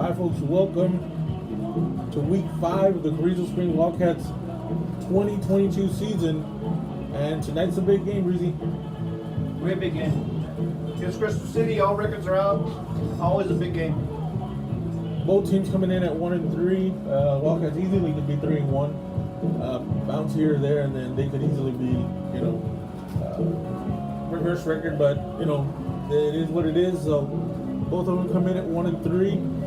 Alright folks, welcome to week 5 of the Carrizo Spring Wildcats 2022 season. And tonight's a big game, Breezy. Great big game. Against Crystal City, all records are out. Always a big game. Both teams coming in at 1-3. Wildcats easily could be 3-1. Bounce here or there, and then they could easily be, reverse record. But it is what it is. So both of them come in at 1-3.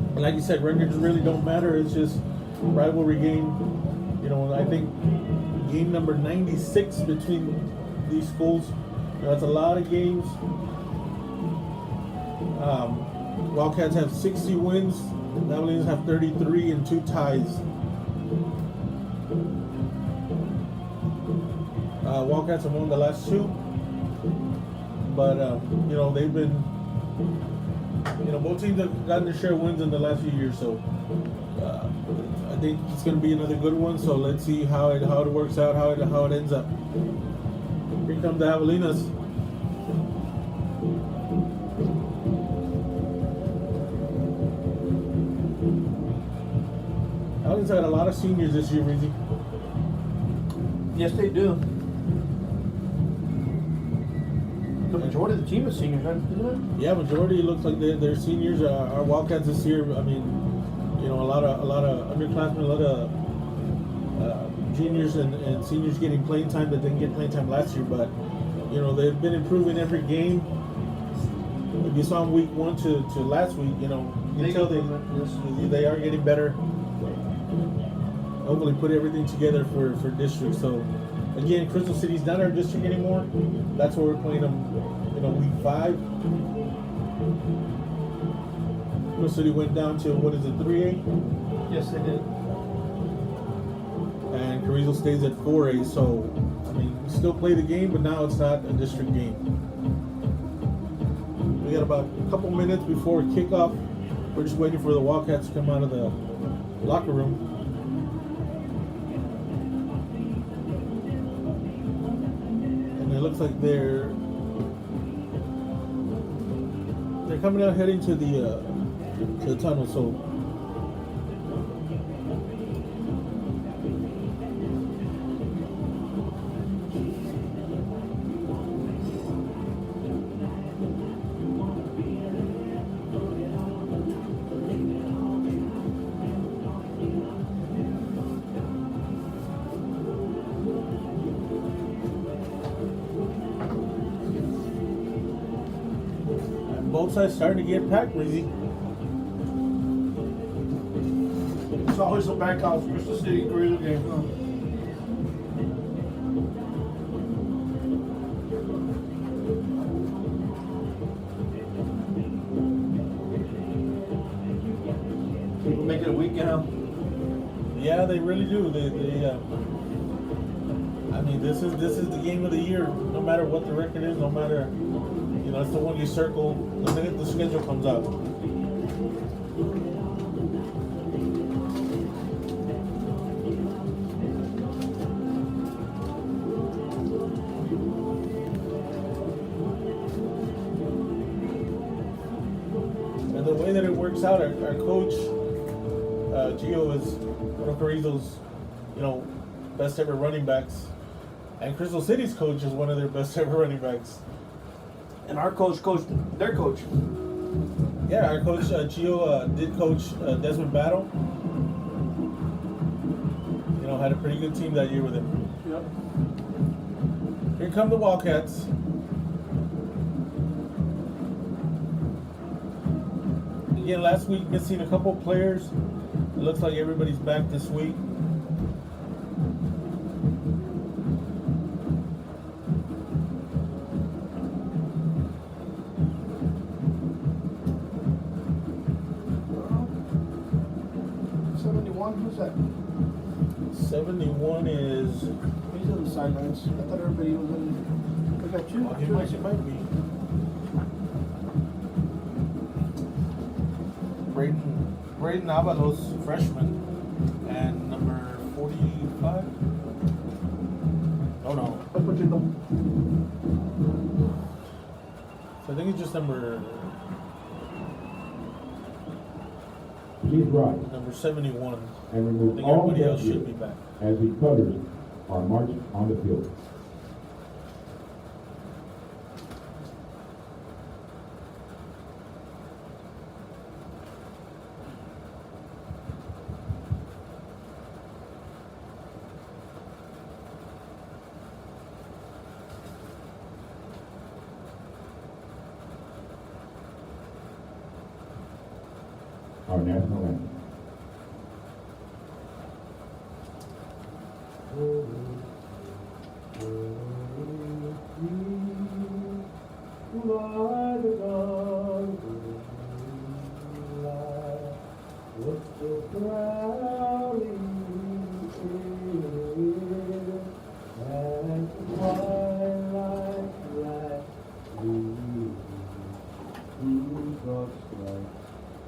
And like you said, records really don't matter. It's just rivalry game. I think game number 96 between these schools. That's a lot of games. Wildcats have 60 wins. Javelinas have 33 and 2 ties. Wildcats have won the last 2, but they've been, both teams have gotten their share of wins in the last few years. So I think it's going to be another good one. So let's see how it works out, how it ends up. Here comes the Javelinas. Javelinas got a lot of seniors this year, Rizzy. Yes, they do. The majority of the team is seniors, right? Isn't it? Yeah, majority looks like they're seniors. Our Wildcats this year, I mean, a lot of underclassmen, a lot of juniors and seniors getting playing time that didn't get playing time last year. But they've been improving every game. If you saw them week 1 to last week, you can tell they are getting better. Hopefully put everything together for district. So again, Crystal City's not our district anymore. That's where we're playing them, week 5. Crystal City went down to 3A? Yes, they did. And Carrizo stays at 4A. So we still play the game, but now it's not a district game. We got about a couple minutes before kickoff. We're just waiting for the Wildcats to come out of the locker room. It looks like they're coming out heading to the tunnel. So both sides starting to get packed, Breezy. It's always a back house, Crystal City, Carrizo game. People make it a weekend. Yeah, they really do. They this is the game of the year. No matter what the record is, no matter. It's the one you circle the minute the schedule comes out. And the way that it works out, our coach, Gio, is one of Carrizo's, best ever running backs. And Crystal City's coach is one of their best ever running backs. And our coach coached their coach. Yeah, our coach Gio did coach Desmond Battle. Had a pretty good team that year with him. Yep. Here come the Wildcats. Again, last week missing a couple players. It looks like everybody's back this week. Who's that? 71 is. He's on the sidelines. I thought everybody was in. Look at you. It might be. Braden Avalos, freshman, and number 45. Oh no. So I think it's just number. Please rise Number 71. and I remove think all everybody else should headgear be back. as the colors are marched on the field. Our national anthem.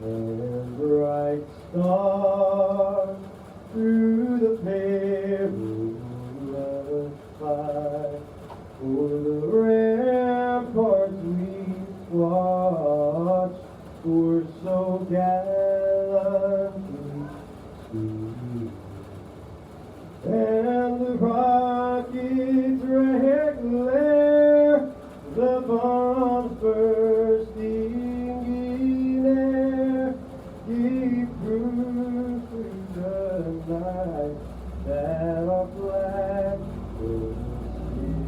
And bright star through the perilous fight, o'er the ramparts we watched, were so gallantly seen. And the rocket's red glare, the bombs bursting in air, gave proof through the night that our flag was still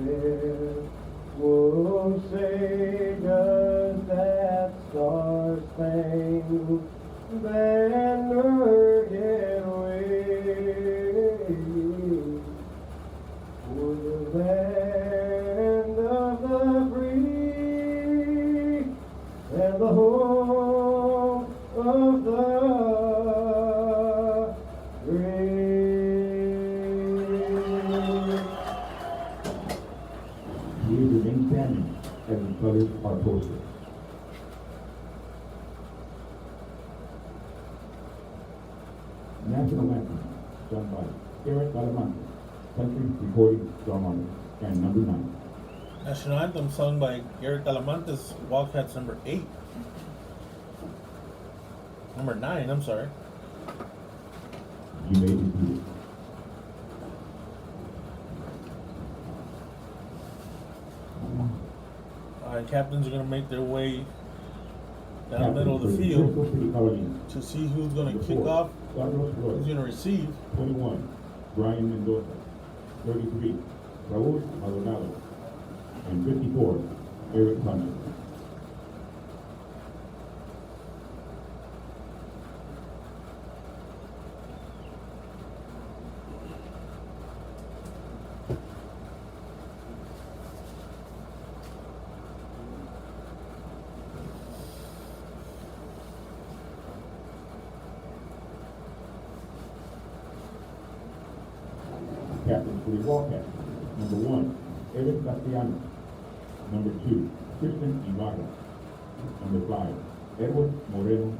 there. Whoa, say does that star-spangled banner yet wave for the land of the free and the home of the brave. Please remain standing as the colors are posted. National anthem, sung by Eric Galamante, country recording ceremonies, and number 9. National anthem sung by Garrett Talamantes, Wildcats number 8. Number 9, I'm sorry. You may be seated. Captains are going to make their way down the middle of the field to see who's going to kick off, who's going to receive. 21, Brian Mendoza. 33, Raul Maldonado. And 54, Eric Concha. Captains for the Wildcats. Number 1, Eric Castellanos. Number 2, Christian Ibarra. Number 5, Edward Moreno.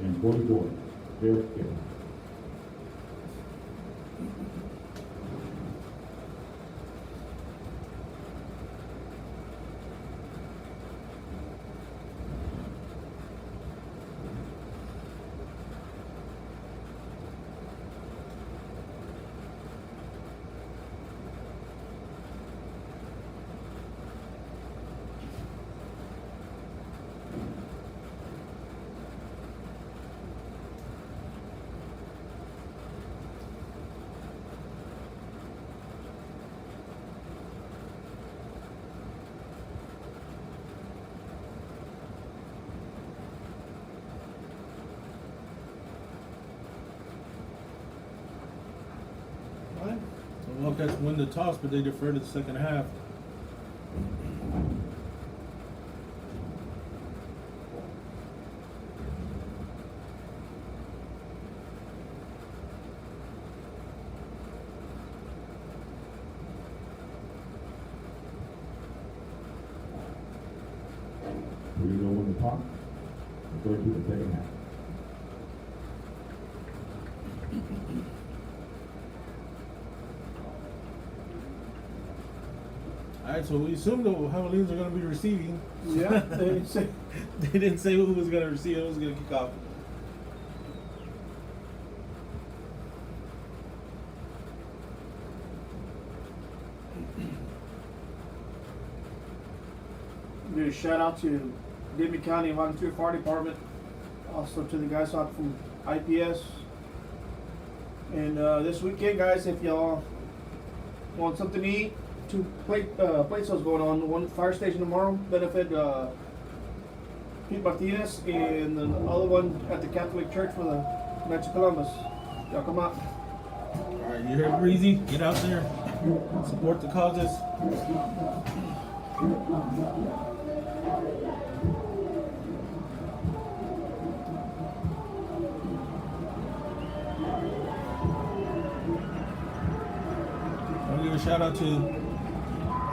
And 44, Derek Gibbs. The Wildcats win the toss, but they defer to the second half. Carrizo won the toss. Defer to the second half. Alright, so we assume the Javelinas are going to be receiving. Yeah, they didn't say. They didn't say who was going to receive, who was going to kick off. Give a shout out to Dimmy County Volunteer Fire Department, also to the guys out from IPS. And this weekend, guys, if y'all want something to eat, two plate sales going on. One fire station tomorrow, benefit Pete Martinez, and the other one at the Catholic Church for the Knights of Columbus. Y'all come out. Alright, you heard Breezy. Get out there. Support the causes. I'll give a shout out to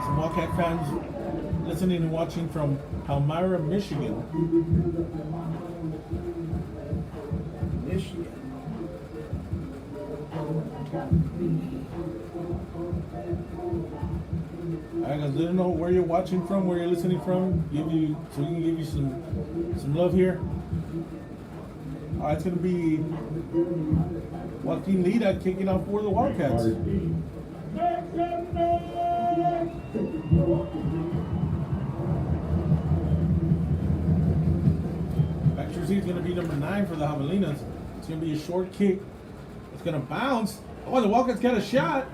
some Wildcat fans listening and watching from Palmyra, Michigan. Michigan. Alright guys, let them know where you're watching from, where you're listening from, so we can give you some love here. Alright, it's gonna be Joaquin Lida kicking off for the Wildcats. Back jersey is gonna be number 9 for the Javelinas. It's gonna be a short kick. It's gonna bounce. Oh, the Wildcats got a shot.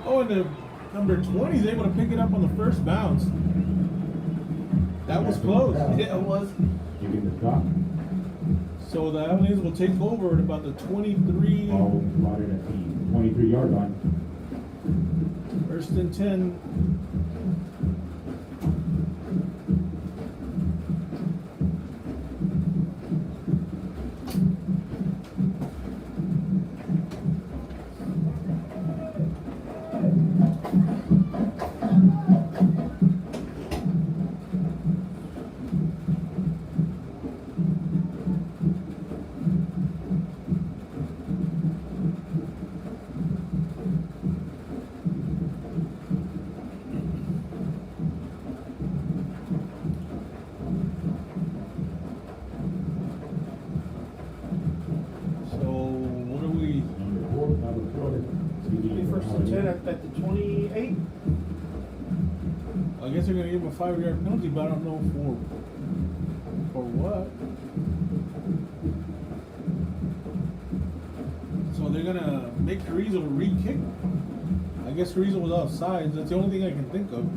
Oh, and the number 20 is able to pick it up on the first bounce. That was close. Yeah, it was. Giving the stop. So the Javelinas will take over at about the 23. Ball spotted at the 23-yard line. First and 10. First and 10 at the 28. I guess they're gonna give him a 5-yard penalty, but I don't know for what. So they're gonna make Carrizo re-kick. I guess Carrizo was offside. That's the only thing I can think of.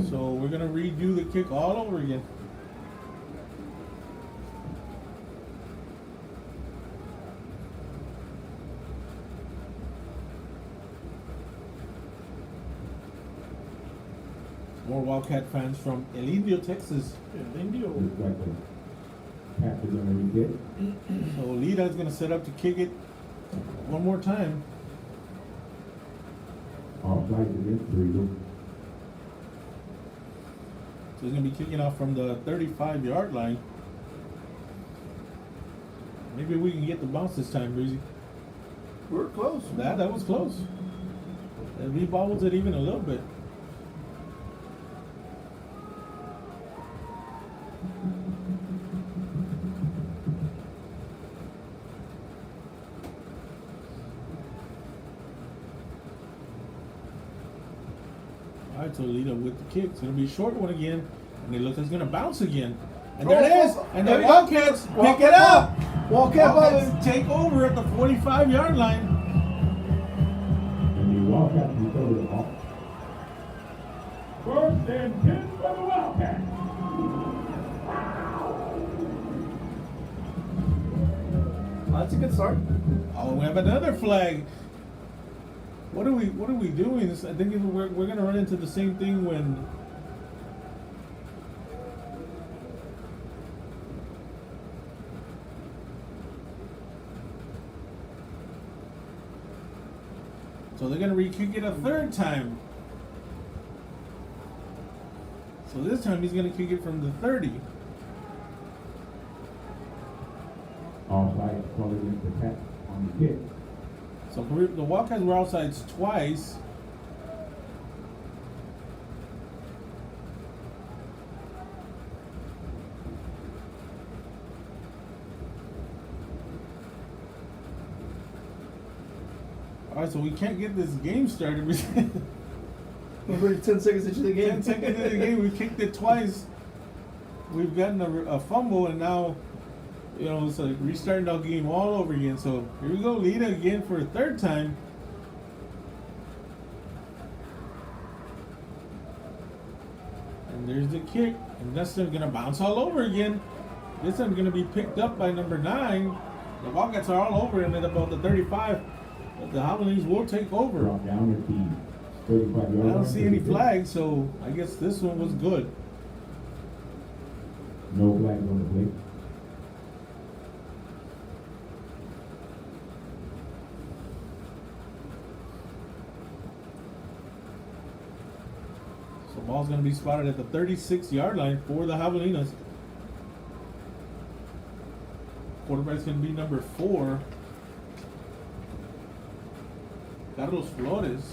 So we're gonna redo the kick all over again. More Wildcat fans from El Indio, Texas. Indio. Looks like the pass is going to re-hit. So Lida's going to set up to kick it one more time. Offside against Carrizo. So he's going to be kicking off from the 35-yard line. Maybe we can get the bounce this time, Breezy. We're close. That was close. And we bobbled it even a little bit. Alright, so Lida with the kick. It's going to be a short one again. And it looks like it's going to bounce again. And there it is. And the Wildcats pick it up. Wildcats take over at the 45-yard line. And the Wildcats recover the ball. First and 10 for the Wildcats. That's a good start. Oh, we have another flag. What are we doing? I think we're going to run into the same thing when so they're going to re-kick it a third time. So this time he's going to kick it from the 30. Offside called against the tap on the kick. So the Wildcats were outside twice. Alright, so we can't get this game started. We're already 10 seconds into the game. 10 seconds into the game, we kicked it twice. We've gotten a fumble, and now, you know, it's like restarting our game all over again. So here we go, Lita again for a third time. And there's the kick, and that's gonna bounce all over again. This one's gonna be picked up by number 9. The Wildcats are all over him at about the 35, but the Javelinas will take over. Drop down at the 35-yard I don't line. see any flags, so I guess this one was good. No flags on the play. So ball's going to be spotted at the 36-yard line for the Javelinas. Quarterback's going to be number 4, Carlos Flores.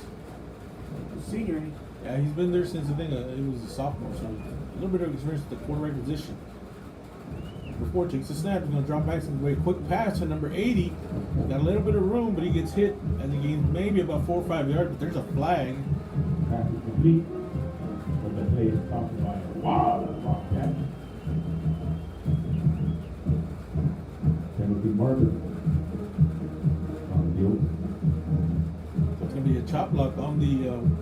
Senior. Yeah, he's been there since I think he was a sophomore, so a little bit of experience at the quarterback position. Number 4 takes the snap. He's going to drop back some way. Quick pass to number 80. Got a little bit of room, but he gets hit and he gains maybe about 4 or 5 yards. But there's a flag. Pass is complete. But the play is stopped by a Wildcat. Penalty marker. On the field. So it's going to be a chop block on the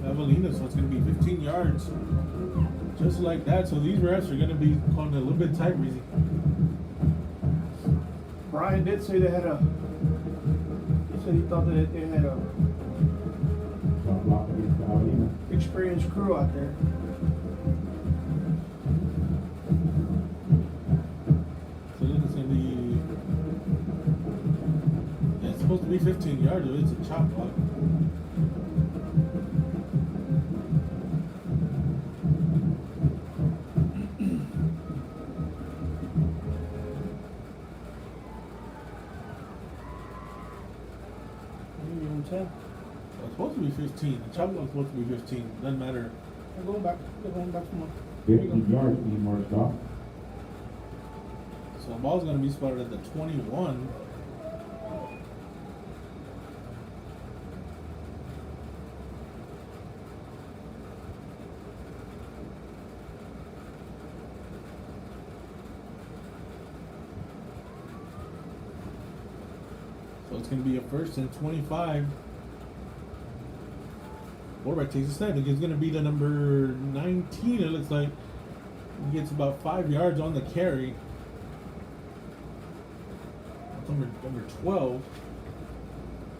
Javelinas, so it's going to be 15 yards. Just like that. So these refs are going to be calling it a little bit tight, Reezy. Brian did say they had he said he thought that they had a Drop block against the Javelinas. experienced crew out there. So then it's going to be, yeah, it's supposed to be 15 yards, but it's a chop block. It's supposed to be 15. The chop block's supposed to be 15. Doesn't matter. They're going back. They're going back some more. 15 yards being marched off. So the ball's going to be spotted at the 21. So it's going to be a 1st and 25. Quarterback takes a snap. It's going to be the number 19, it looks like. He gets about 5 yards on the carry. Number 12,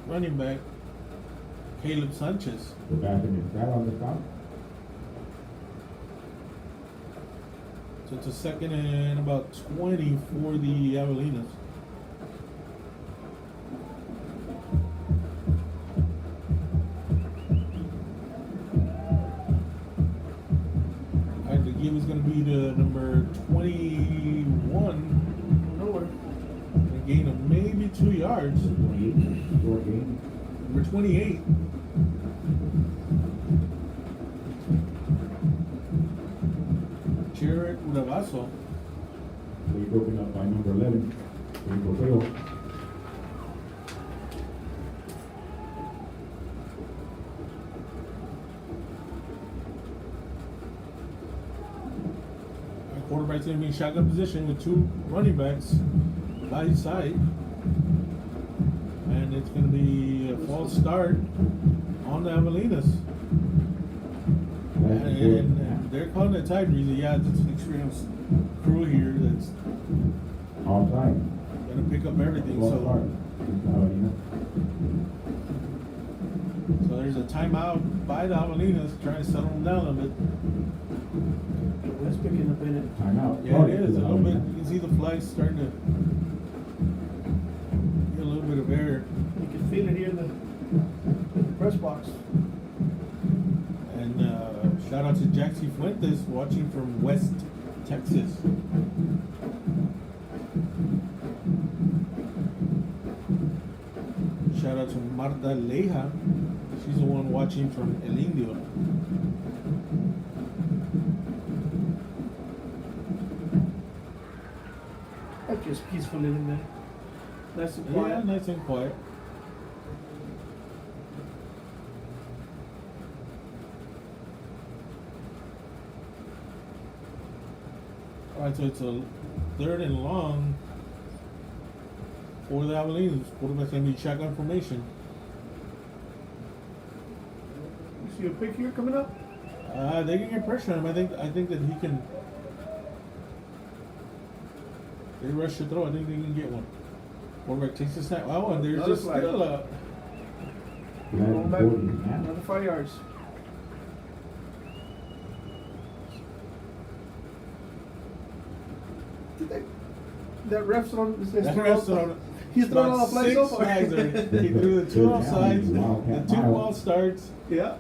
running back, Caleb Sanchez. The back in his flat on the top. So it's a 2nd and about 20 for the Javelinas. The game is going to be the number 21. Nowhere. A gain of maybe 2 yards. 28, short gain. Number 28. Jared Uravaso. Play broken up by number 11. Rico Teo. Quarterback's going to be in shotgun position with 2 running backs by his side. And it's going to be a false start on the Javelinas. And they're calling it tight, Reezy. Yeah, it's an experienced crew here that's Offside. going to pick up everything. False start. So there's a timeout by the Javelinas trying to settle them down a bit. That's picking up in it. Timeout. Yeah, it is a little bit. You can see the flags starting to get a little bit of air. You can feel it here in the press box. And shout out to Jaxie Fuentes watching from West Texas. Shout out to Marta Leja. She's the one watching from El Indio. That's just peaceful living there. Nice and quiet. Yeah, nice and quiet. Alright, so it's a 3rd and long for the Javelinas. Quarterback's gonna be shotgun formation. You see a pick here coming up? They can get pressure on him. I think that he can. They rush the throw. I think they can get one. Quarterback takes the snap. Oh, and there's Another just flag. still a. Going back, another 5 yards. Did they? That ref's on. That ref's on. He's throwing all the flags so 6 far. flags already. He threw the 2 offsides. The 2 ball starts. Yeah.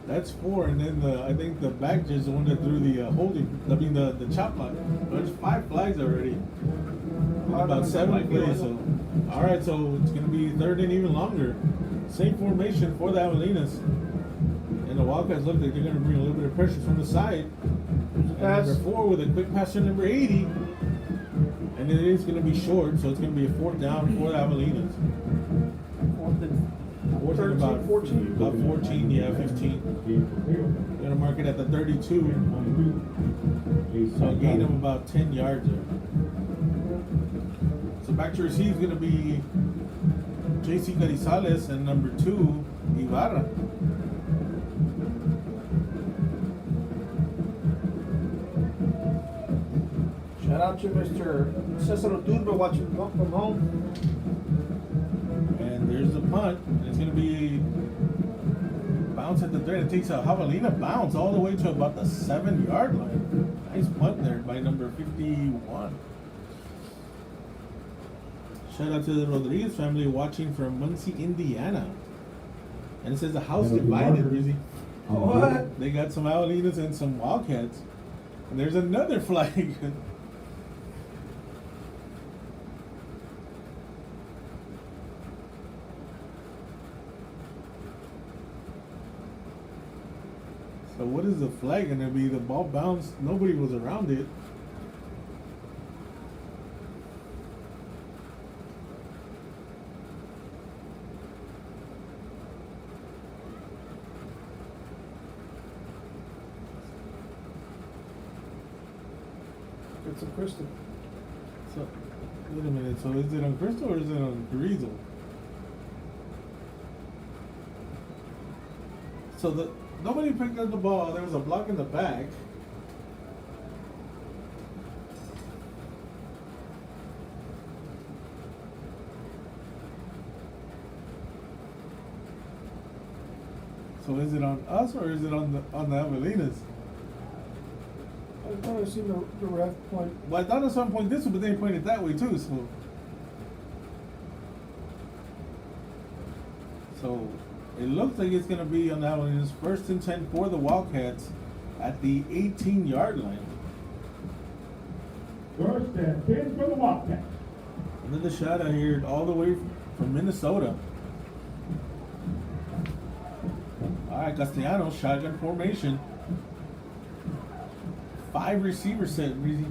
That's 4, and then I think the back judge is the one that threw the holding. I mean the chop block. There's 5 flags already. With about 7 plays. So, all right, so it's gonna be 3rd and even longer. Same formation for the Javelinas. And the Wildcats look like they're gonna bring a little bit of pressure from the side. And number 4 with a quick pass to number 80. And it is gonna be short, so it's gonna be a 4th down for the Javelinas. 4th and about 14. About 14, yeah, 15. We're gonna mark it at the 32. So a gain of about 10 yards there. So back to receive is gonna be JC Carrizales and number 2, Ibarra. Shout out to Mr. Cesar Turbo watching from home. And there's the punt. And it's going to be bounce at the 3rd. It takes a Javelina bounce all the way to about the 7-yard line. Nice punt there by number 51. Shout out to the Rodriguez family watching from Muncie, Indiana. And it says the house divided, Rizzy. What? They got some Javelinas and some Wildcats. And there's another flag. So what is the flag gonna be? The ball bounced. Nobody was around it. It's a crystal. So wait a minute. So is it on Crystal or is it on Carrizo? So nobody picked up the ball. There was a block in the back. So is it on us or is it on the Javelinas? I thought I seen the ref point. Well, I thought at some point this way, but they pointed that way too. So it looks like it's going to be on that one. It's 1st and 10 for the Wildcats at the 18-yard line. 1st and 10 for the Wildcats. Another shot out here all the way from Minnesota. All right, Castellanos, shotgun formation. 5 receivers set, Reezy.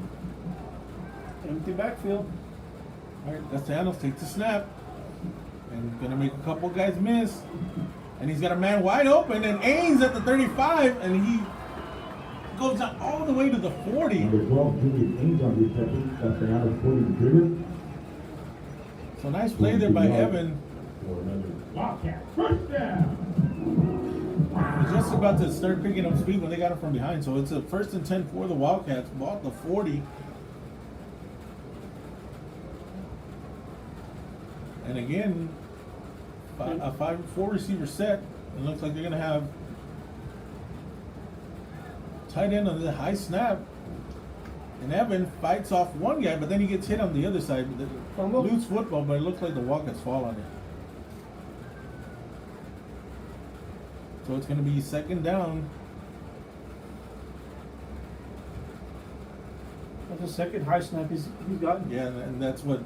Empty backfield. All right, Castellanos takes the snap. And gonna make a couple guys miss. And he's got a man wide open and aims at the 35 and he goes down all the way to the 40. Number 12, Julius Ames on reception. Castellanos pulling the trigger. So nice play there by Evan. For another Wildcat. 1st down. He was just about to start picking up speed when they got him from behind. So it's a 1st and 10 for the Wildcats. Ball at the 40. And again, a 4 receiver set. It looks like they're gonna have tight end on the high snap. And Evan fights off one guy, but then he gets hit on the other side. Fumble? Loose football, but it looks like the Wildcats fall on it. So it's going to be 2nd down. That's the second high snap he's gotten. Yeah, and that's what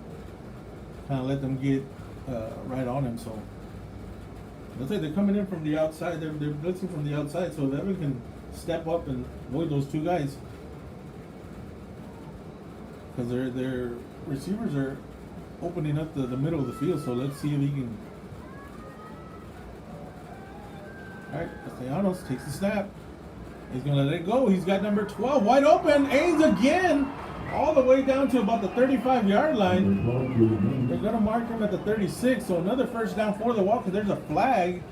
kind of let them get right on him. So looks like they're coming in from the outside. They're blitzing from the outside, so Evan can step up and avoid those 2 guys. Because their receivers are opening up the middle of the field. So let's see if he can. All right, Castellanos takes the snap. He's going to let it go. He's got number 12 wide open. Aids again. All the way down to about the 35-yard line. Number 12, Javelinas. They're going to mark him at the 36. So another first down for the Wildcats. There's a flag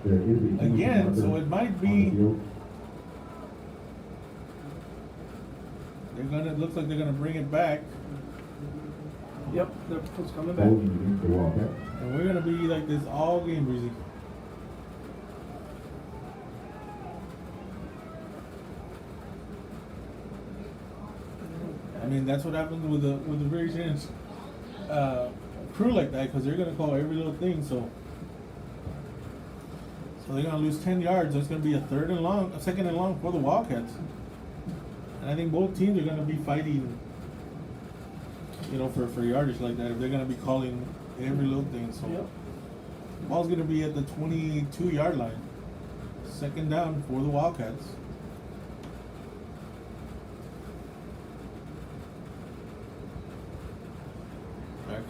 There is a again. So it might be. They're going to. Looks like they're going to bring it back. Yep, it's coming back. Holding against the Wildcats. And we're going to be like this all game, Breezy. I mean, that's what happens with a very serious crew like that, because they're gonna call every little thing. So they're gonna lose 10 yards. So it's gonna be a second and long for the Wildcats. And I think both teams are gonna be fighting, for yardage like that. If they're gonna be calling every little thing. So Yep. the ball's gonna be at the 22-yard line. Second down for the Wildcats.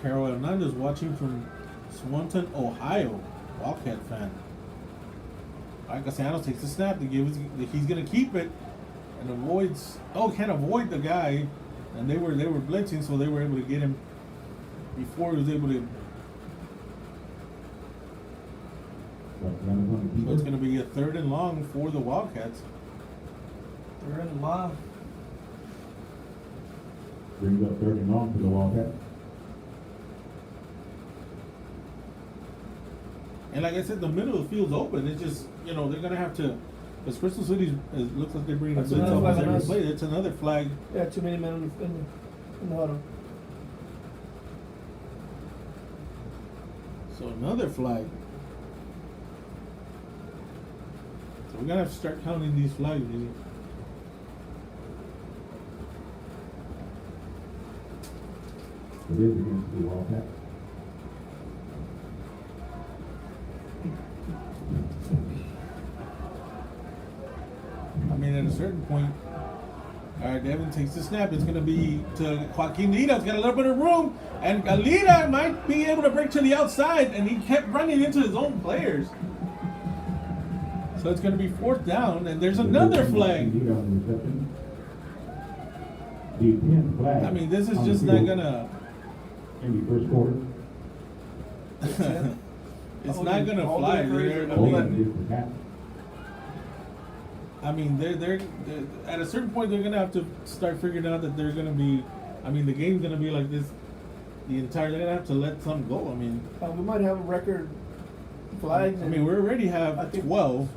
Carol Hernandez watching from Swanton, Ohio. Wildcat fan. Castellanos takes the snap to give. He's gonna keep it and avoids. Can't avoid the guy. And they were blitzing, so they were able to get him before he was able to. So it's gonna be a third and long for the Wildcats. They're in the line. Brings up third and long for the Wildcats. And like I said, the middle of the field's open. It's just, they're going to have to, because Crystal City looks like they're bringing a That's blitz another almost flag on every us. play. It's another flag. Yeah, too many men in the huddle. So another flag. So we're going to have to start counting these flags, really. It is against the Wildcats. I mean, at a certain point, all right, Devin takes the snap. It's going to be to Joaquin Lita. He's got a little bit of room. And Lita might be able to break to the outside. And he kept running into his own players. So it's going to be fourth down. And there's another flag. The 10th flag. I mean, this is just not going to. In the first quarter. It's not going to fly. I mean, they're at a certain point they're gonna have to start figuring out that they're gonna be. I mean, the game's gonna be like this. They're gonna have to let some go. I mean, we might have a record flags. I mean, we already have 12.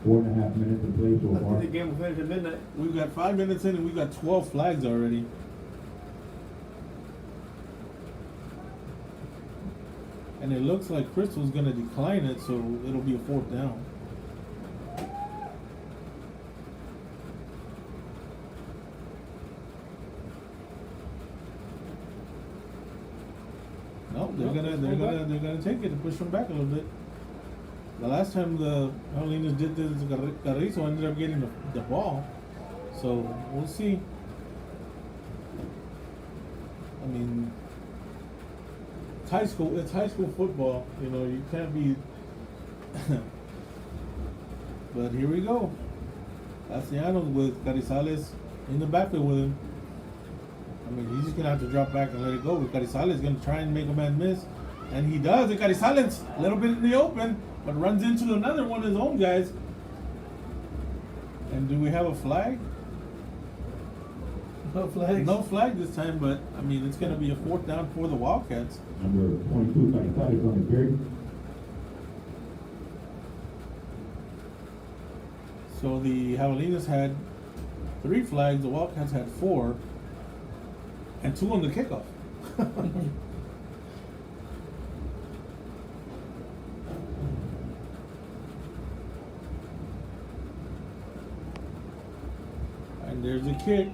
4.5 minutes to play so I far. think the game will finish at midnight. We've got 5 minutes in, and we've got 12 flags already. And it looks like Crystal's gonna decline it, so it'll be a fourth down. No, they're gonna take it and push them back a little bit. The last time the Javelinas did this, Carrizo ended up getting the ball. So we'll see. I mean, it's high school football. You can't be. But here we go. Castellanos with Carrizales in the backfield with him. I mean, he's just gonna have to drop back and let it go. Carrizales is gonna try and make a man miss, and he does. And Carrizales a little bit in the open, but runs into another one of his own guys. And do we have a flag? No flags. No flag this time, but I mean, it's gonna be a fourth down for the Wildcats. Number 22, Carrizales on the carry. So the Javelinas had 3 flags, the Wildcats had 4, and 2 on the kickoff. And there's a kick,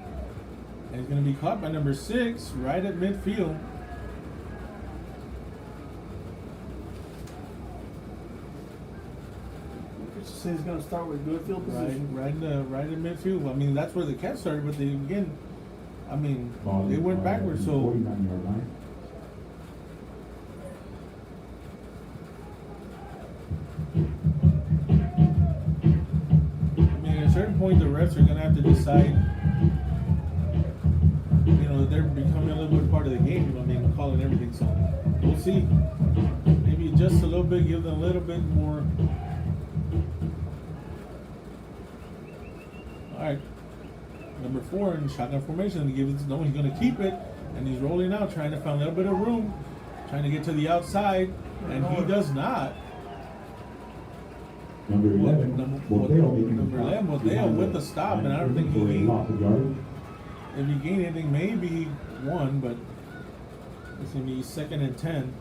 and it's going to be caught by number 6 right at midfield. He's going to start with good field position. Right in midfield. I mean, that's where the Cats started, but they went backwards. So 49-yard line. I mean, at a certain point, the refs Wildcats are going to have to decide, you know, that they're becoming a little bit part of the game. I mean, calling everything. So we'll see. Maybe just a little bit, give them a little bit more. All right. Number 4 in shotgun formation. He gives it, no, he's going to keep it, and he's rolling out, trying to find a little bit of room, trying to get to the outside, and he does not. Number 11, Number Boteo 11, Boteo with the stop, and I don't think he gained. If he gained anything, maybe 1, but it's going to be 2nd and 10.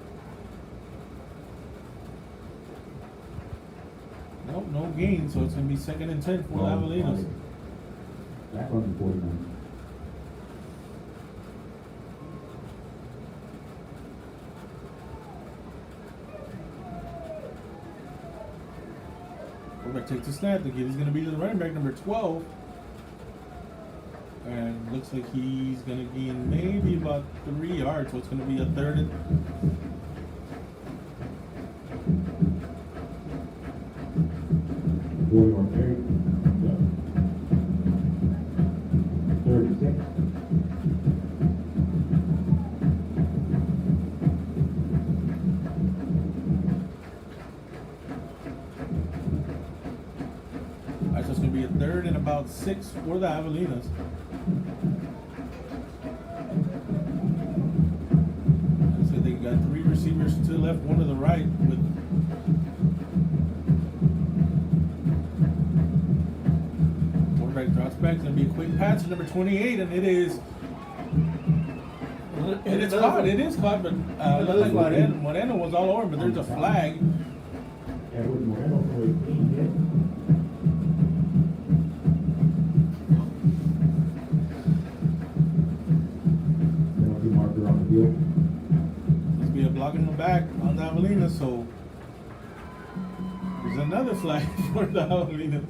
Nope, no gain, so it's going to be 2nd and 10 for the Javelinas. Back on the 49. Quarterback takes the snap. The kid is going to be the running back, number 12. And looks like he's going to gain maybe about 3 yards, so it's going to be a 3rd and... On carry. 36. Alright, so it's going to be a 3rd and about 6 for the Javelinas. So they got 3 receivers to the left, 1 to the right with... Drops back, it's going to be a quick pass to number 28, and it is. And it's caught. It is caught, but looks like Moreno was all over, but there's a flag. Edward Moreno for 18 hit. Penalty marker on the field. Must be a block in the back on the Javelinas, so there's another flag for the Javelinas.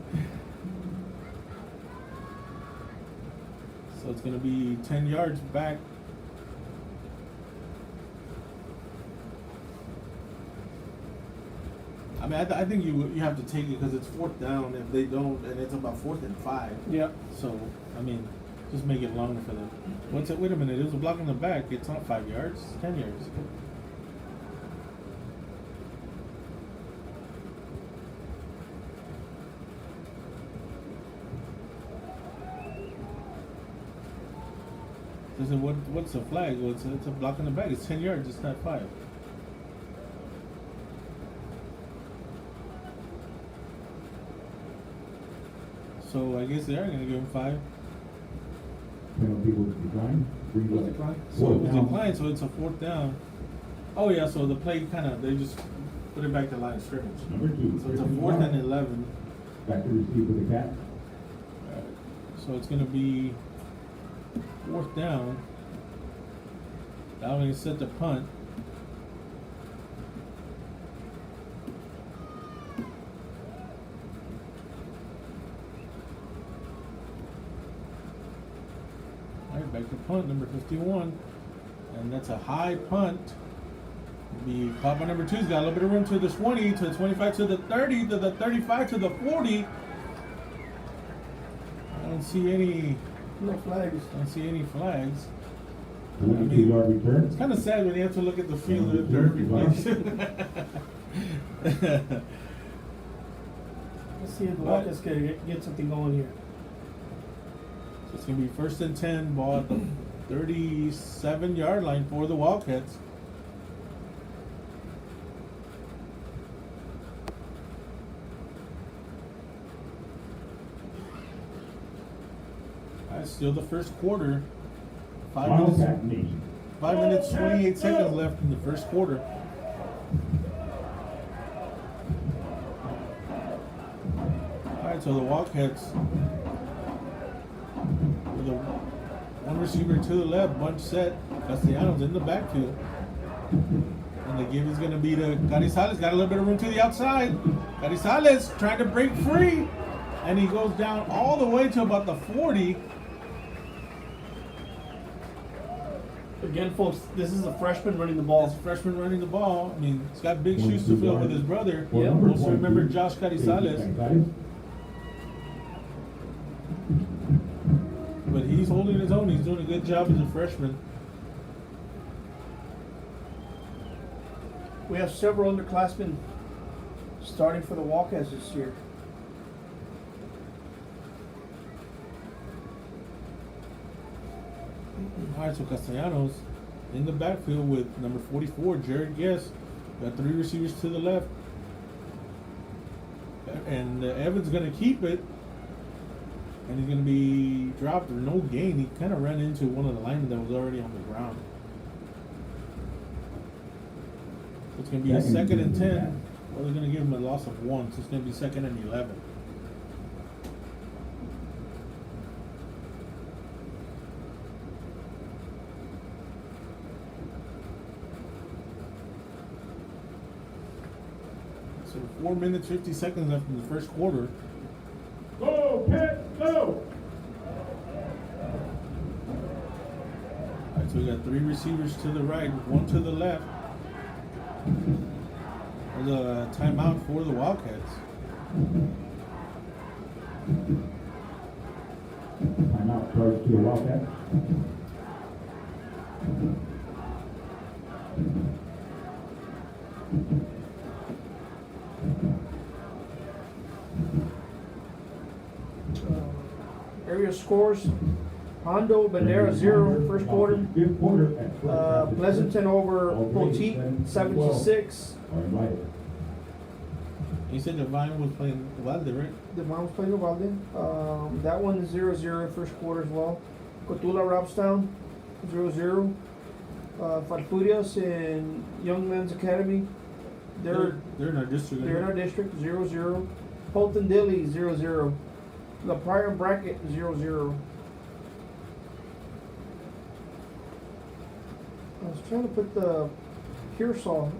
So it's going to be 10 yards back. I mean, I think you have to take it because it's 4th down. If they don't, and it's about 4th and 5. Yeah. So, I mean, just make it longer for them. What's it? Wait a minute. It was a block in the back. It's not 5 yards. It's 10 yards. I said, what's the flag? Well, it's a block in the back. It's 10 yards. It's not 5. So I guess they are going to give him 5. Penalty was declined. Was declined? So it was declined. So it's a 4th down. Oh yeah. So the play they just put it back to line of scrimmage. Number 2. So it's a 4th and 11. Back to receive for the Cats. So it's going to be 4th down. Now we set the punt. All right, back to punt, number 51. And that's a high punt. The caught by number 2's got a little bit of room to the 20, to the 25, to the 30, to the 35, to the 40. I don't see any... No flags. Don't see any flags. 22-yard return. It's kind of sad when you have to look at the field of dirt reflection. Let's see if the Wildcats can get something going here. So it's going to be 1st and 10, ball at the 37-yard line for the Wildcats. Still the first quarter. 5 minutes, 28 seconds left in the first quarter. Alright, so the Wildcats with a 1 receiver to the left, bunch set. Castellanos in the backfield. And the give is going to be to Carrizales. Got a little bit of room to the outside. Carrizales trying to break free. And he goes down all the way to about the 40. Again, folks, this is a freshman running the ball. This freshman running the ball. I mean, he's got big shoes to fill with his brother. Yeah. Also remember Josh Carrizales. holding his own. He's doing a good job as a freshman. We have several underclassmen starting for the Wildcats this year. All right, so Castellanos in the backfield with number 44, Jared Guess. Got 3 receivers to the left. And Evans going to keep it. And he's going to be dropped or no gain. He kind of ran into one of the linemen that was already on the ground. It's going to be a 2nd and 10. Well, they're going to give him a loss of 1. So it's going to be 2nd and 11. So 4 minutes, 50 seconds left in the first quarter. Go, Cats, go! All right, so we got 3 receivers to the right, 1 to the left. There's a timeout for the Wildcats. Timeout charged to the Wildcats. Area scores: Hondo Bandera 0 first quarter. Fifth quarter at Pleasanton over Poteet 7-6. Are invited. You said Divine was playing Valde, right? The one was playing Uvalde. That one is 0-0 first quarter as well. Cotula Robstown 0-0. Farfurias and Young Men's Academy. They're in our district. in our district 0-0. Holton Dilly 0-0. La Prior Bracket 0-0. I was trying to put the Pearsall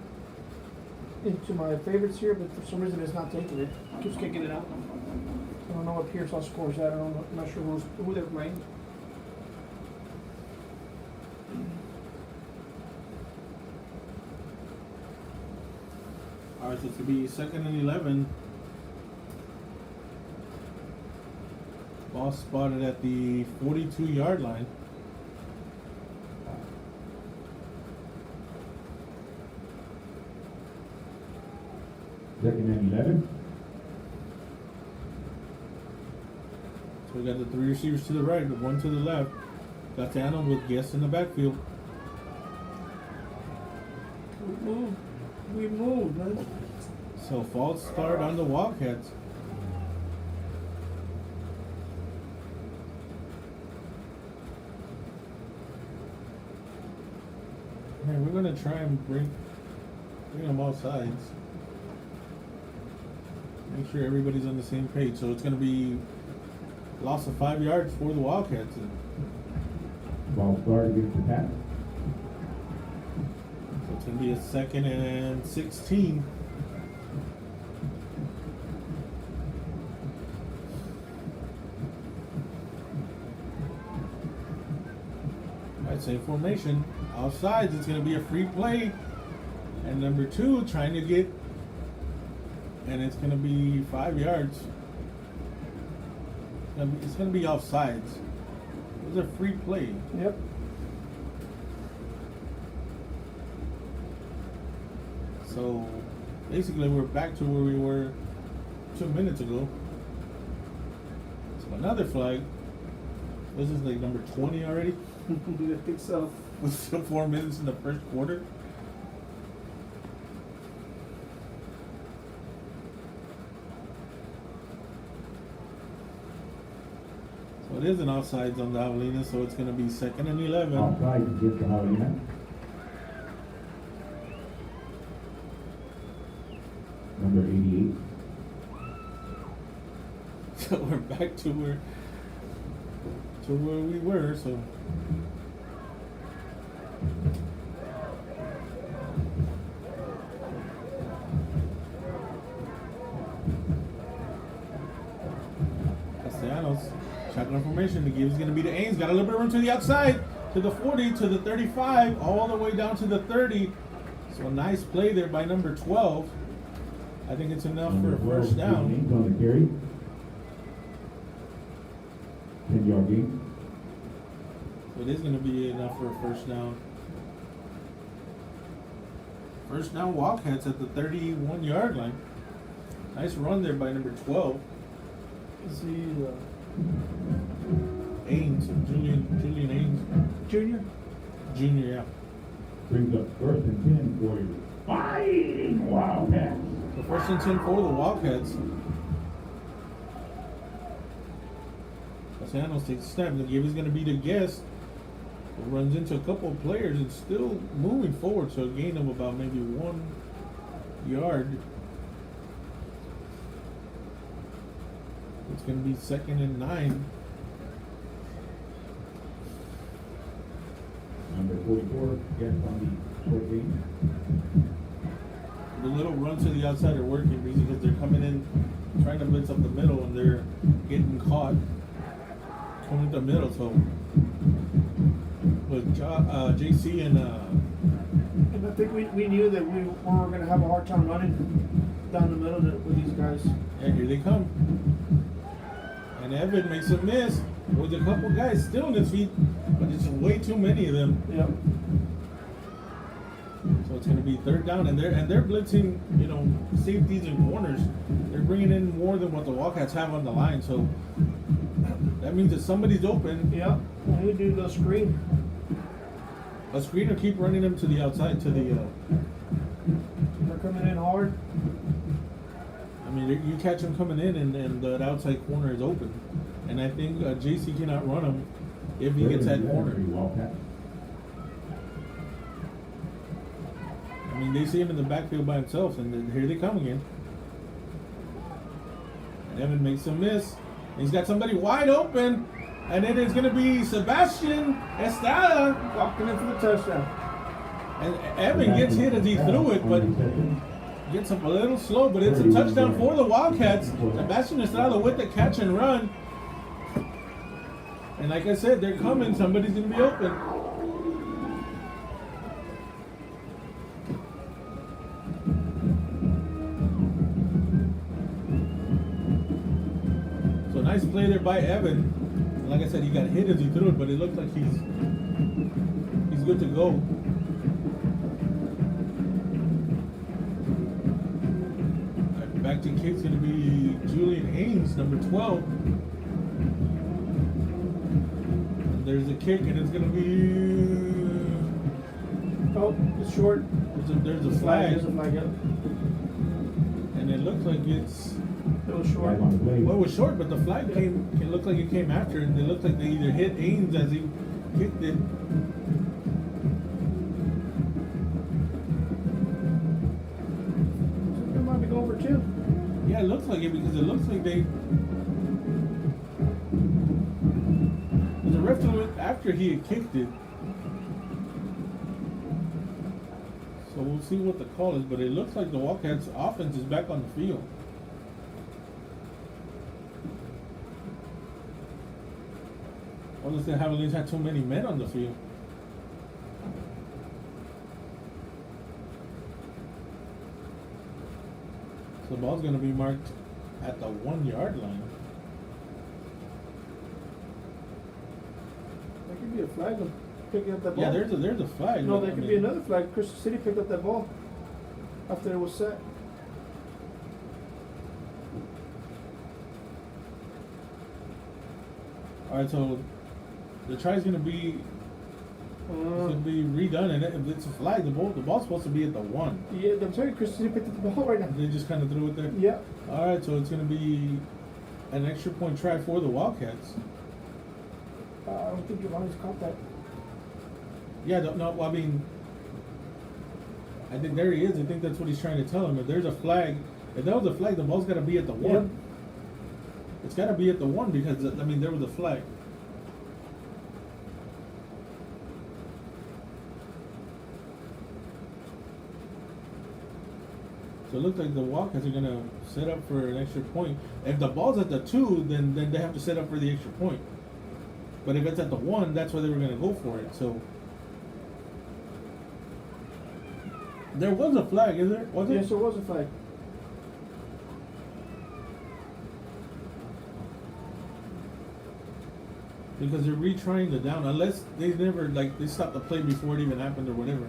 into my favorites here, but for some reason it's not taking it. It keeps kicking it out. I don't know what Pearsall scores at. I'm not sure who they're playing. All right, so it's going to be 2nd and 11. Ball spotted at the 42-yard line. Second and 11. So we got the 3 receivers to the right, the 1 to the left. Gatiano with Guest in the backfield. We moved, man. So false start on the Wildcats. Man, we're gonna try and bring them all sides. Make sure everybody's on the same page. So it's gonna be loss of 5 yards for the Wildcats. Ball started against the Cats. So it's gonna be a 2nd and 16. Alright, same formation. Offsides, it's going to be a free play. And number 2 trying to get, and it's going to be 5 yards. It's going to be offsides. It was a free play. Yep. So basically we're back to where we were 2 minutes ago. So another flag. This is like number 20 already. I think so. With still 4 minutes in the first quarter. So it is an offsides on the Javelinas, so it's going to be 2nd and 11. Offside against the Javelinas. Number 88. So we're back to where we were. So Castellanos, shotgun formation. The give is going to be to Ains. Got a little bit of room to the outside, to the 40, to the 35, all the way down to the 30. So a nice play there by number 12. I think it's enough for a first down. Ains on the carry. 10-yard gain. It is going to be enough for a first down. First down, Wildcats at the 31-yard line. Nice run there by number 12. Is he Ains, Julian Ains. junior? Junior, yeah. Brings up first and 10 for you. Fighting Wildcats. So first and 10 for the Wildcats. Castellanos takes a snap. The game is going to be the guest. Runs into a couple of players and still moving forward, so a gain of about maybe 1 yard. It's going to be 2nd and 9. Number 44 gets on the short game. The little runs to the outside are working because they're coming in trying to blitz up the middle and they're getting caught coming up the middle. So with JC and And I think we knew that we were going to have a hard time running down the middle with these guys. yeah, here they come. And Evan makes a miss with a couple guys still on his feet, but it's way too many of them. Yep. So it's going to be 3rd down, and they're blitzing, you know, safeties and corners. They're bringing in more than what the Wildcats have on the line. So that means that somebody's open. Yep. And we do the screen. A screener keep running them to the outside, to the. They're coming in hard. I mean, you catch them coming in, and the outside corner is open. And I think JC cannot run him if he gets that corner. Wildcats. I mean, they see him in the backfield by himself, and then here they come again. And Evan makes a miss. He's got somebody wide open, and it is going to be Sebastian Estrada. Walking in for the touchdown. And Evan gets hit as he threw it, but gets up a little slow, but it's a touchdown for the Wildcats. Sebastian Estrada with the catch and run. And like I said, they're coming. Somebody's going to be open. So nice play there by Evan. And like I said, he got hit as he threw it, but it looks like he's good to go. Back to kick's going to be Julian Ains, number 12. And there's a kick, and it's going to be. Oh, it's short. There's a flag. There's a flag, yep. And it looks like it's. It was short. Well, it was short, but the flag came. It looked like it came after, and it looked like they either hit Ains as he kicked it. It might be going for 2. Yeah, it looks like it because it looks like they. The ref threw it after he had kicked it. So we'll see what the call is, but it looks like the Wildcats offense is back on the field. Unless the Javelinas had too many men on the field. So the ball's going to be marked at the 1-yard line. There could be a flag of picking up that ball. Yeah, there's a flag. No, but, there I could mean, be another flag. Crystal City picked up that ball after it was set. All right, so the try is going to be redone, and if it's a flag, the ball's supposed to be at the 1. Yeah, I'm sorry, Crystal City picked up the ball right now. They just kind of threw it there. Yeah. All right, so it's going to be an extra point try for the Wildcats. I don't think Javelinas caught that. Yeah, no, I mean, I think there he is. I think that's what he's trying to tell him. If there's a flag, if that was a flag, the ball's got to be at the 1. Yep. It's got to be at the 1 because, I mean, there was a flag. So it looks like the Wildcats are going to set up for an extra point. If the ball's at the 2, then they have to set up for the extra point. But if it's at the 1, that's where they were going to go for it. So there was a flag, is there? Was it? Yes, there was a flag. because they're retrying the down, unless they never, like, they stopped the play before it even happened or whatever.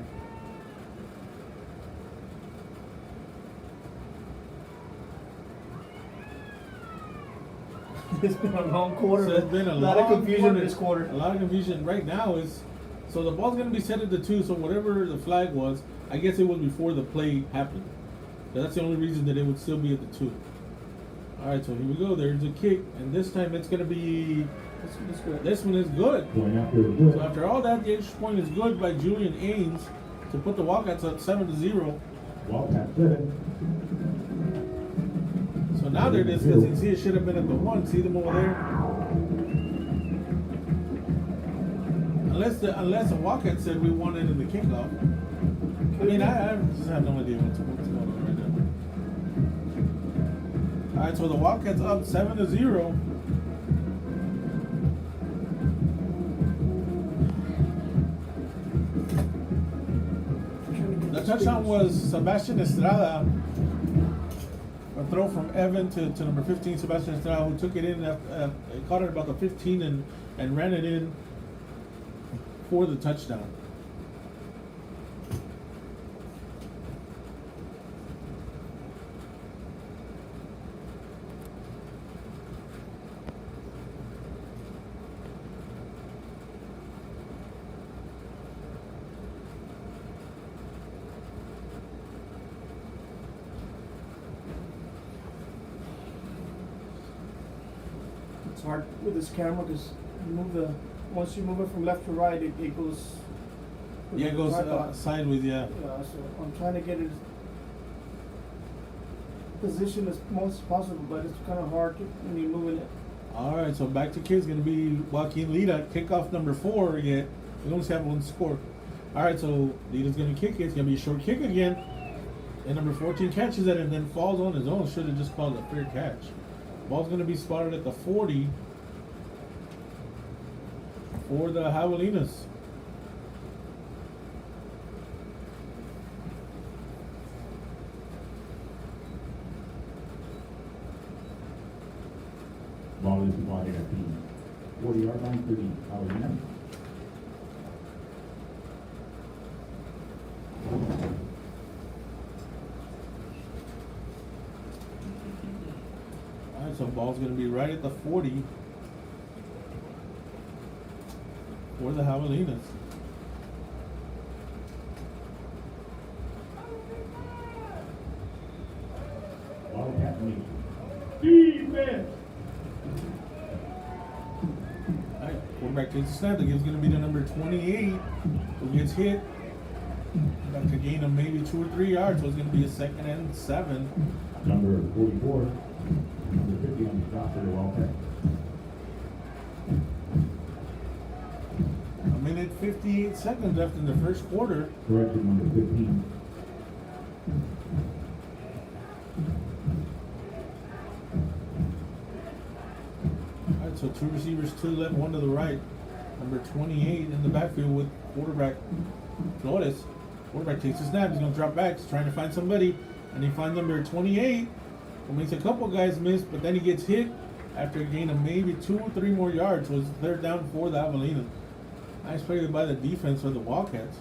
It's been a long quarter. So it's been a lot of long confusion this quarter. A lot of confusion right now is, so the ball's gonna be set at the 2. So whatever the flag was, I guess it was before the play happened. So that's the only reason that it would still be at the 2. All right, so here we go. There's a kick, and this time it's gonna be. That's good. This one is good. Point after is good. So after all that, the extra point is good by Julian Ains to put the Wildcats up 7-0. Wildcats 7. So now they're discussing. See, it should have been at the 1. See them over there. Unless the Wildcats said we wanted in the kickoff. I mean, I just have no idea what's going on right now. All right, so the Wildcats up 7-0. The touchdown was Sebastian Estrada. A throw from Evan to number 15, Sebastian Estrada, who took it in, caught it about the 15 and ran it in for the touchdown. It's hard with this camera because once you move it from left to right, it goes. Yeah, it goes tripod. sideways, yeah. Yeah, so I'm trying to get it positioned as most possible, but it's kind of hard when you're moving it. All right, so back to kids, going to be Joaquin Lida, kickoff number 4 yet. We only have one score. All right, so Lida's going to kick it. It's going to be a short kick again. And number 14 catches it and then falls on his own. Should have just called a fair catch. Ball's going to be spotted at the 40 for the Javelinas. Ball is spotted at the 40-yard line for the Javelinas. Alright, so ball's going to be right at the 40 for the Javelinas. Wildcat Nation. Defense! Alright, quarterback takes a snap. That is going to be the number 28 who gets hit. About to gain of maybe 2 or 3 yards, so it's going to be a 2nd and 7. Number 44. Number 50 on the stop for the Wildcats. A minute 58 seconds left in the first quarter. Correction, number 15. Alright, so 2 receivers, 2 left, 1 to the right. Number 28 in the backfield with quarterback Flores. Quarterback takes a snap. He's going to drop back. He's trying to find somebody. And he finds number 28. Who makes a couple guys miss, but then he gets hit after a gain of maybe 2 or 3 more yards. So it's 3rd down for the Javelinas. Nice play by the defense of the Wildcats.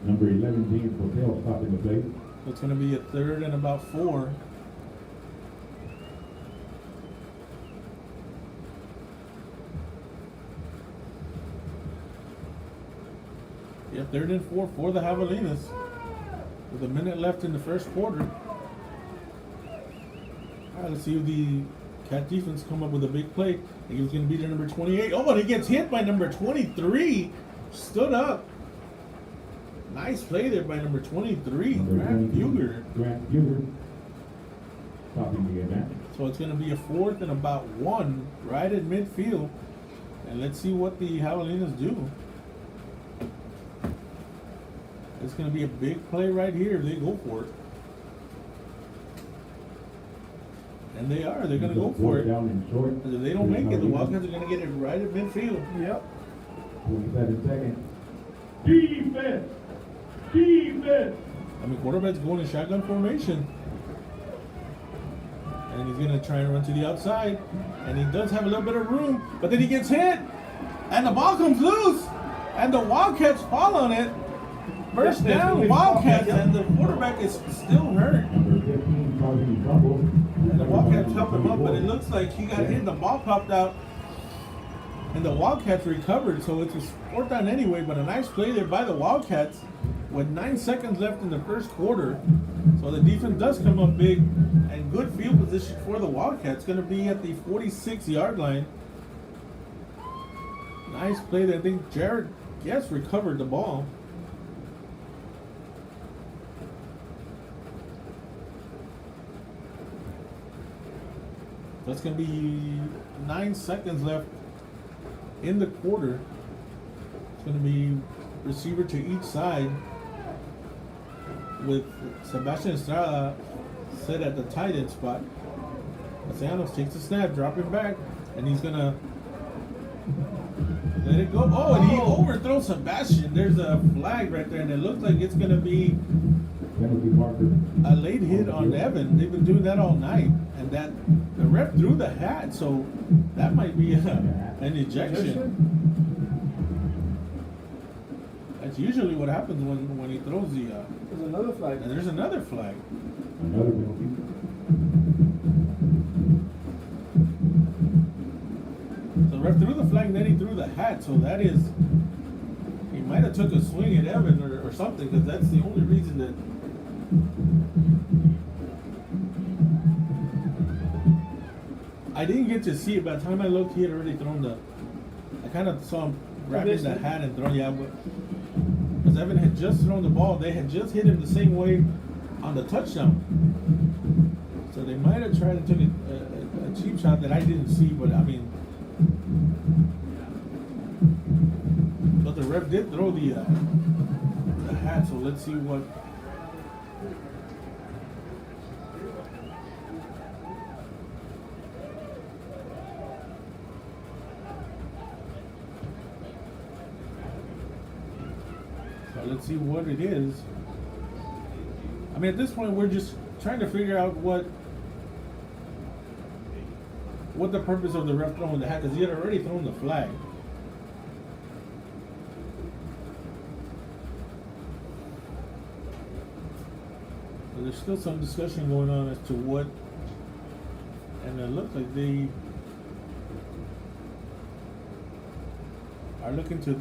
Number 11, James Hotel stopping the play. So it's going to be a 3rd and about 4. Yeah, 3rd and 4 for the Javelinas. With a minute left in the first quarter. All right, let's see if the Cat defense come up with a big play. I think he was going to be the number 28. Oh, and he gets hit by number 23. Stood up. Nice play there by number 23, Grant Buger. Grant Buger stopping the event. So it's going to be a 4th and about 1 right at midfield. And let's see what the Javelinas do. It's going to be a big play right here if they go for it. And they are. They're going to go for it. Down and short. Because if they don't make it, the Wildcats are going to get it right at midfield. Yep. 27 seconds. Defense! Defense! I mean, quarterback's going in shotgun formation. And he's gonna try and run to the outside, and he does have a little bit of room, but then he gets hit, and the ball comes loose, and the Wildcats fall on it. First down, Wildcats, and the quarterback is still hurt. Number 15 causing trouble. And the Wildcats help him up, but it looks like he got hit, the ball popped out, and the Wildcats recovered, so it's a fourth down anyway, but a nice play there by the Wildcats with 9 seconds left in the first quarter. So the defense does come up big, and good field position for the Wildcats. Going to be at the 46-yard line. Nice play there. I think Jared Guess recovered the ball. That's going to be 9 seconds left in the quarter. It's going to be receiver to each side, with Sebastian Estrada set at the tight end spot. Castellanos takes the snap, dropping back, and he's gonna let it go. Oh, and he overthrows Sebastian. There's a flag right there, and it looks like it's gonna be a late hit on Evan. They've been doing that all night, and that the ref threw the hat, so that might be an ejection. That's usually what happens when he throws the. There's another flag. And there's another flag. Another penalty. So the ref threw the flag, and then he threw the hat. So that is, he might have took a swing at Evan or something, because that's the only reason that. I didn't get to see it. By the time I looked, he had already thrown the. I kind of saw him grabbing the hat and throwing. Yeah, but because Evan had just thrown the ball, they had just hit him the same way on the touchdown. So they might have tried to take a cheap shot that I didn't see, but I mean, but the ref did throw the hat. So let's see what. Let's see what it is. I mean, at this point, we're just trying to figure out what the purpose of the ref throwing the hat, because he had already thrown the flag. So there's still some discussion going on as to what, and it looks like they are looking to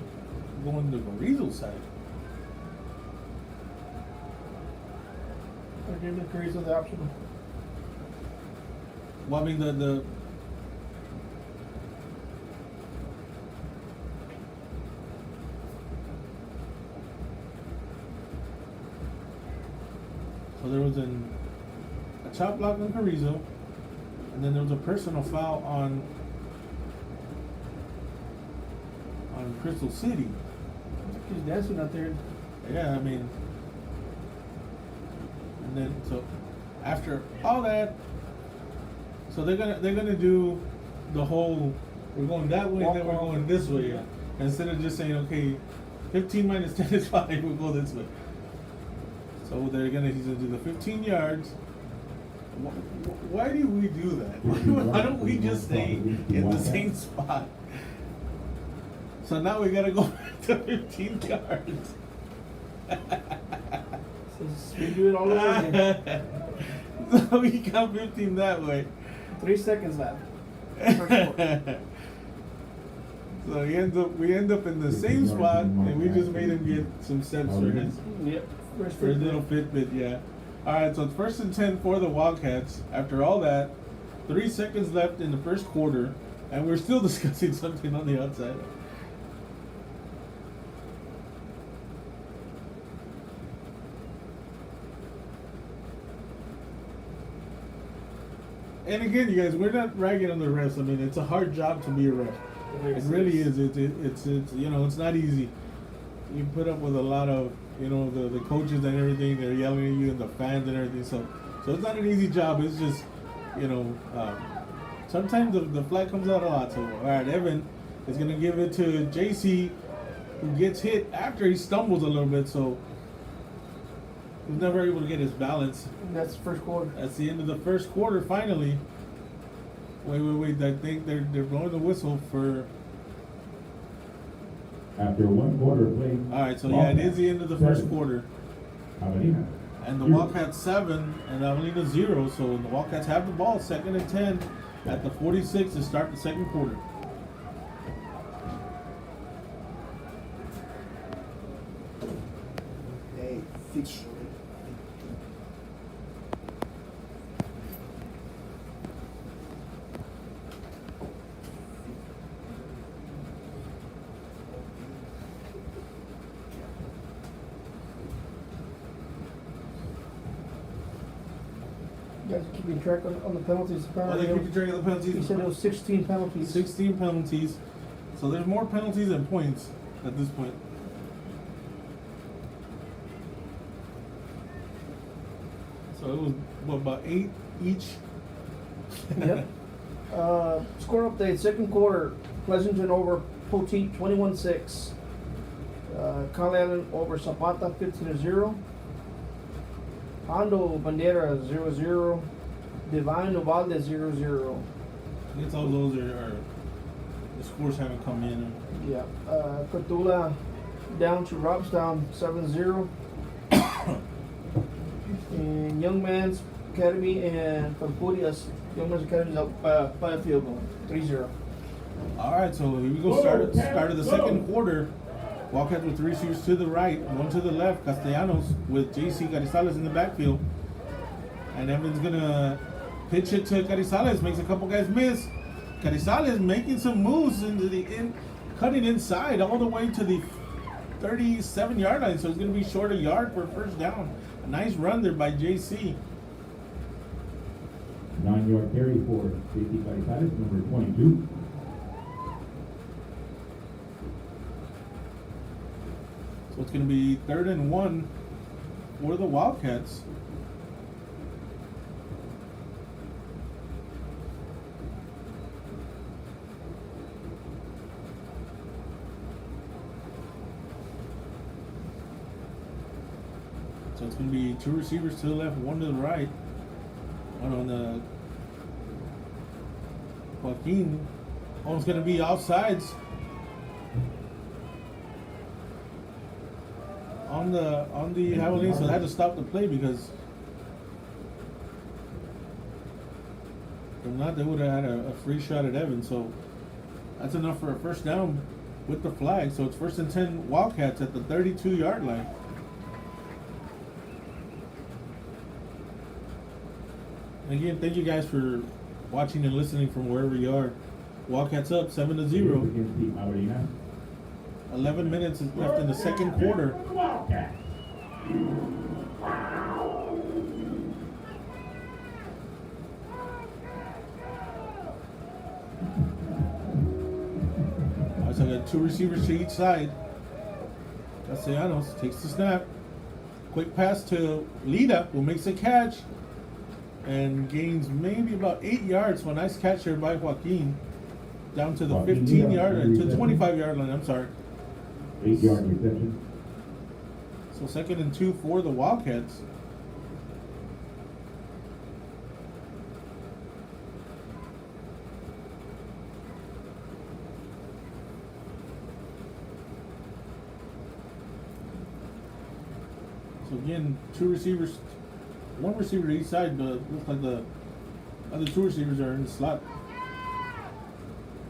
go on the Carrizo side. Give the Carrizo the option. Well, I mean, the so there was a chop block on Carrizo, and then there was a personal foul on Crystal City. He's dancing out there. Yeah, I mean, and then so after all that, so they're gonna do the whole, we're going that way, then we're going this way, instead of just saying, okay, 15 minus 10 is 5, we'll go this way. So he's gonna do the 15 yards. Why do we do that? Why don't we just stay in the same spot? So now we gotta go back to 15 yards. So we do it all over again. So we count 15 that way. 3 seconds left. So we end up in the same spot, and we just made him get some steps for his little Fitbit, yeah. All right, so it's 1st and 10 for the Wildcats. After all that, 3 seconds left in the first quarter, and we're still discussing something on the outside. And again, you guys, we're not ragging on the refs. I mean, it's a hard job to be a ref. It really is. It's it's not easy. You put up with a lot of, the coaches and everything. They're yelling at you, and the fans and everything. So it's not an easy job. It's just, sometimes the flag comes out a lot. So all right, Evan is gonna give it to JC, who gets hit after he stumbles a little bit. So was never able to get his balance. And that's the first quarter. That's the end of the first quarter. Finally. Wait. I think they're blowing the whistle for. After 1 quarter of play. All right, so yeah, it is the end of the first quarter. Javelinas. And the Wildcats 7 and Javelinas 0. So the Wildcats have the ball, 2nd and 10 at the 46 to start the second quarter. Hey, fix. You guys keeping track on the penalties? Are they Apparently, keeping track of the penalties? he said it was 16 penalties. 16 penalties. So there's more penalties than points at this point. So it was what, about 8 each? Yep. Score update, second quarter, Pleasanton over Poteet 21-6. Kyle Allen over Zapata 15-0. Hondo Bandera 0-0. Divine Uvalde 0-0. I guess all those are the scores haven't come in. Yeah. Catula down to Robstown 7-0. And Young Man's Academy and Pampurias, Young Man's Academy is up by a field goal, 3-0. All right, so here we go. Start of the second quarter. Wildcats with 3 receivers to the right, 1 to the left. Castellanos with JC Carizales in the backfield. And Evans gonna pitch it to Carizales, makes a couple guys miss. Carizales making some moves cutting inside all the way to the 37-yard line. So it's gonna be short a yard for first down. A nice run there by JC. 9-yard carry for JC Carizales, number 22. So it's going to be 3rd and 1 for the Wildcats. So it's going to be 2 receivers to the left, 1 to the right. One on the Joaquin. One's going to be offsides. On the Javelinas, so they had to stop the play because if not, they would have had a free shot at Evans. So that's enough for a first down with the flag. So it's 1st and 10 Wildcats at the 32-yard line. And again, thank you guys for watching and listening from wherever you are. Wildcats up 7-0. Against the Javelinas. 11 minutes is left in the second quarter. So I got 2 receivers to each side. Castellanos takes the snap. Quick pass to Lida, who makes a catch and gains maybe about 8 yards. So a nice catch there by Joaquin. Down to the 15-yard line, to the 25-yard line, I'm sorry. 8-yard reception. So 2nd and 2 for the Wildcats. So again, 2 receivers, 1 receiver to each side, but it looks like the other 2 receivers are in the slot.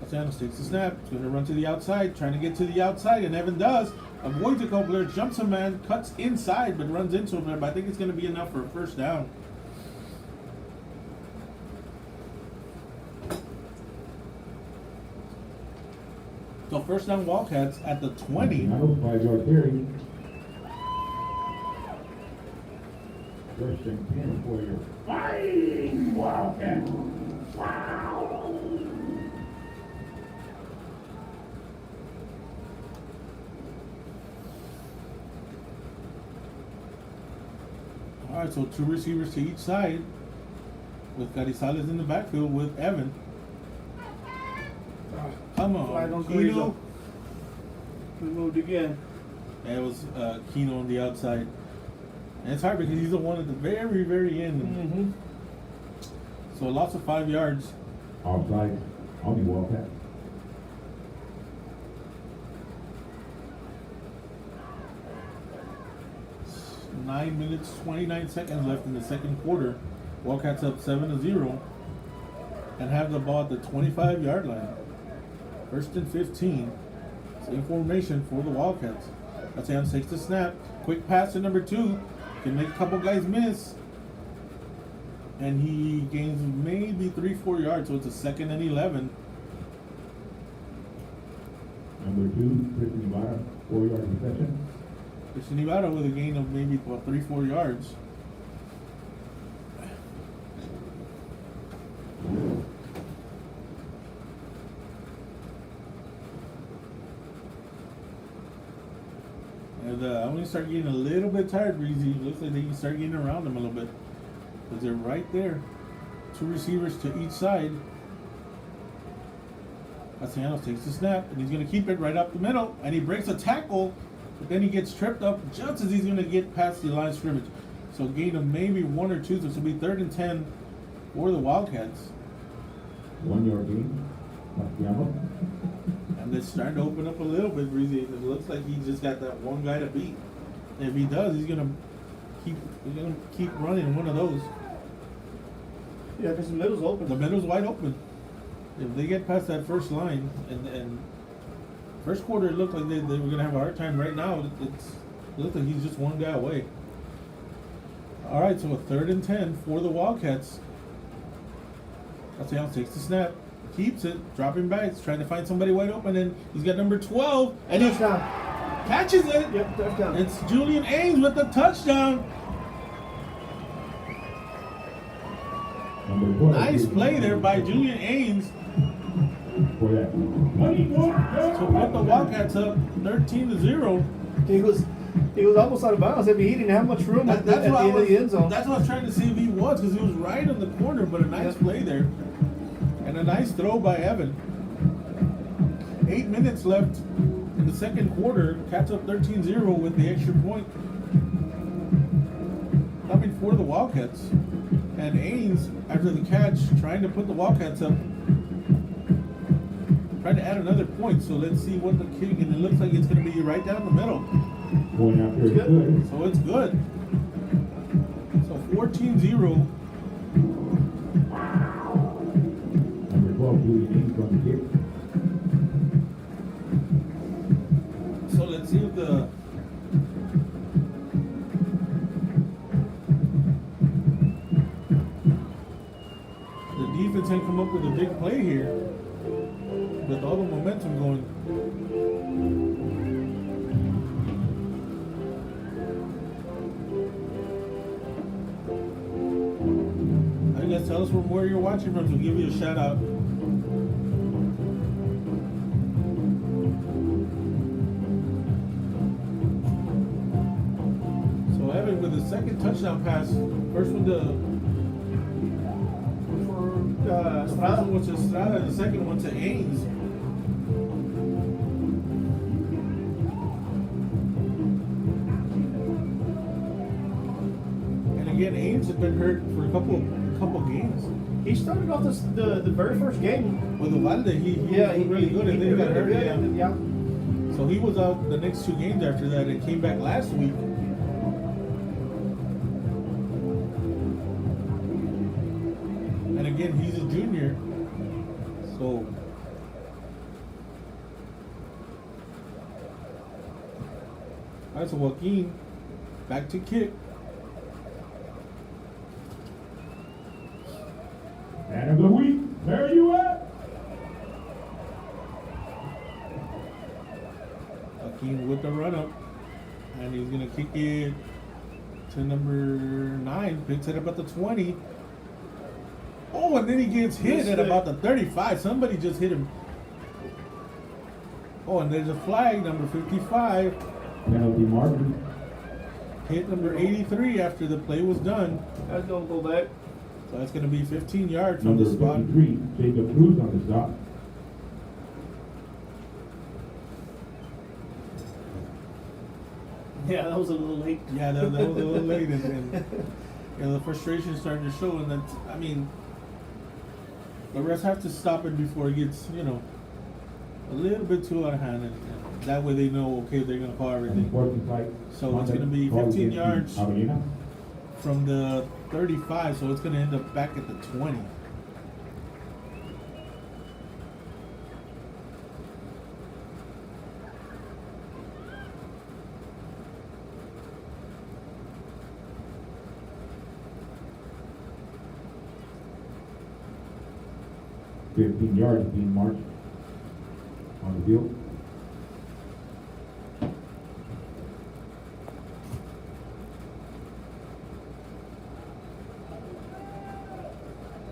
Castellanos takes the snap. He's going to run to the outside, trying to get to the outside, and Evan does. Avoids a couple players, jumps a man, cuts inside, but runs into him there. But I think it's going to be enough for a first down. So first down Wildcats at the 20. 5-yard carry. 1st and 10 for your Fighting Wildcats. All right, so 2 receivers to each side with Carizales in the backfield with Evan. Come Flag on, on Kino. Carrizo. We moved again. That was Kino on the outside. And it's hard because he's the one at the very, very end. Mm-hmm. So a loss of 5 yards. Offside on the Wildcats. Nine minutes, 29 seconds left in the second quarter. Wildcats up 7-0 and have the ball at the 25-yard line. First and 15. Same formation for the Wildcats. Castellanos takes the snap. Quick pass to number 2. Can make a couple guys miss. And he gains maybe 3-4 yards, so it's a 2nd and 11. Number 2, Christian Ibarra, 4-yard reception. Christian Ibarra with a gain of maybe 3-4 yards. And I'm going to start getting a little bit tired, Breezy. Looks like they can start getting around them a little bit. Because they're right there. 2 receivers to each side. Castellanos takes the snap, and he's going to keep it right up the middle. And he breaks a tackle, but then he gets tripped up just as he's going to get past the line of scrimmage. So gain of maybe 1 or 2. So this will be 3rd and 10 for the Wildcats. 1-yard gain. Castellanos. And they're starting to open up a little bit, Breezy. It looks like he's just got that one guy to beat. And if he does, he's gonna keep running one of those. Yeah, because the middle's open. The middle's wide open. If they get past that first line, and first quarter it looked like they were gonna have a hard time. Right now, it looks like he's just one guy away. All right, so a 3rd and 10 for the Wildcats. Castellanos takes the snap. Keeps it, dropping back, trying to find somebody wide open, and he's got number 12, and he Touchdown. catches it. Yep, touchdown. It's Julian Ames with the touchdown. Number 12. Nice play there by Julian Ames For that. to put the Wildcats up 13-0. He was almost out of bounds. I mean, he didn't have much room at the end of the end zone. That's what I was trying to see if he was, because he was right on the corner, but a nice play there. And a nice throw by Evan. 8 minutes left in the second quarter. Cats up 13-0 with the extra point coming for the Wildcats. And Ames, after the catch, trying to put the Wildcats up, trying to add another point. So let's see what the kick, and it looks like it's going to be right down the middle. Going out there is good. So it's good. So 14-0. Number 12, Julian Ames on the kick. So let's see if the defense can come up with a big play here with all the momentum going. I guess tell us from where you're watching from, so we'll give you a shout out. So Evan with the second touchdown pass, first one to Estrada. was to Estrada, the second one to Ames. And again, Ames had been hurt for a couple games. He started off the very first game. With Uvalde, he was really good, and then he got hurt again. Yeah. So he was out the next 2 games after that, and came back last week. And again, he's a junior, so all right. So Joaquin back to kick. Man of the week, where are you at? Joaquin with the run up, and he's gonna kick it to number 9. Picks it up at the 20. Oh, and then he gets hit at about the 35. Somebody just hit him. Oh, and there's a flag, number 55. Penalty marker. Hit number 83 after the play was done. That's gonna go back. So that's going to be 15 yards from Number the spot. 53, Jacob Cruz on the stop. Yeah, that was a little late. Yeah, that was a little late, and you know, the frustration is starting to show. And that, I mean, the refs have to stop it before it gets, you know, a little bit too out of hand, and that way they know, okay, they're gonna call everything. So it's gonna be 15 yards Javelinas. from the 35, so it's gonna end up back at the 20. $15 yards being marched on the field.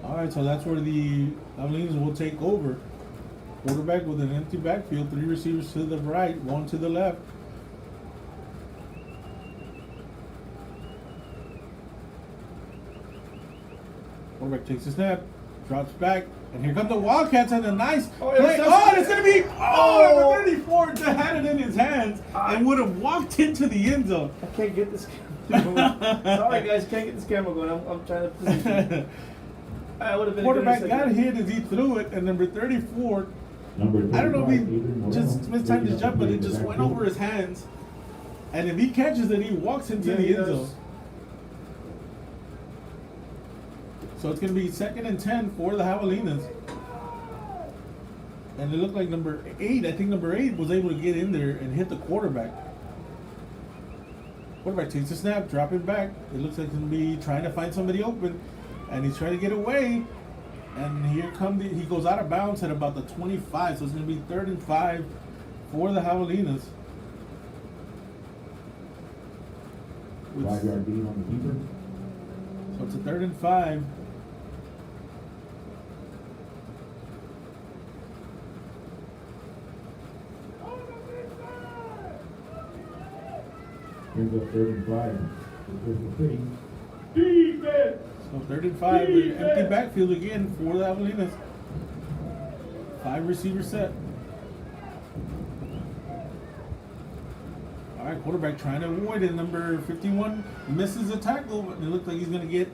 All right, so that's where the Javelinas will take over. Quarterback with an empty backfield, 3 receivers to the right, 1 to the left. Quarterback takes a snap, drops back, and here come the Wildcats and a nice play. Oh, it's going to be, number 34 to had it in his hands and would have walked into the end zone. I can't get this camera. Sorry, guys, can't get this camera going. I'm trying to position. I would have been. Quarterback got hit as he threw it, and number 34, I don't know if he just missed time to jump, but it just went over his hands. And if he catches it, he walks into the end zone. So it's going to be 2nd and 10 for the Javelinas. And it looked like number 8, I think number 8 was able to get in there and hit the quarterback. Quarterback takes a snap, drop it back. It looks like he's going to be trying to find somebody open. And he's trying to get away. And here comes he goes out of bounds at about the 25. So it's going to be 3rd and 5 for the Javelinas. 5-yard gain on the keeper. So it's a 3rd and 5. Brings up 3rd and 5. Crystal City. Defense! So 3rd and 5, empty backfield again for the Javelinas. 5 receiver set. All right, quarterback trying to avoid it. Number 51 misses a tackle, but it looks like he's going to get.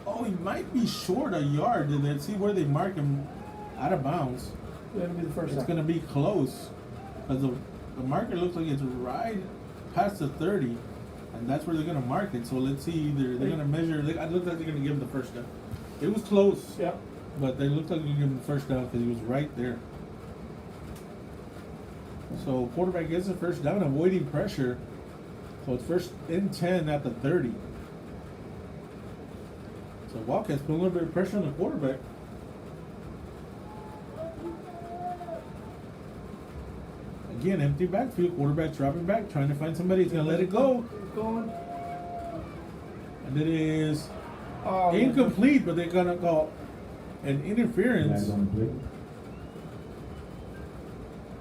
Oh, he might be short a yard. Let's see where they mark him out of bounds. It's going to be the first. It's going to be close because the marker looks like it's right past the 30. And that's where they're going to mark it. So let's see, either they're going to measure. It looks like they're going to give him the first down. It was close. Yeah. But they looked like they give him the first down because he was right there. So quarterback gets the first down, avoiding pressure. So it's 1st and 10 at the 30. So Wildcats put a little bit of pressure on the quarterback. Again, empty backfield. Quarterback dropping back, trying to find somebody. He's going to let it go. Going. And it is incomplete, but they're going to call an interference.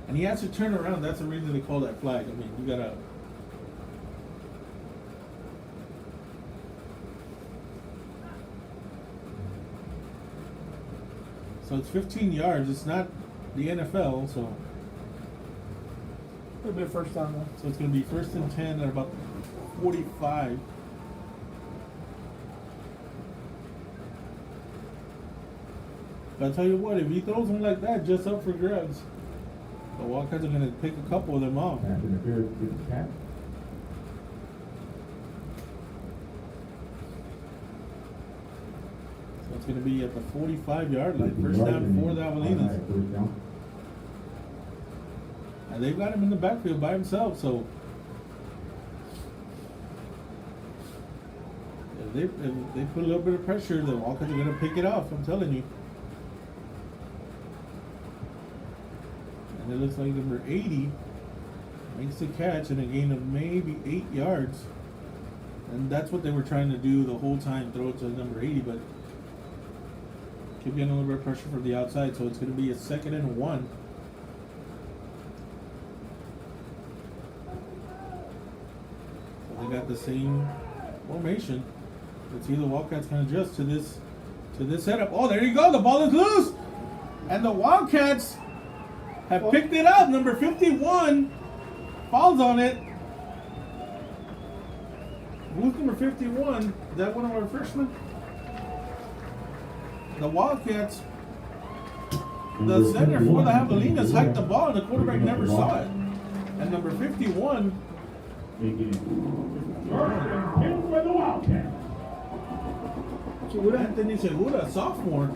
And he has to turn around. That's the reason they call that flag. I mean, you got to. So it's 15 yards. It's not the NFL, so. It'll be a first down though. So it's going to be 1st and 10 at about 45. But I'll tell you what, if he throws them like that, just up for grabs, the Wildcats are going to pick a couple of them off. Pass interference with the catch. So it's going to be at the 45-yard line. First down for the Javelinas. First down. And they've got him in the backfield by himself, so if they put a little bit of pressure, the Wildcats are going to pick it off, I'm telling you. And it looks like number 80 makes the catch in a gain of maybe 8 yards. And that's what they were trying to do the whole time, throw it to number 80, but keep getting a little bit of pressure from the outside, so it's going to be a 2nd and 1. They got the same formation. Let's see, the Wildcats can adjust to this setup. Oh, there you go. The ball is loose, and the Wildcats have picked it up. Number 51 falls on it, Who's number 51? Is that one of our freshmen? The Wildcats. The center for the Javelinas hiked the ball and the quarterback never saw it. And number 51. For the Wildcats. Anthony Segura, sophomore.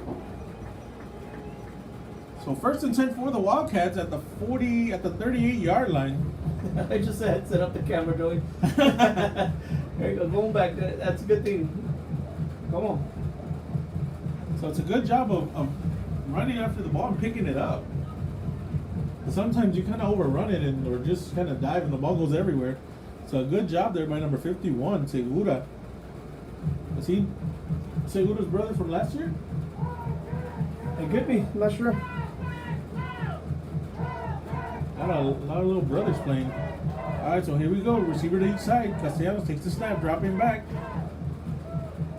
So 1st and 10 for the Wildcats at the 38-yard line. I just had set up the camera, Joey. There you go, going back. That's a good thing. Come on. So it's a good job of running after the ball and picking it up. Sometimes you kind of overrun it or just kind of dive and the ball goes everywhere. So a good job there by number 51, Segura. Is he Segura's brother from last year? It could be. I'm not sure. Got a lot of little brothers playing. All right, so here we go. Receiver to each side. Castellanos takes the snap, dropping back.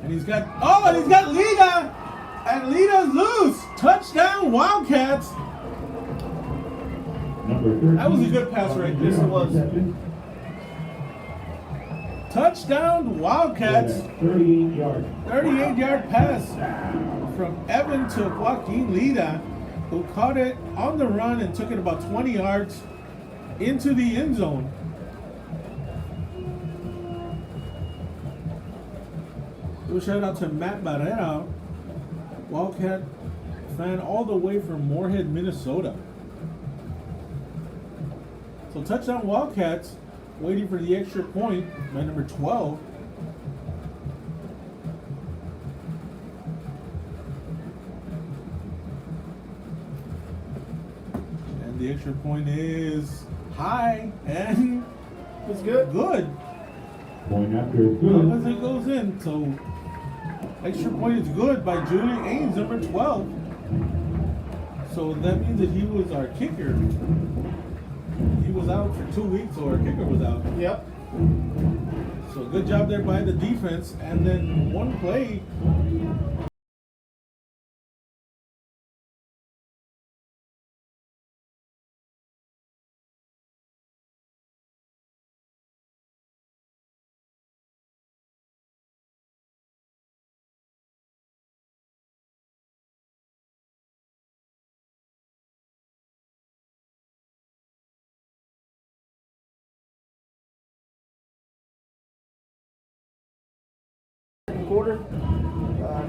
And he's got Lita! And Lita's loose! Touchdown, Wildcats! That was a good pass right there. Yes, it was. Touchdown, Wildcats! 38-yard pass from Evan to Joaquin Lita, who caught it on the run and took it about 20 yards into the end zone. Do a shout out to Matt Barrera, Wildcat fan all the way from Moorhead, Minnesota. So touchdown Wildcats, waiting for the extra point by number 12. And the extra point is high and It's good. good. Point after is good. As it goes in, so extra point is good by Julian Ains, number 12. So that means that he was our kicker. He was out for 2 weeks, so our kicker was out. Yep. So good job there by the defense. And then one play. Quarter.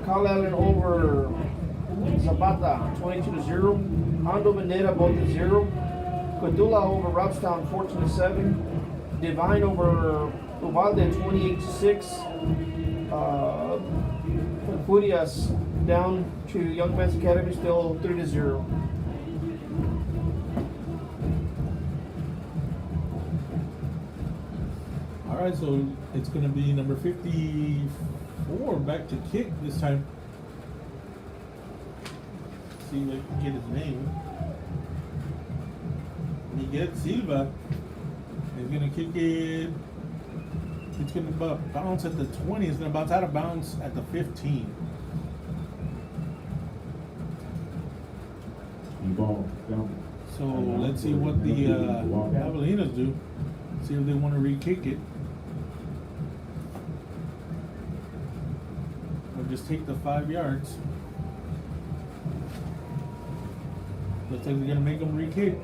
Kyle Allen over Zapata 22-0. Hondo Veneta both at 0. Cordula over Robstown 14-7. Divine over Uvalde 28-6. Furias down to Young Men's Academy still 3-0. All right, so it's going to be number 54 back to kick this time. See if I can get his name. Miguel Silva is going to kick it. It's going to bounce at the 20. It's going to bounce out of bounds at the 15. So let's see what the Javelinas do. See if they want to re-kick it. Or just take the 5 yards. Looks like they're going to make them re-kick.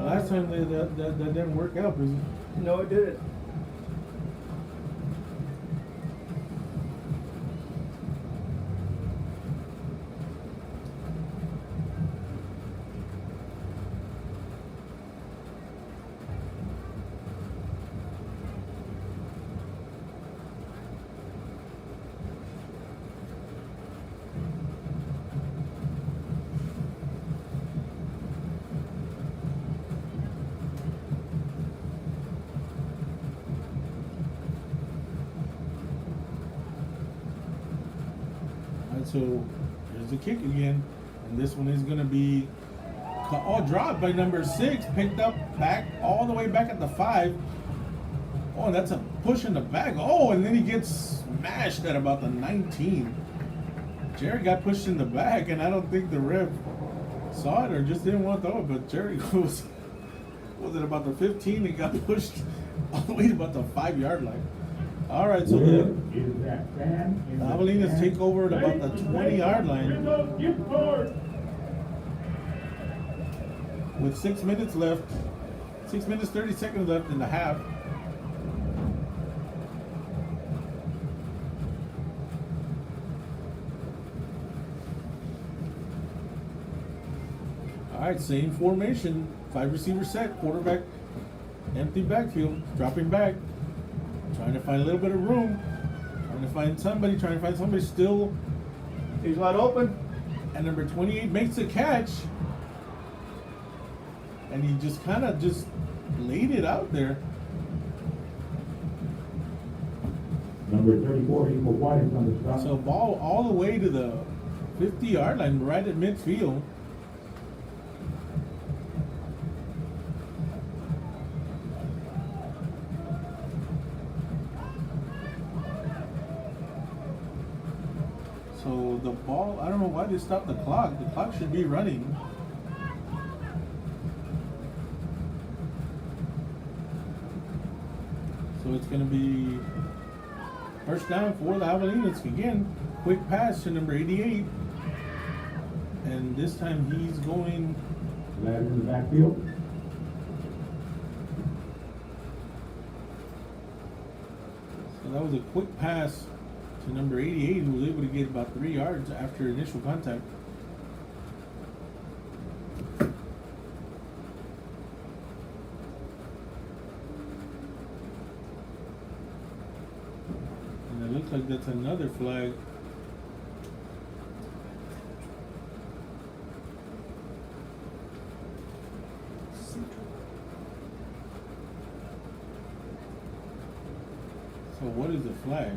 Last time that didn't work out, because No, it didn't. so there's the kick again, and this one is going to be dropped by number 6, picked up back all the way back at the 5. Oh, that's a push in the back. Oh, and then he gets smashed at about the 19. Jerry got pushed in the back, and I don't think the ref saw it or just didn't want to throw it, but Jerry was was it about the 15? It got pushed all the way to about the 5-yard line. All right, so Where the is that stand? In the Javelinas stand. take over at about the 20-yard line Get forward. with 6 minutes left. 6 minutes 30 seconds left in the half. All right, same formation. 5 receiver set. Quarterback, empty backfield, dropping back, trying to find a little bit of room, trying to find somebody still. He's wide open. And number 28 makes a catch. And he just kind of just laid it out there. Number 34, Equal White is on the stop. So ball all the way to the 50-yard line, right at midfield. So the ball, I don't know why they stopped the clock. The clock should be running. So it's going to be first down for the Javelinas. Again, quick pass to number 88. And this time he's going. Lad in the backfield. So that was a quick pass to number 88, who was able to get about 3 yards after initial contact. And it looks like that's another flag. So what is the flag?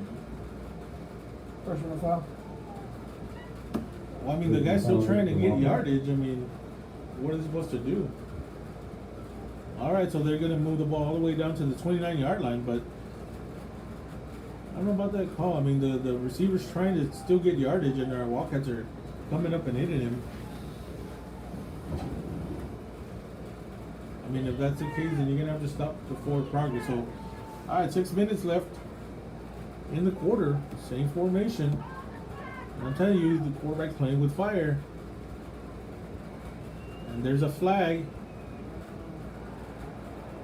Personal foul. Well, I mean, the guy's still trying to get yardage. I mean, what are they supposed to do? All right, so they're going to move the ball all the way down to the 29-yard line, but I don't know about that call. I mean, the receiver's trying to still get yardage, and our Wildcats are coming up and hitting him. I mean, if that's the case, then you're going to have to stop the forward progress. So, all right, 6 minutes left in the quarter. Same formation. And I'm telling you, the quarterback's playing with fire. And there's a flag.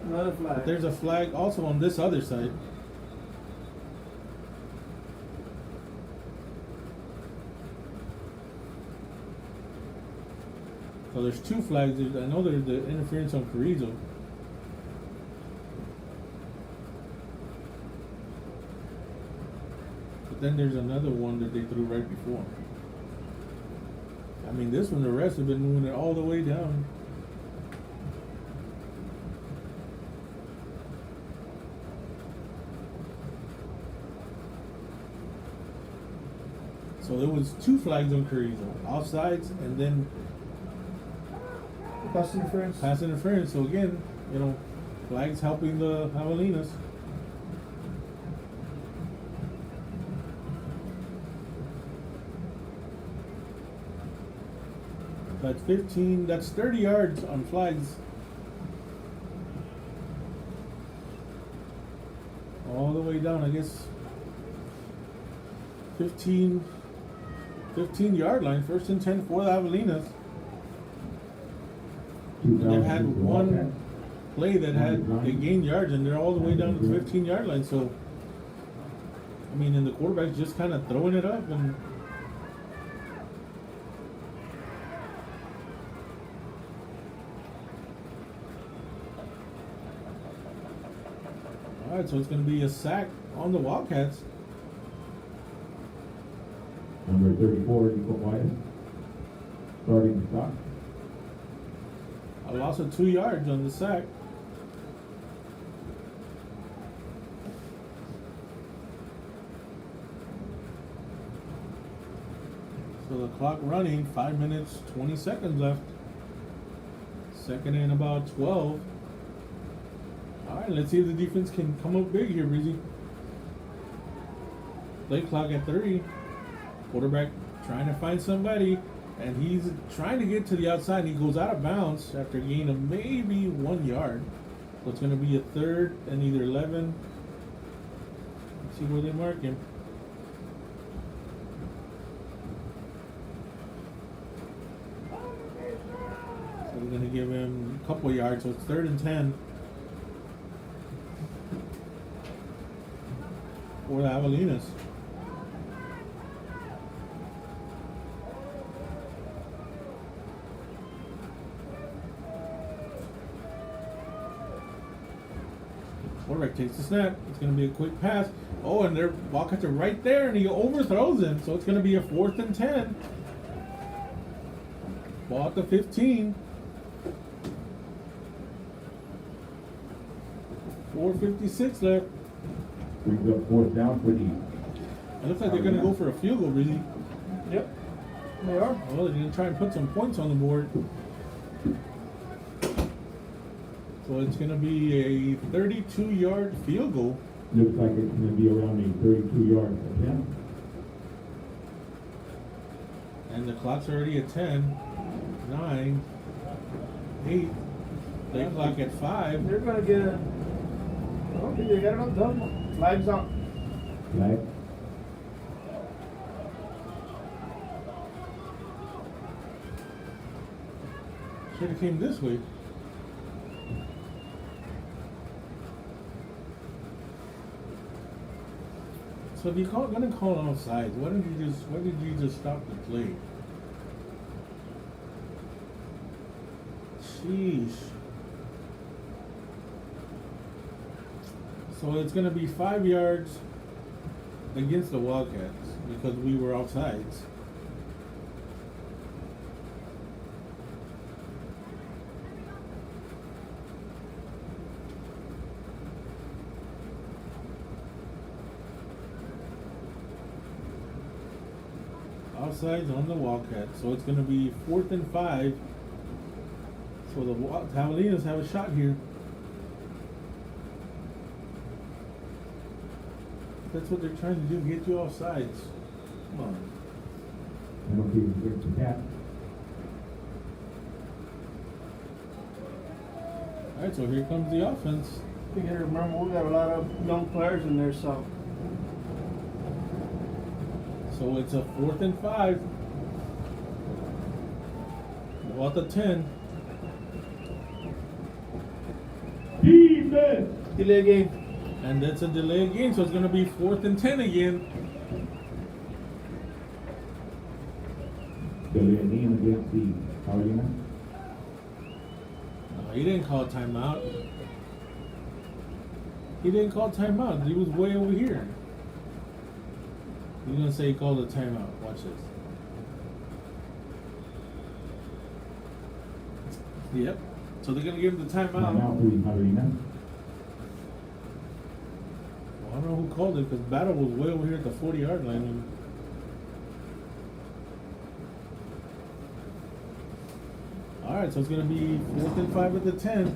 Another flag. But there's a flag also on this other side. So there's 2 flags. I know there's the interference on Carrizo. But then there's another one that they threw right before. I mean, this one, the refs have been moving it all the way down. So there was 2 flags on Carrizo, offsides and then Pass interference. pass interference. So again, you know, flags helping the Javelinas. That's 15, that's 30 yards on flags. All the way down, I guess 15-yard line, 1st and 10 for the Javelinas. They've had one play that they gained yards, and they're all the way down to the 15-yard line. So, I mean, and the quarterback's just kind of throwing it up. And all right, so it's going to be a sack on the Wildcats. Number 34, Equal White. Starting the stop. A loss of 2 yards on the sack. So the clock running, 5 minutes, 20 seconds left. 2nd and about 12. All right, let's see if the defense can come up big here, Breezy. Play clock at 3. Quarterback trying to find somebody. And he's trying to get to the outside. He goes out of bounds after a gain of maybe 1 yard. So it's going to be a third and either 11. Let's see where they mark him. So we're going to give him a couple of yards. So it's 3rd and 10 for the Javelinas. Quarterback takes the snap. It's going to be a quick pass. Oh, and their Wildcats are right there, and he overthrows him. So it's going to be a 4th and 10. Ball at the 15. 4:56 left. Brings up 4th down for the. It looks like they're going to go for a field goal, really. Yep. They are. Well, they're going to try and put some points on the board. So it's going to be a 32-yard field goal. Looks like it's going to be around a 32-yard attempt. And the clock's already at 10, 9, 8. They clock at 5. They're gonna get a. Okay, they got enough done. Flags out. Flag. Should have came this way. So if you're gonna call it offsides, why did you just stop the play? Sheesh. So it's gonna be 5 yards against the Wildcats because we were offsides. Offsides on the Wildcats. So it's gonna be 4th and 5. So the Javelinas have a shot here. That's what they're trying to do, get you off sides. Come on. Penalty against the Cats. Alright, so here comes the offense. You gotta remember we got a lot of young players in there, so. So it's a 4th and 5. Ball at the 10. Defense! Delay game. And that's a delayed game, so it's going to be 4th and 10 again. Delayed game against the Carrizo. He didn't call timeout. He didn't call timeout. He was way over here. He's going to say he called a timeout. Watch this. Yep. So they're going to give him the timeout. Timeout for the Javelinas. I don't know who called it because Battle was way over here at the 40-yard line. Alright, so it's going to be 4th and 5 at the 10.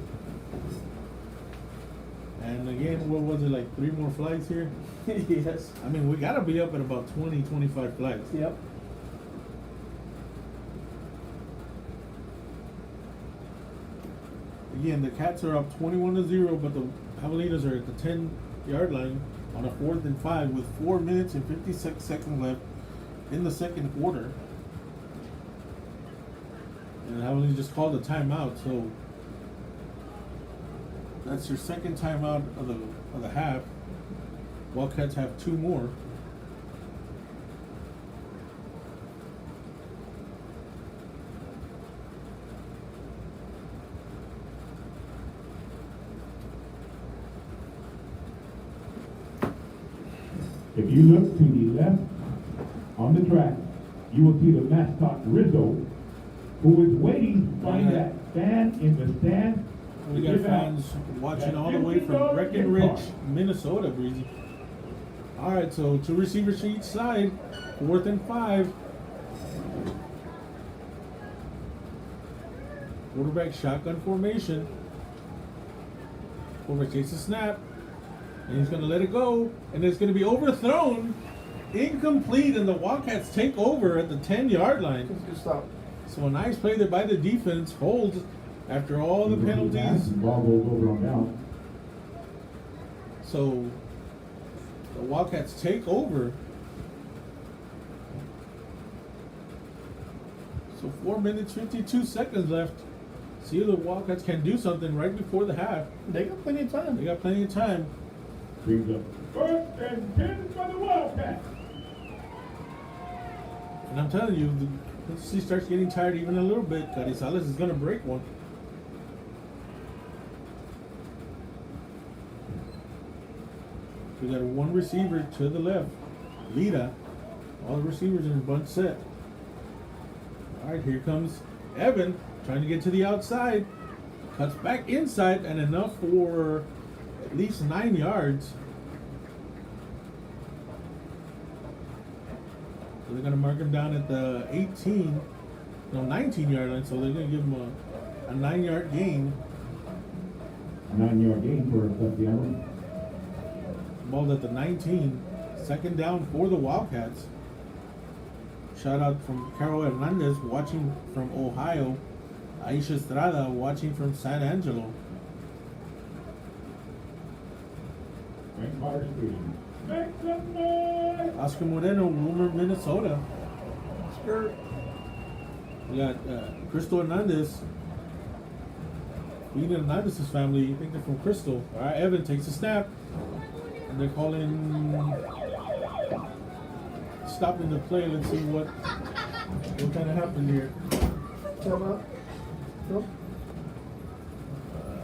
And again, what was it, like 3 more flags here? Yes. I mean, we got to be up at about 20, 25 flags. Yep. Again, the Cats are up 21-0, but the Javelinas are at the 10-yard line on a 4th and 5 with 4 minutes and 56 seconds left in the second quarter. And Javelinas just called a timeout, so that's your second timeout of the half. Wildcats have 2 more. If you look to the left on the track, you will see the mascot Carrizo, who is waiting by that fan in the stand. We got fans watching all the way from Breckenridge, Minnesota, Breezy. Alright, so 2 receivers to each side, 4th and 5. Quarterback shotgun formation. Quarterback takes a snap, and he's going to let it go, and it's going to be overthrown incomplete, and the Wildcats take over at the 10-yard line. Good stop. So a nice play there by the defense. Holds after all the penalties. Ball goes over on down. So the Wildcats take over. So 4 minutes, 52 seconds left. See if the Wildcats can do something right before the half. They got plenty of time. They got plenty of time. Brings up 1st and 10 for the Wildcats. And I'm telling you, he starts getting tired even a little bit. Carrizo is going to break one. We got one receiver to the left. Lita. All the receivers in a bunch set. All right, here comes Evan trying to get to the outside. Cuts back inside and enough for at least 9 yards. So they're going to mark him down at the 19-yard line. So they're going to give him a 9-yard gain. A 9-yard gain for Javelinas. Ball at the 19. 2nd down for the Wildcats. Shout out from Carol Hernandez watching from Ohio. Aisha Estrada watching from San Angelo. Frank Carter Stadium. Make some noise! Oscar Moreno, Wilmer, Minnesota. Skirt. We got Crystal Hernandez. Eden Hernandez's family. I think they're from Crystal. All right, Evan takes a snap. And they're calling, stopping the play. Let's see what kind of happened here. Timeout. Nope.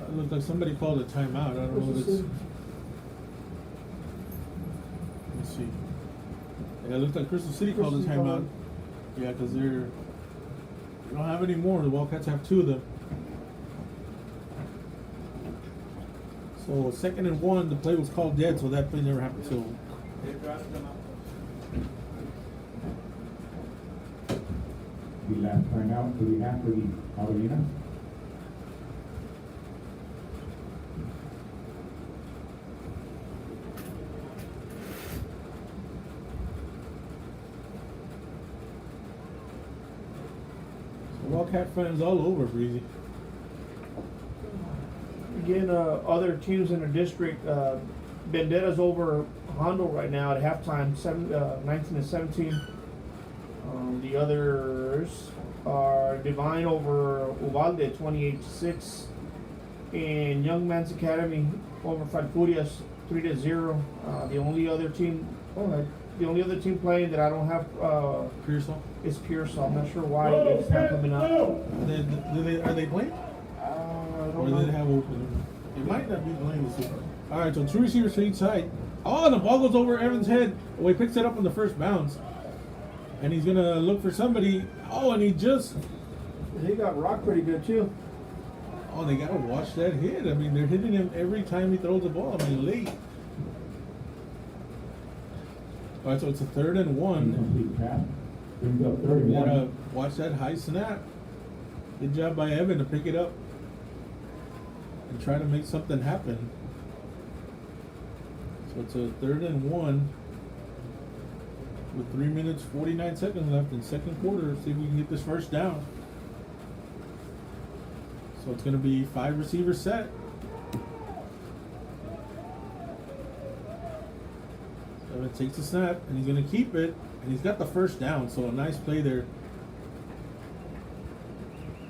It looks like somebody called a timeout. I don't know if it's. Let's see. Yeah, it looks like Crystal City called a timeout. Yeah, because they don't have any more. The Wildcats have 2 of them. So 2nd and 1, the play was called dead, so that play never happened. So The last timeout to the half for the Javelinas. So Wildcat fans all over, Breezy. Again, other teams in the district, Vendetta's over Hondo right now at halftime, 19-17. The others are Divine over Uvalde, 28-6. And Young Man's Academy over Falfurias, 3-0. The only other team playing that I don't have Pearsall. is Pearsall. I'm not sure why it's not coming up. Are they playing? I Or don't do know. they have open? It might not be playing this year. All right, so 2 receivers to each side. Oh, the ball goes over Evan's head. Oh, he picks it up on the first bounce. And he's going to look for somebody. Oh, and he got rocked pretty good too. oh, they got to watch that hit. I mean, they're hitting him every time he throws the ball. I mean, late. All right, so it's a 3rd and 1. Incomplete pass. Brings up 3rd and You got to 1. watch that high snap. Good job by Evan to pick it up and try to make something happen. So it's a 3rd and 1 with 3 minutes 49 seconds left in 2nd quarter. See if we can get this first down. So it's going to be 5 receivers set. Evan takes the snap and he's going to keep it, and he's got the first down. So a nice play there.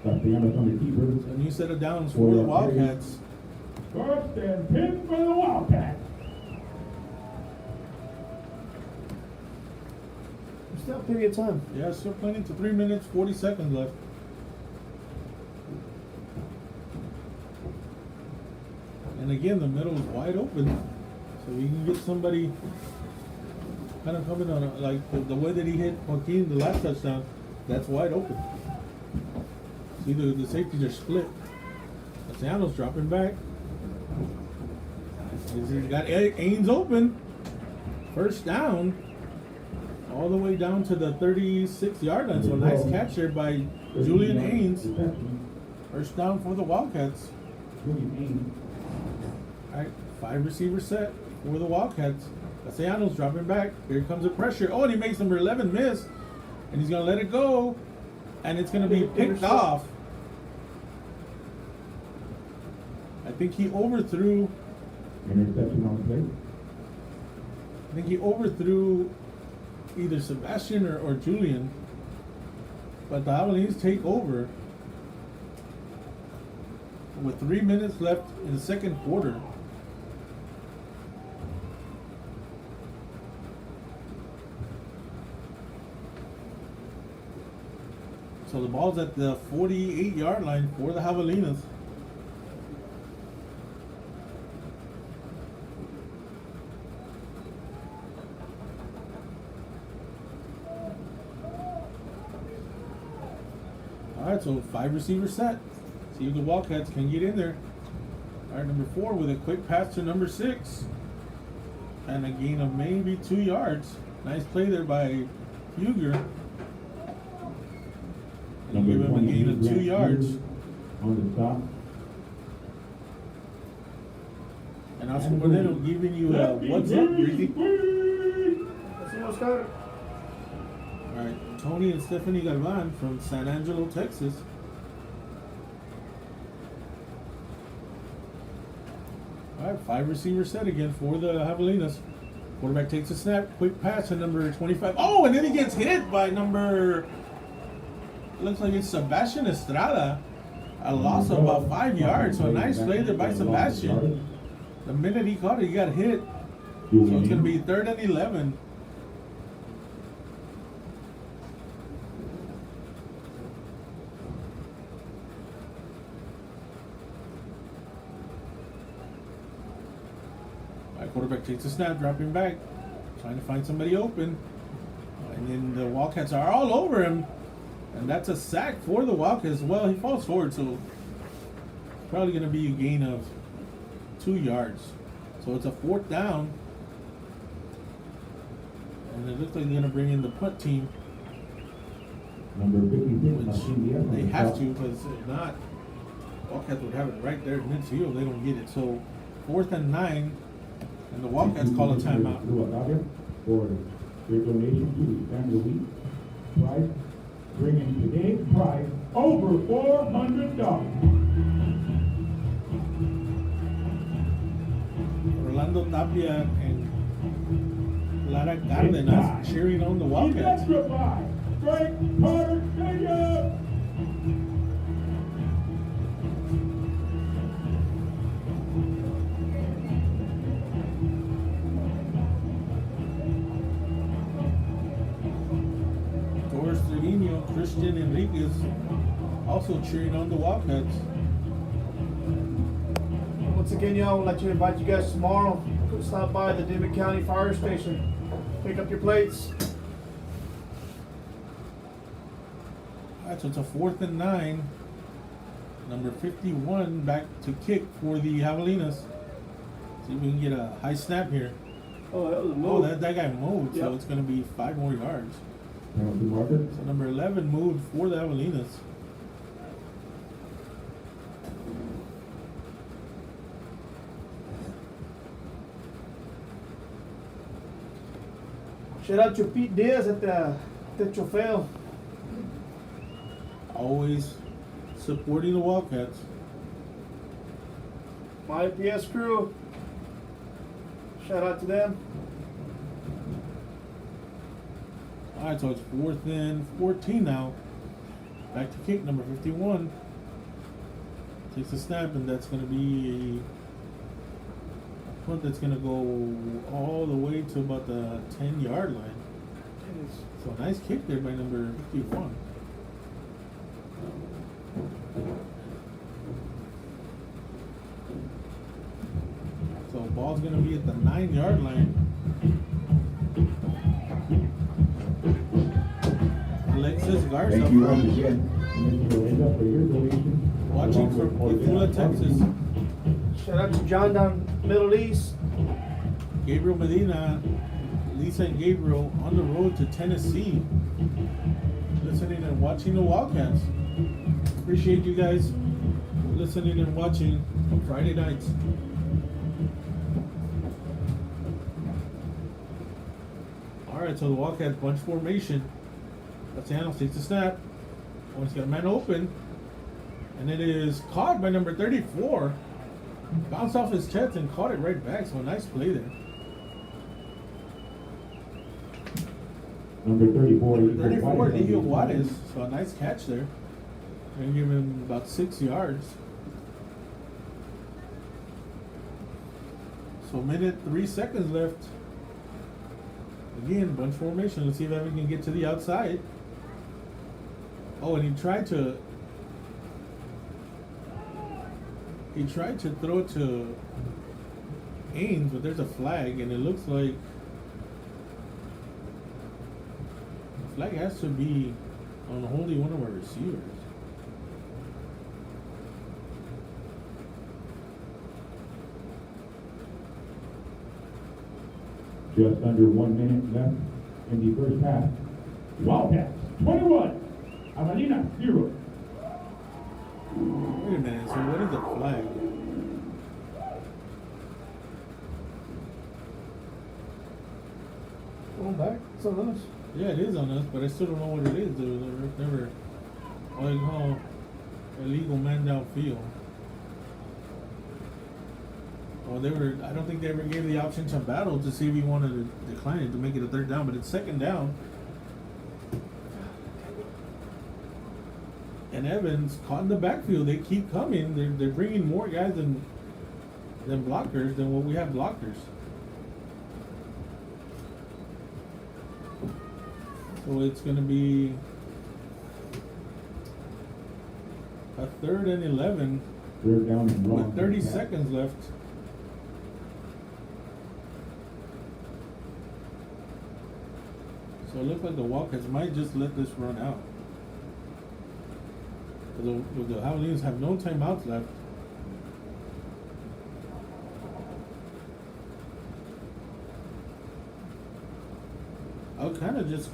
Javelinas on the keeper. A new set of downs for the Wildcats. 1st and 10 for the Wildcats. Still plenty of time. Yeah, still plenty to 3 minutes 40 seconds left. And again, the middle is wide open, so we can get somebody kind of coming on like the way that he hit Joaquin the last touchdown. That's wide open. See, the safeties are split. Castellanos dropping back. He's got Ains open. First down. All the way down to the 36-yard line. So a nice catch there by Julian Ains. First down for the Wildcats. Julian Ains. All right, 5 receivers set for the Wildcats. Castellanos dropping back. Here comes the pressure. Oh, and he makes number 11 miss. And he's going to let it go. And it's going to be picked off. I think he overthrew. Interception on play. I think he overthrew either Sebastian or Julian. But the Javelinas take over with 3 minutes left in the second quarter. So the ball's at the 48-yard line for the Javelinas. Alright, so 5 receivers set. See if the Wildcats can get in there. Alright, number 4 with a quick pass to number 6. And a gain of maybe 2 yards. Nice play there by Huger. And give him a gain of 2 yards. On the stop. And Oscar Moreno giving you a what's up, Ricky. Let's see what's got it. Alright, Tony and Stephanie Galvan from San Angelo, Texas. Alright, 5 receivers set again for the Javelinas. Quarterback takes a snap, quick pass to number 25. Oh, and then he gets hit by number, looks like it's Sebastian Estrada. A loss of about 5 yards. So a nice play there by Sebastian. The minute he caught it, he got hit. So it's going to be 3rd and 11. Quarterback takes a snap, dropping back, trying to find somebody open. And then the Wildcats are all over him. And that's a sack for the Wildcats. Well, he falls forward, so it's probably going to be a gain of 2 yards. So it's a 4th down. And it looks like they're going to bring in the punt team. Number 56, Which they have to, because if not, Wildcats would have it right there in midfield. They don't get it. So 4th and 9. And the Wildcats call a timeout. For their donation to the Family Week prize, bringing today's prize over $400. Orlando Tapia and Lara Cárdenas cheering on the Wildcats. Frank Carter Stadium. Christian Enriquez also cheering on the Wildcats. Once again, y'all, would like to invite you guys tomorrow to stop by the Dimmitt County Fire Station. Pick up your plates. Alright, so it's a 4th and 9. Number 51 back to kick for the Javelinas. See if we can get a high snap here. Oh, that was a Oh, move. that guy moved, so Yep. it's going to be 5 more yards. Penalty marker. So number 11 moved for the Javelinas. Shout out to Pete Diaz at the Trofeo. Always supporting the Wildcats. My IPS crew. Shout out to them. Alright, so it's 4th and 14 now. Back to kick, number 51. Takes a snap, and that's going to be a punt that's going to go all the way to about the 10-yard line. So nice kick there by number 51. So ball's going to be at the 9-yard line. Alexis Garza Thank you once from, again, Mr. Lorenzo, for your donation. watching from Itula, Texas. Shout out to John down Middle East. Gabriel Medina, Lisa and Gabriel on the road to Tennessee, listening and watching the Wildcats. Appreciate you guys listening and watching on Friday nights. right, so the Wildcats bunch formation. Latiano takes the snap. Oh, he's got a man open. And it is caught by number 34. Bounced off his chest and caught it right back. So a nice play there. Number 34, Number 34, Eagle Juarez. Juarez. So a nice catch there. And give him about 6 yards. So minute 3 seconds left. Again, bunch formation. Let's see if Evan can get to the outside. Oh, and he tried to throw it to Ains, but there's a flag, and it looks like the flag has to be on only one of our receivers. Just under 1 minute left in the first half. Wildcats 21, Javelinas 0. Wait a minute, so what is the flag? Going back. It's on us. Yeah, it is on us, but I still don't know what it is. They're never like how illegal man downfield. Well, I don't think they ever gave the option to battle to see if he wanted to decline it to make it a third down, but it's second down. And Evans caught in the backfield. They keep coming. They're bringing more guys than blockers than what we have blockers. So it's going to be a 3rd and 11 Third down and long. with 30 seconds left. So it looks like the Wildcats might just let this run out. The Javelinas have no timeouts left. I'll kind of just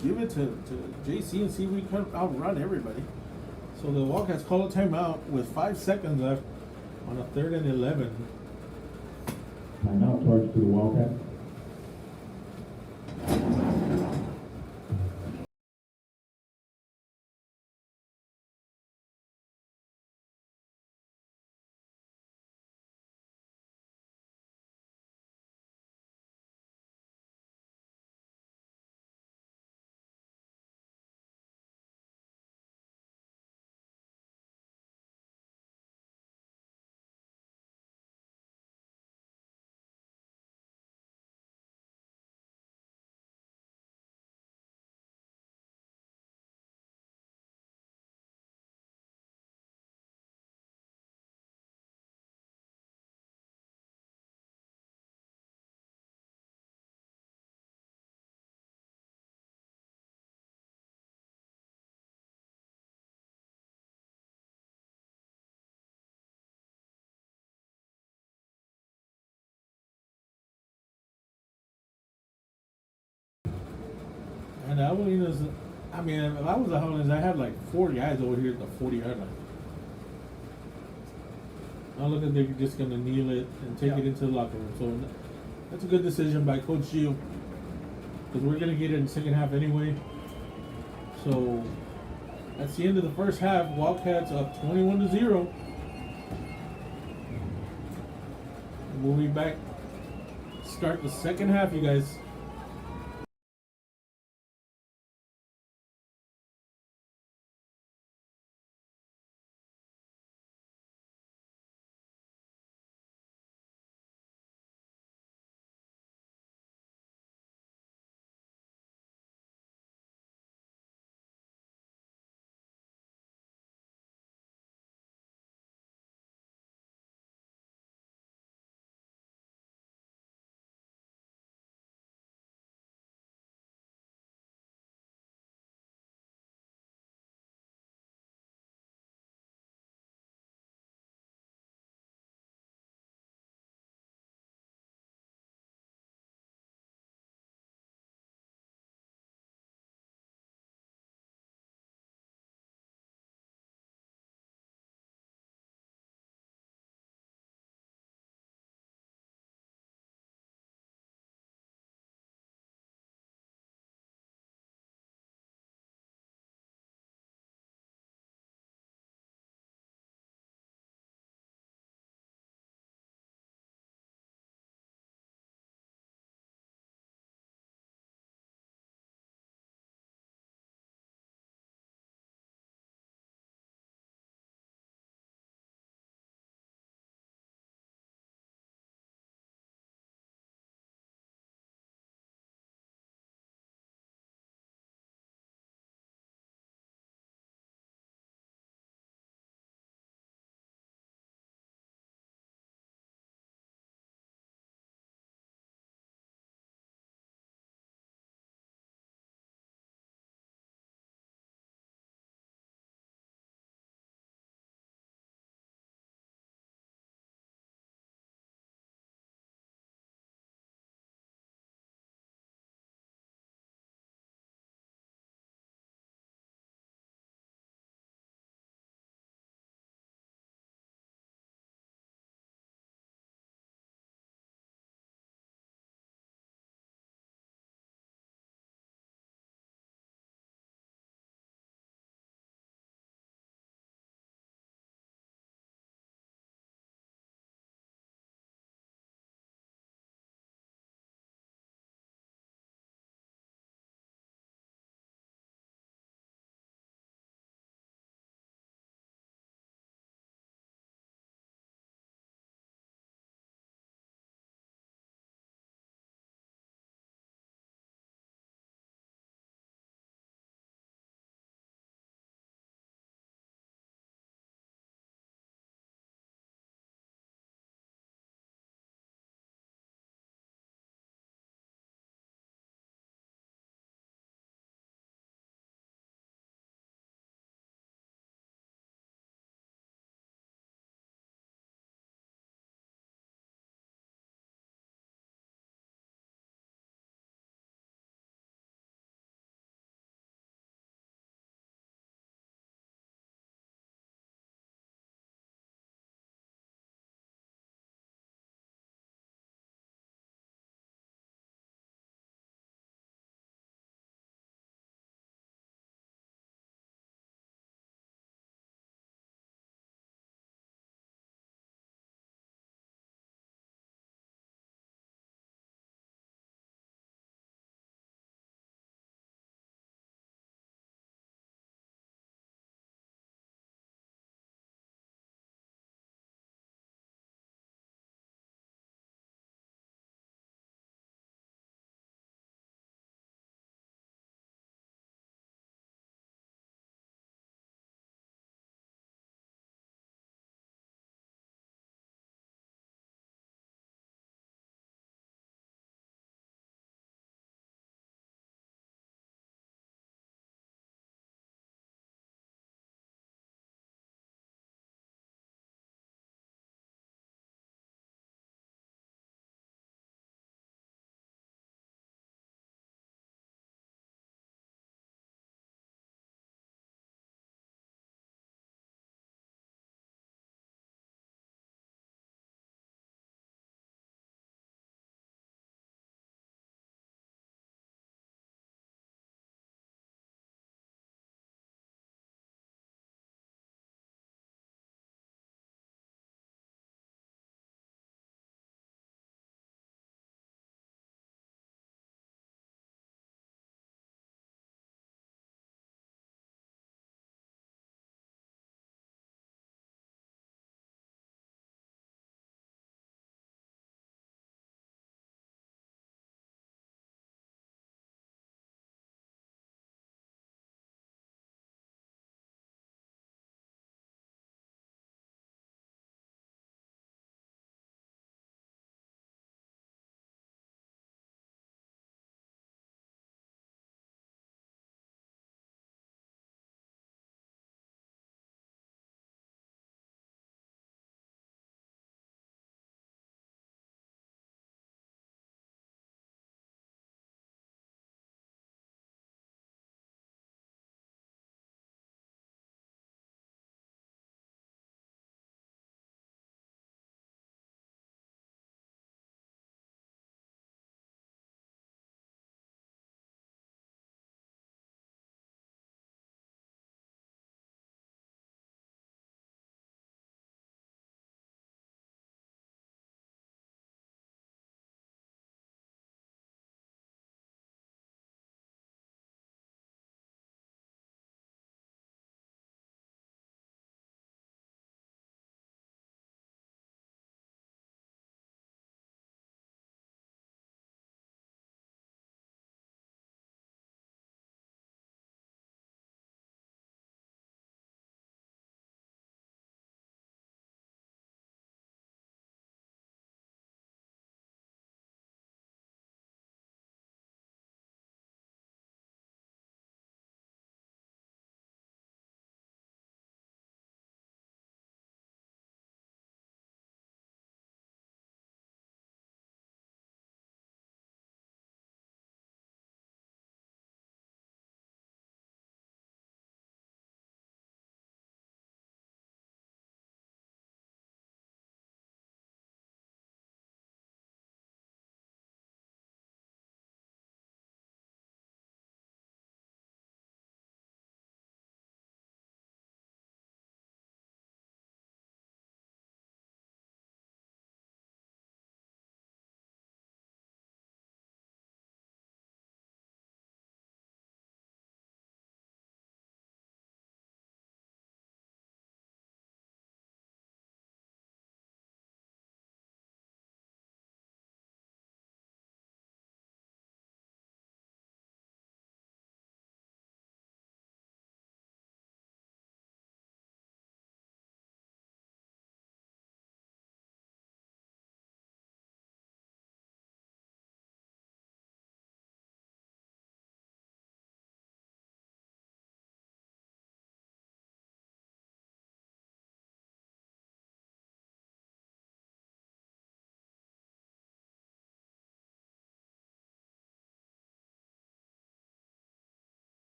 give it to JC and see if we can outrun everybody. So the Wildcats call a timeout with 5 seconds left on a 3rd and 11. Timeout charge to the Wildcats. And the Javelinas, I mean, if I was the Javelinas, I had like 4 guys over here at the 40-yard line. I look like they're just going to kneel it and take it into the locker room. So that's a good decision by Coach Gio, because we're going to get it in the second half anyway. So that's the end of the first half. Wildcats up 21-0. We'll be back. Start the second half, you guys.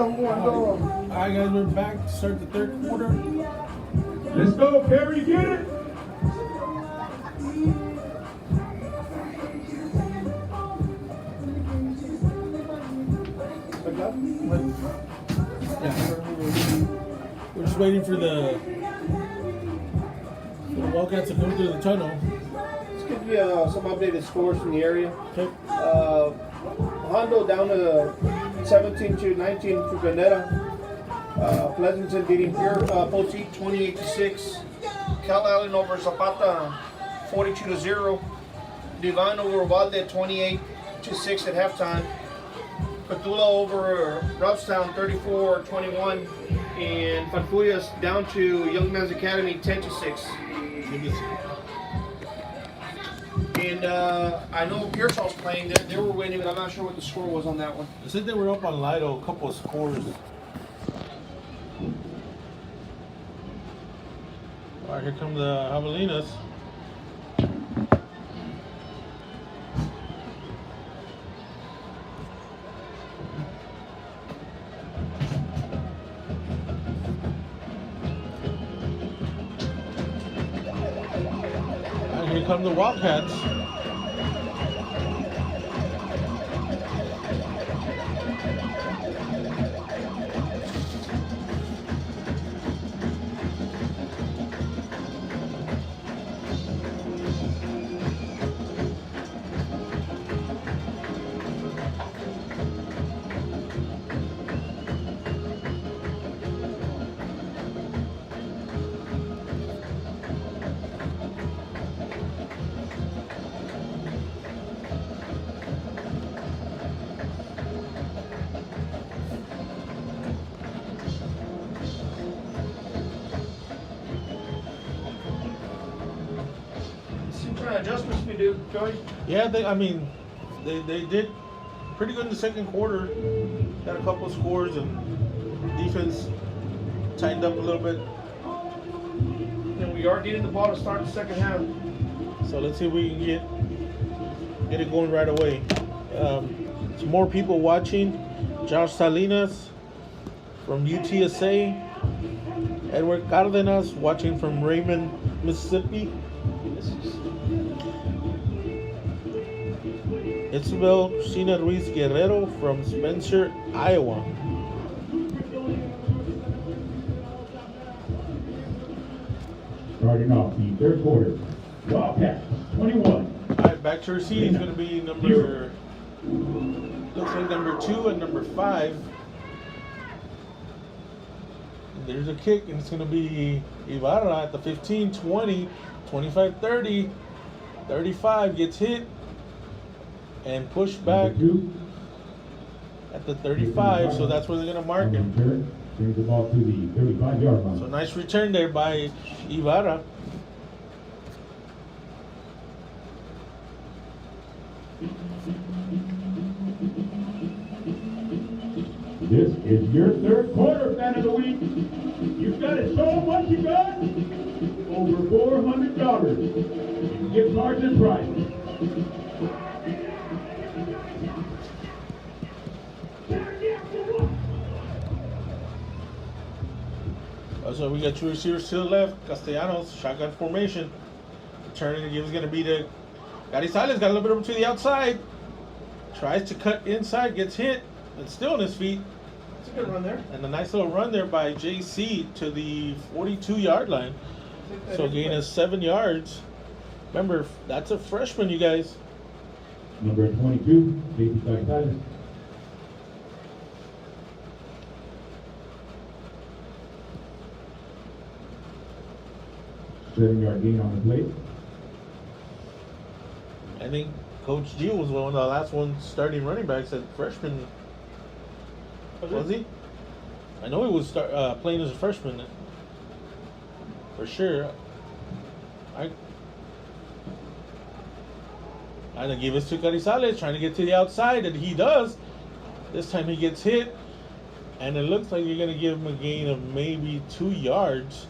están jugando. Alright guys, we're back to start the third quarter. Let's go, Carrie, get it! We're just waiting for the Wildcats to come through the tunnel. Let's give you some updated scores from the area. Okay. Hondo down to 17-19 for Granada. Pleasanton beating Poteet 28-6. Cal Allen over Zapata 42-0. Divine over Valde 28-6 at halftime. Petula over Robstown 34-21. And Fanfuyas down to Young Men's Academy 10-6. And I know Pearsall's playing. They were winning, but I'm not sure what the score was on that one. I said they were up on Lido, a couple of scores. Alright, here come the Javelinas. And here come the Wildcats. Adjustments we do, Joey. Yeah, they did pretty good in the second quarter. Got a couple of scores and defense tightened up a little bit. And we are getting the ball to start the second half. So let's see if we can get it going right away. Some more people watching. Josh Salinas from UTSA. Edward Cardenas watching from Raymond, Mississippi. Isabel Sheena Ruiz Guerrero from Spencer, Iowa. Starting off the third quarter, Wildcats 21. All right, back to receive is going to be number, looks like number 2 and number 5. And there's a kick, and it's going to be Ibarra at the 15, 20, 25, 30, 35, gets hit. And push back at the 35, so that's where they're going to mark him. Brings the ball to the 35-yard line. So nice return there by Ibarra. This is your third quarter fan of the week. You've got it so much you got over $400 in gift cards and prizes. So we got 2 receivers to the left. Castellanos, shotgun formation. Turning and gives going to be to Carrizales. Got a little bit over to the outside. Tries to cut inside, gets hit, and still on his feet. It's a good run there. And a nice little run there by JC to the 42-yard line. So gain is 7 yards. Remember, that's a freshman, you guys. Number 22, JC Carrizales. Seven-yard gain on the play. I think Coach G was one of the last ones starting running backs at freshman. Was he? I know he was playing as a freshman. For sure. I'm gonna give us to Carrizales, trying to get to the outside, and he does. This time he gets hit, and it looks like you're gonna give him a gain of maybe 2 yards.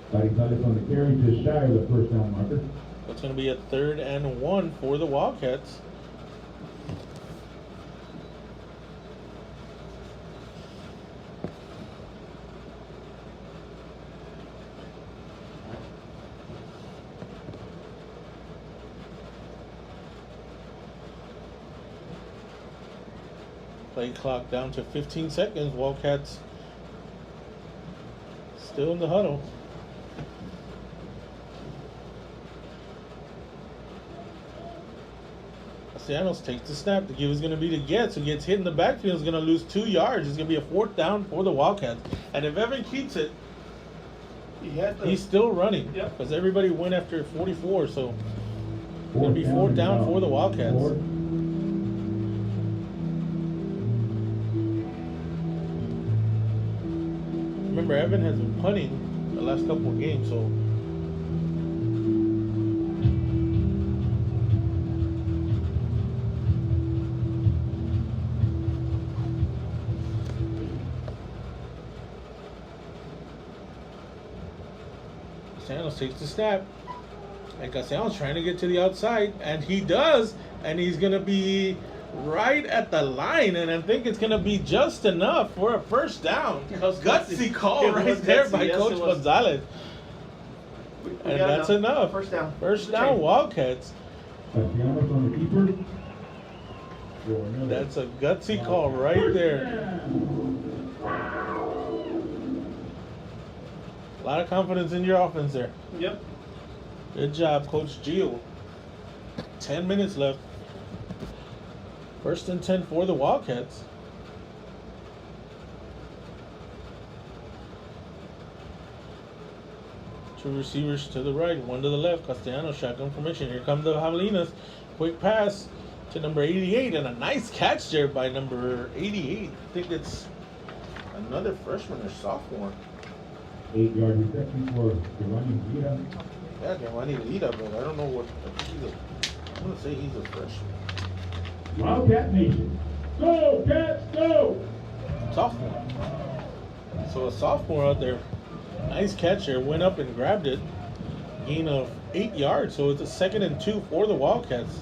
Carrizales on the carry, just shy of the first down marker. It's going to be a 3rd and 1 for the Wildcats. Play clock down to 15 seconds. Wildcats still in the huddle. Castellanos takes the snap. The give is going to be to Getz, who gets hit in the backfield. Is going to lose 2 yards. It's going to be a 4th down for the Wildcats. And if Evan keeps it, he's still running. Yep. Because everybody went after 44. So it's going to be 4th down for the Wildcats. Remember, Evan has been punting the last couple of games, so Castellanos takes the snap, and Castellanos trying to get to the outside, and he does, and he's gonna be right at the line, and I think it's gonna be just enough for a 1st down. Gutsy call right there by Coach Gonzalez, and that's enough. 1st down. 1st down, Wildcats. Castellanos on the keeper. That's a gutsy call right there. A lot of confidence in your offense there. Yep. Good job, Coach Gio. 10 minutes left. 1st and 10 for the Wildcats. Two receivers to the right, one to the left. Castellanos shotgun formation. Here come the Javelinas. Quick pass to number 88, and a nice catch there by number 88. I think it's another freshman or sophomore. 8-yard reception for Giovanni Lira. Yeah, Giovanni Lira, but I don't know what. I'm going to say he's a freshman. Wildcat Nation. Go, Cats, go! Sophomore. So a sophomore out there. Nice catch there. Went up and grabbed it. Gain of 8 yards. So it's a 2nd and 2 for the Wildcats.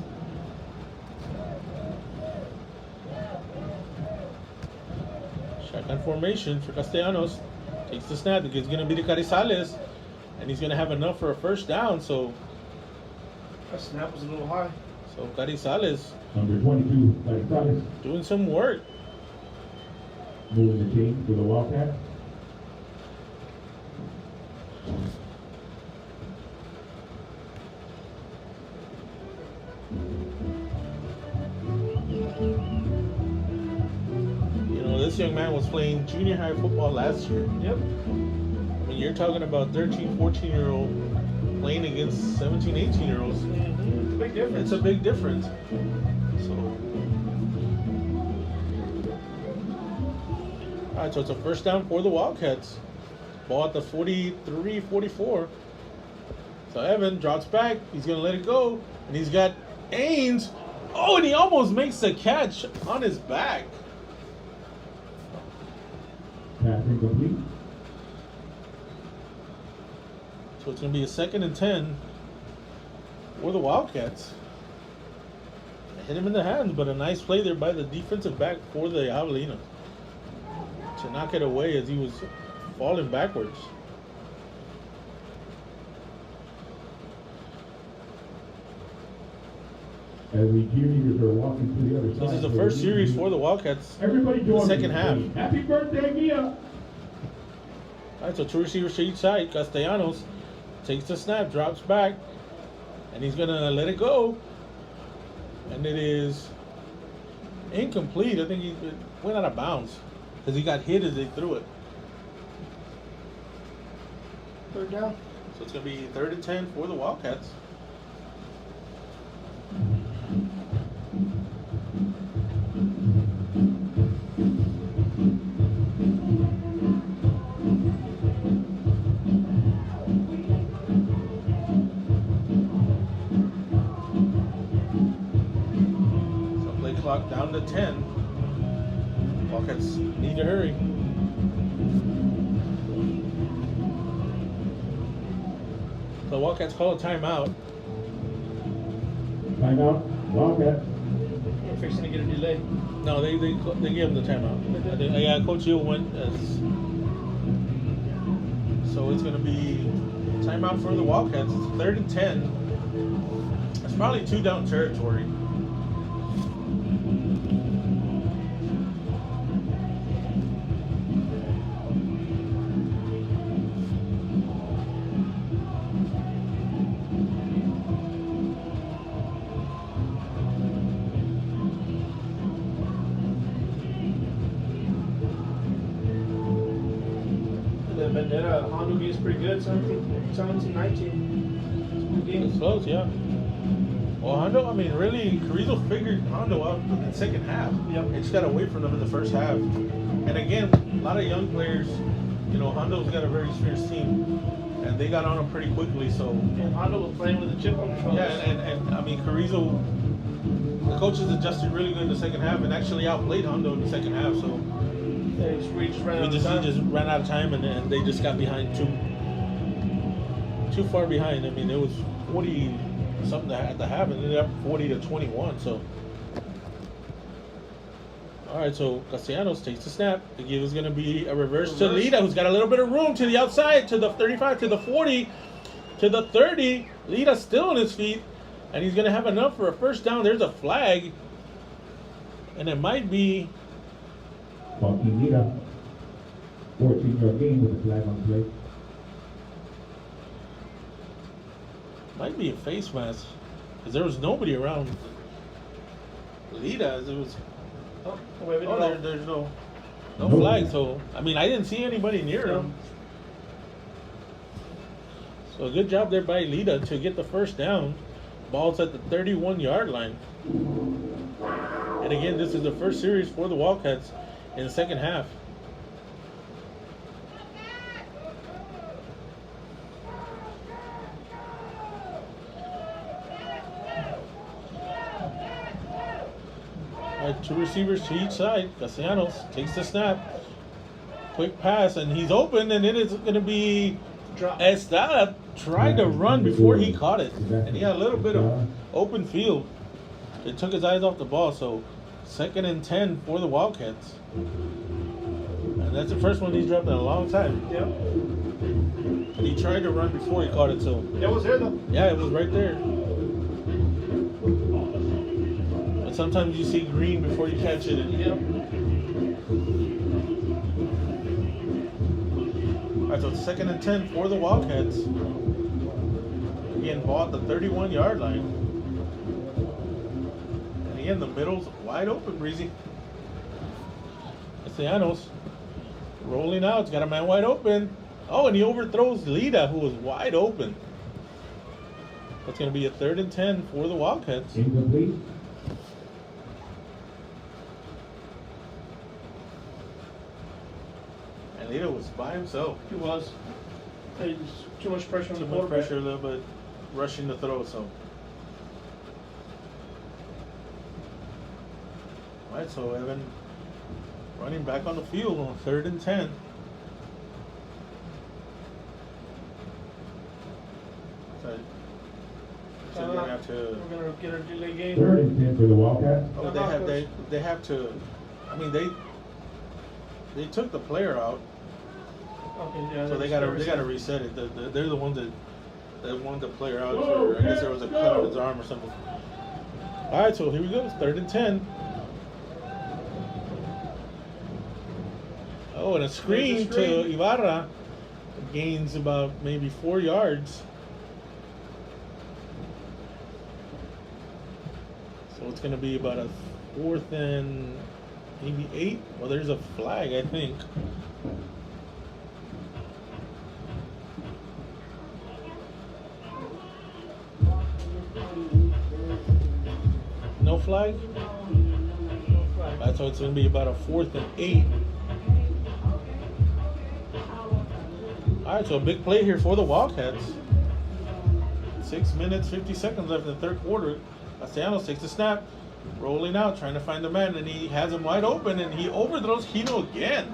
Shotgun formation for Castellanos. Takes the snap. It's going to be to Carrizales. And he's going to have enough for a 1st down. So That snap was a little high. So Carrizales Number 22, Carrizales, doing some work. moving the chain for the Wildcats. You know, this young man was playing junior high football last year. Yep. I mean, you're talking about 13, 14-year-old playing against 17, 18-year-olds. It's a big difference. It's a big difference. So, all right, so it's a 1st down for the Wildcats. Ball at the 43, 44. So Evan drops back. He's going to let it go. And he's got Ains. Oh, and he almost makes the catch on his back. Pass incomplete. So it's going to be a 2nd and 10 for the Wildcats. Hit him in the hands, but a nice play there by the defensive back for the Javelinas to knock it away as he was falling backwards. As the cheerleaders are walking to the other side. This is the first series for the Wildcats. Everybody join second me. half. Happy birthday, Mia! All right, so 2 receivers to each side. Castellanos takes the snap, drops back, and he's going to let it go. And it is incomplete. I think he went out of bounds because he got hit as they threw it. 3rd down. So it's going to be 3rd and 10 for the Wildcats. Clock down to 10. Wildcats need to hurry. So Wildcats call a timeout. Timeout, Wildcats. We're fixing to get a delay. No, they gave him the timeout. I think, yeah, Coach Hill went as. So it's going to be timeout for the Wildcats. It's 3rd and 10. It's probably 2 down territory. That Hondo game's pretty good. 17-19. Good game. It's close, yeah. Well, Hondo, I mean, really, Carrizo figured Hondo out in the second half. Yep. He just got away from them in the first half. And again, a lot of young players. You know, Hondo's got a very experienced team, and they got on him pretty quickly. So And Hondo was playing with a chip on his shoulder. yeah, and I mean, Carrizo, the coaches adjusted really good in the second half, and actually outplayed Hondo in the second half. So Yeah, he just ran out he of time. just ran out of time, and they just got behind too far behind. I mean, it was 40 something at the half, and ended up 40-21. So. All right, so Castellanos takes the snap. The give is going to be a reverse to Lita, who's got a little bit of room to the outside, to the 35, to the 40, to the 30. Lita still on his feet, and he's going to have enough for a first down. There's a flag, and it might be... Joaquin Lita, 14-yard gain with a flag on play. Might be a face mask, because there was nobody around Lita. It was... Oh, wait, wait, no. there's no No. flag. So, I mean, I didn't see anybody near him. So, good job there by Lita to get the first down. Ball's at the 31-yard line. And again, this is the first series for the Wildcats in the second half. Two receivers to each side. Castellanos takes the snap. Quick pass, and he's open, and it is going to be Drop. Estrada tried to run before he caught it. And he had a little bit of open field. It took his eyes off the ball, so 2nd and 10 for the Wildcats. And that's the first one he's dropped in a long time. Yep. And he tried to run before he caught it, so It was there though. yeah, it was right there. Sometimes you see green before you catch it. Yep. All right, so it's 2nd and 10 for the Wildcats. Again, ball at the 31-yard line. And again, the middle's wide open, Breezy. Castellanos rolling out. He's got a man wide open. Oh, and he overthrows Lita, who was wide open. That's going to be a 3rd and 10 for the Wildcats. Incomplete. And Lita was by himself. He was. Hey, too much pressure on Too the much quarterback. pressure, a little bit rushing the throw, so. Alright, so Evan running back on the field on 3rd and 10. So they're gonna have to. We're gonna get a delay game. 3rd and 10 for the Wildcats. Oh, they have to. I mean, they took the player out, Okay, yeah. so they gotta reset it. They're the ones that wanted the player out. Or I guess there was a cut on his arm or something. All right, so here we go. It's 3rd and 10. Oh, and a screen to Ibarra gains about maybe 4 yards. So it's going to be about a 4th and maybe 8. Well, there's a flag, I think. No flag? Right, so it's going to be about a 4th and 8. All right, so a big play here for the Wildcats. 6 minutes, 50 seconds left in the 3rd quarter. Castellanos takes the snap, rolling out, trying to find the man, and he has him wide open, and he overthrows Hino again.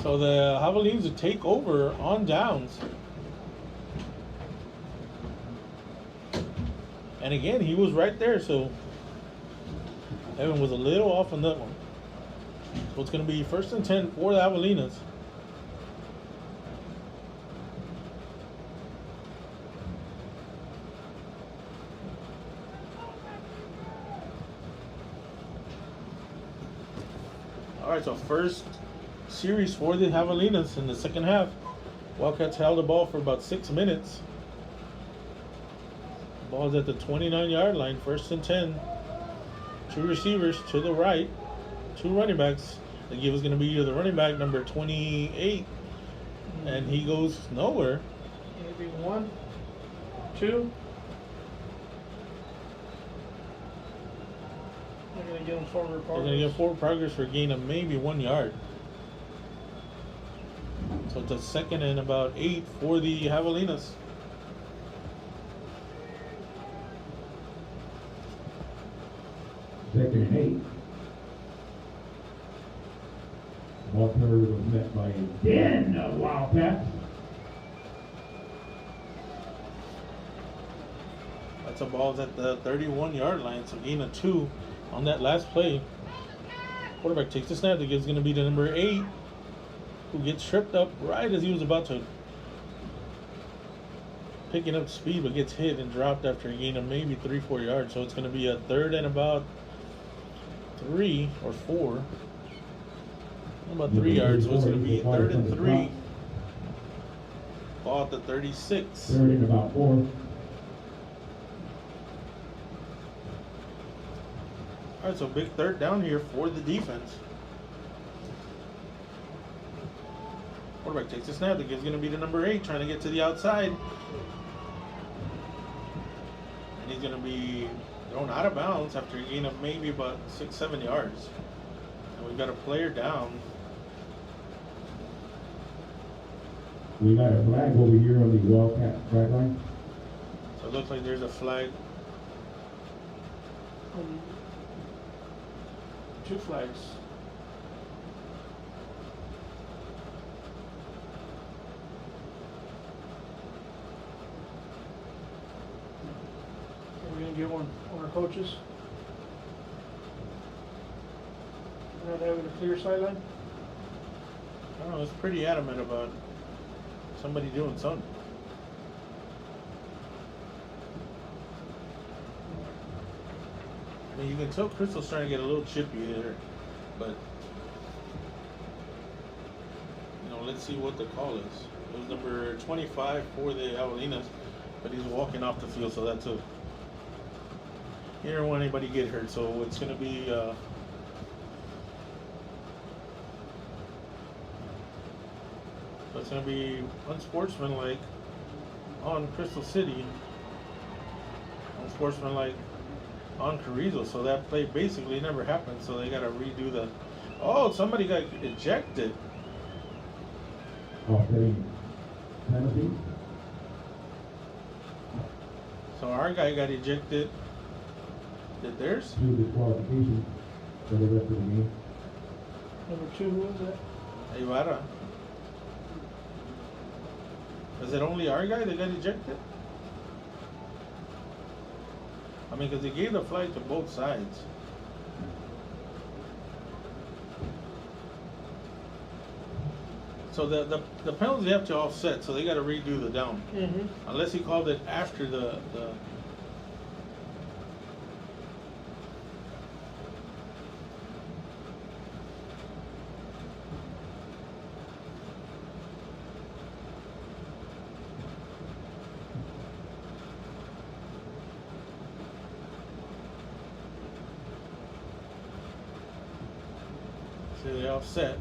So the Javelinas will take over on downs. And again, he was right there, so Evan was a little off on that one. So it's going to be 1st and 10 for the Javelinas. All right, so first series for the Javelinas in the second half. Wildcats held the ball for about 6 minutes. Ball's at the 29-yard line, 1st and 10. 2 receivers to the right, 2 running backs. The give is going to be to the running back, number 28, and he goes nowhere. Maybe 1, 2. They're going to give him forward They're progress. going to get forward progress for a gain of maybe 1 yard. So it's a 2nd and about 8 for the Javelinas. Second and 8. Ball carrier was met by a den of Wildcats. That's a ball at the 31-yard line, so gain of 2 on that last play. Quarterback takes the snap. The give's going to be to number 8, who gets tripped up right as he was about to picking up speed, but gets hit and dropped after a gain of maybe 3-4 yards. So it's going to be a 3rd and about 3 or 4. About 3 yards, so it's going to be 3rd and 3. Ball at the 36. 3rd and about 4. All right, so big 3rd down here for the defense. Quarterback takes the snap. The give's going to be to number 8, trying to get to the outside. And he's going to be thrown out of bounds after a gain of maybe about 6-7 yards. And we've got a player down. We got a flag over here on the Wildcat flag line. So it looks like there's a flag. 2 flags. We're going to get one on our coaches. We're not having a clear sideline. I don't know, it's pretty adamant about somebody doing something. I mean, you can tell Crystal's trying to get a little chippy here, but you know, let's see what the call is. It was number 25 for the Javelinas, but he's walking off the field, so that's a. You don't want anybody get hurt, so it's going to be. So it's going to be unsportsmanlike on Crystal City, unsportsmanlike on Carrizo. So that play basically never happened. So they got to redo the. Oh, somebody got ejected. Offsetting penalty. So our guy got ejected. Did theirs? 2 disqualifications for the rest of the game. Number 2, who was that? Ibarra. Is it only our guy that got ejected? I mean, because they gave the flag to both sides. So the penalties have to offset, so they got to redo the down. Mm-hmm. Unless he called it after the see, they offset.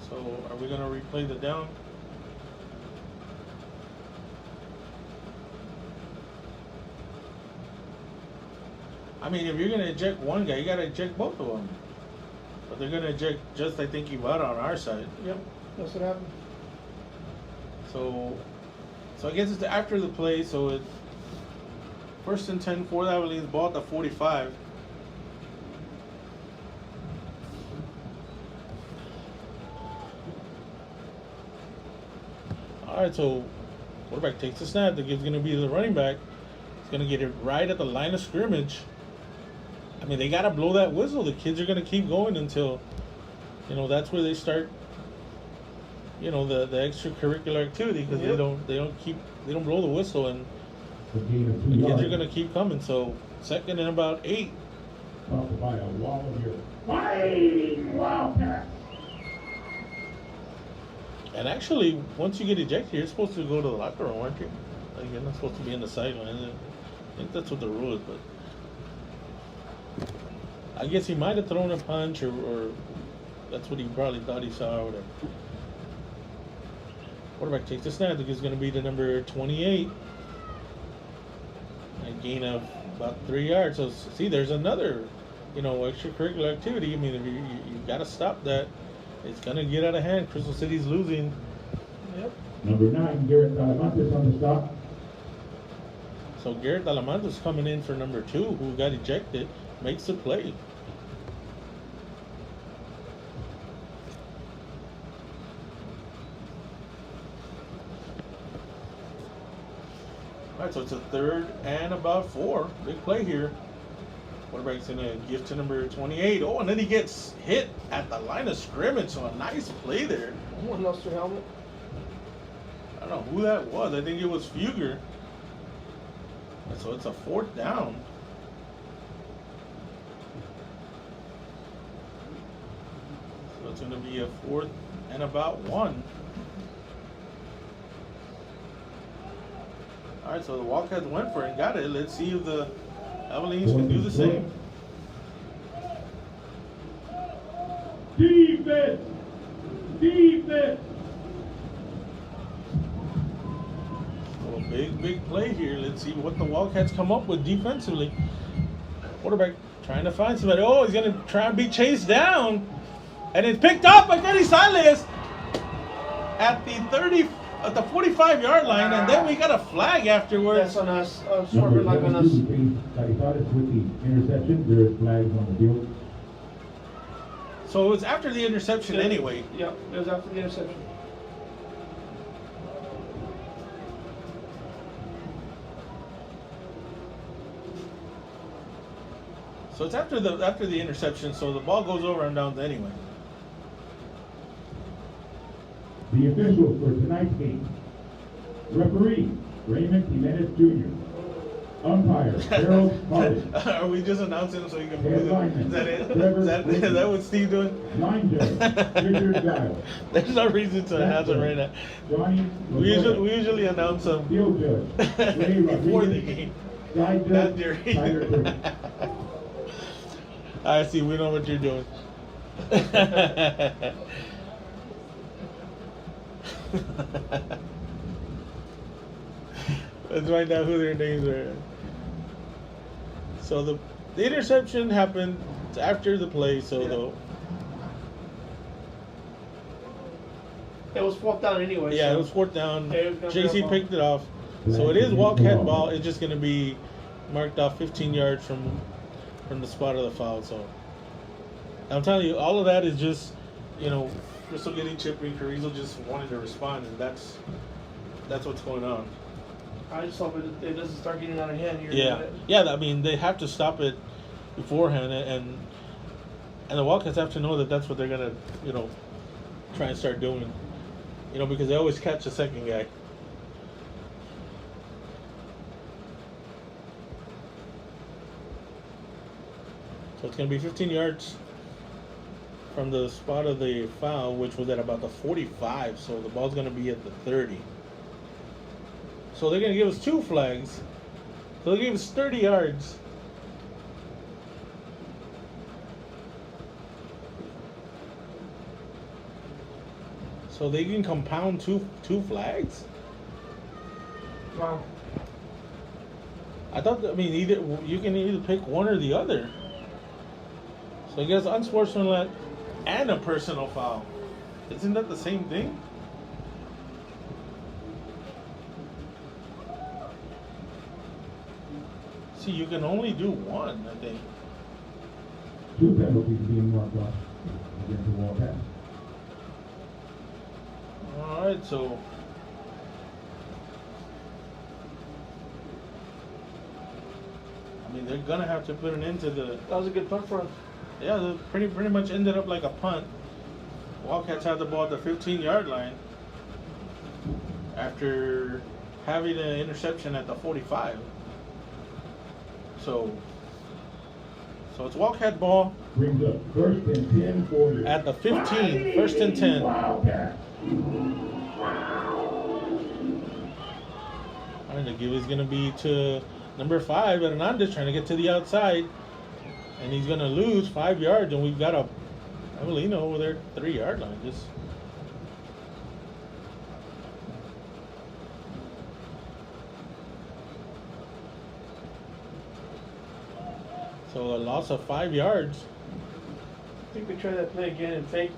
So are we going to replay the down? I mean, if you're going to eject one guy, you got to eject both of them. But they're going to eject just, I think, Ibarra on our side. Yep, that's what happened. So I guess it's after the play. So it 1st and 10 for the Javelinas, ball at the 45. All right, so quarterback takes the snap. The give's going to be the running back. He's going to get it right at the line of scrimmage. I mean, they got to blow that whistle. The kids are going to keep going until, you know, that's where they start, you know, the extracurricular activity, because they don't blow the whistle, and the kids are going to keep coming. So 2nd and about 8. Followed by a wall of your fighting Wildcats. And actually, once you get ejected, you're supposed to go to the locker room, aren't you? Like, you're not supposed to be in the sideline. I think that's what the rule is, but I guess he might have thrown a punch or That's what he probably thought he saw or whatever. Quarterback takes the snap. I think it's going to be the number 28. A gain of about 3 yards. So see, there's another, extracurricular activity. I mean, if you got to stop that. It's going to get out of hand. Crystal City's losing. Yep. Number 9, Garrett Talamantes on the stop. So Garrett Talamantes coming in for number 2, who got ejected, makes the play. All right, so it's a 3rd and about 4. Big play here. Quarterback's going to give to number 28. Oh, and then he gets hit at the line of scrimmage. So a nice play there. Someone lost their helmet. I don't know who that was. I think it was Fugger. So it's a 4th down. So it's going to be a 4th and about 1. All right, so the Wildcats went for it and got it. Let's see if the Javelinas can do the same. Defense! Defense! So big play here. Let's see what the Wildcats come up with defensively. Quarterback trying to find somebody. Oh, he's going to try and be chased down. And it's picked up by Carrizo at the 45-yard line, and then we got a flag afterwards. That's on us. Number Like on us. 72, Carrizo with the interception. There is flags on the field. So it was after the interception anyway. Yep, it was after the interception. So it's after the interception, so the ball goes over and downs anyway. The officials for tonight's game. Referee, Raymond Jimenez Jr. Umpire, Harold Harding. Are we just announcing so you can move it? Lineman, Is that it? Trevor Is that what Steve doing? Line judge, Richard Giles. There's no reason to announce it right now. Johnny We usually announce them Field judge, Ray before the Rodriguez. game, Side not judge, during. Tyler Turner. I see. We know what you're doing. Let's find out who their names are. So the interception happened after the play. So It was 4th down anyway. it so. was 4th down. Yeah, it was gonna be JC a picked it off. So it is Wildcat ball. It's just going to be marked off 15 yards from the spot of the foul. So I'm telling you, all of that is just, Crystal getting chippy. Carrizo just wanted to respond, and that's what's going on. I just hope it doesn't start getting out of hand here. Yeah. I mean, they have to stop it beforehand, and the Wildcats have to know that that's what they're gonna, try and start doing. Because they always catch the second guy. So it's gonna be 15 yards from the spot of the foul, which was at about the 45. So the ball's gonna be at the 30. So they're going to give us 2 flags. So they gave us 30 yards. So they can compound two flags? Wow. I thought, you can either pick one or the other. So I guess unsportsmanlike and a personal foul. Isn't that the same thing? See, you can only do one, I think. 2 penalties being marked off against the Wildcats. All right, so they're gonna have to put an end to the. That was a good punt for him. Yeah, they pretty much ended up like a punt. Wildcats had the ball at the 15-yard line after having an interception at the 45. So it's Wildcat ball Brings up 1st and 10 for you. at the 15, 1st and 10. Wildcats. I think the give is going to be to number 5, Hernandez, trying to get to the outside. And he's going to lose 5 yards, and we've got a Javelina over there, 3-yard line, just. So a loss of 5 yards. I think we try that play again and fake.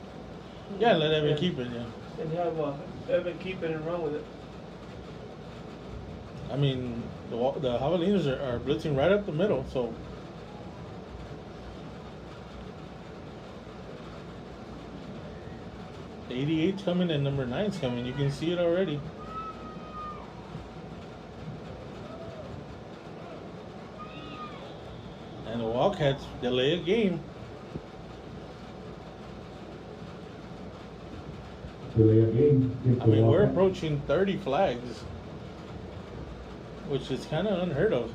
Yeah, let Evan keep it. Yeah. And have Evan keep it and run with it. I mean, the Javelinas are blitzing right up the middle, so. 88's coming and number 9's coming. You can see it already. And the Wildcats delay a game. Delay a game. I mean, we're approaching 30 flags, which is kind of unheard of.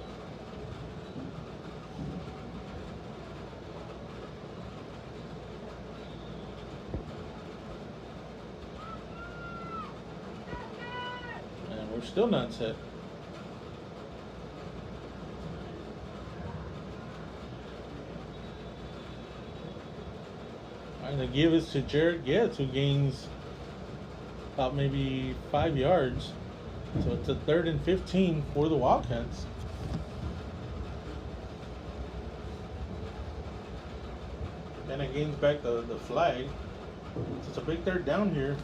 And we're still not set. And the give is to Jared Getz, who gains about maybe 5 yards. So it's a 3rd and 15 for the Wildcats. And it gains back the flag. So it's a big 3rd down here.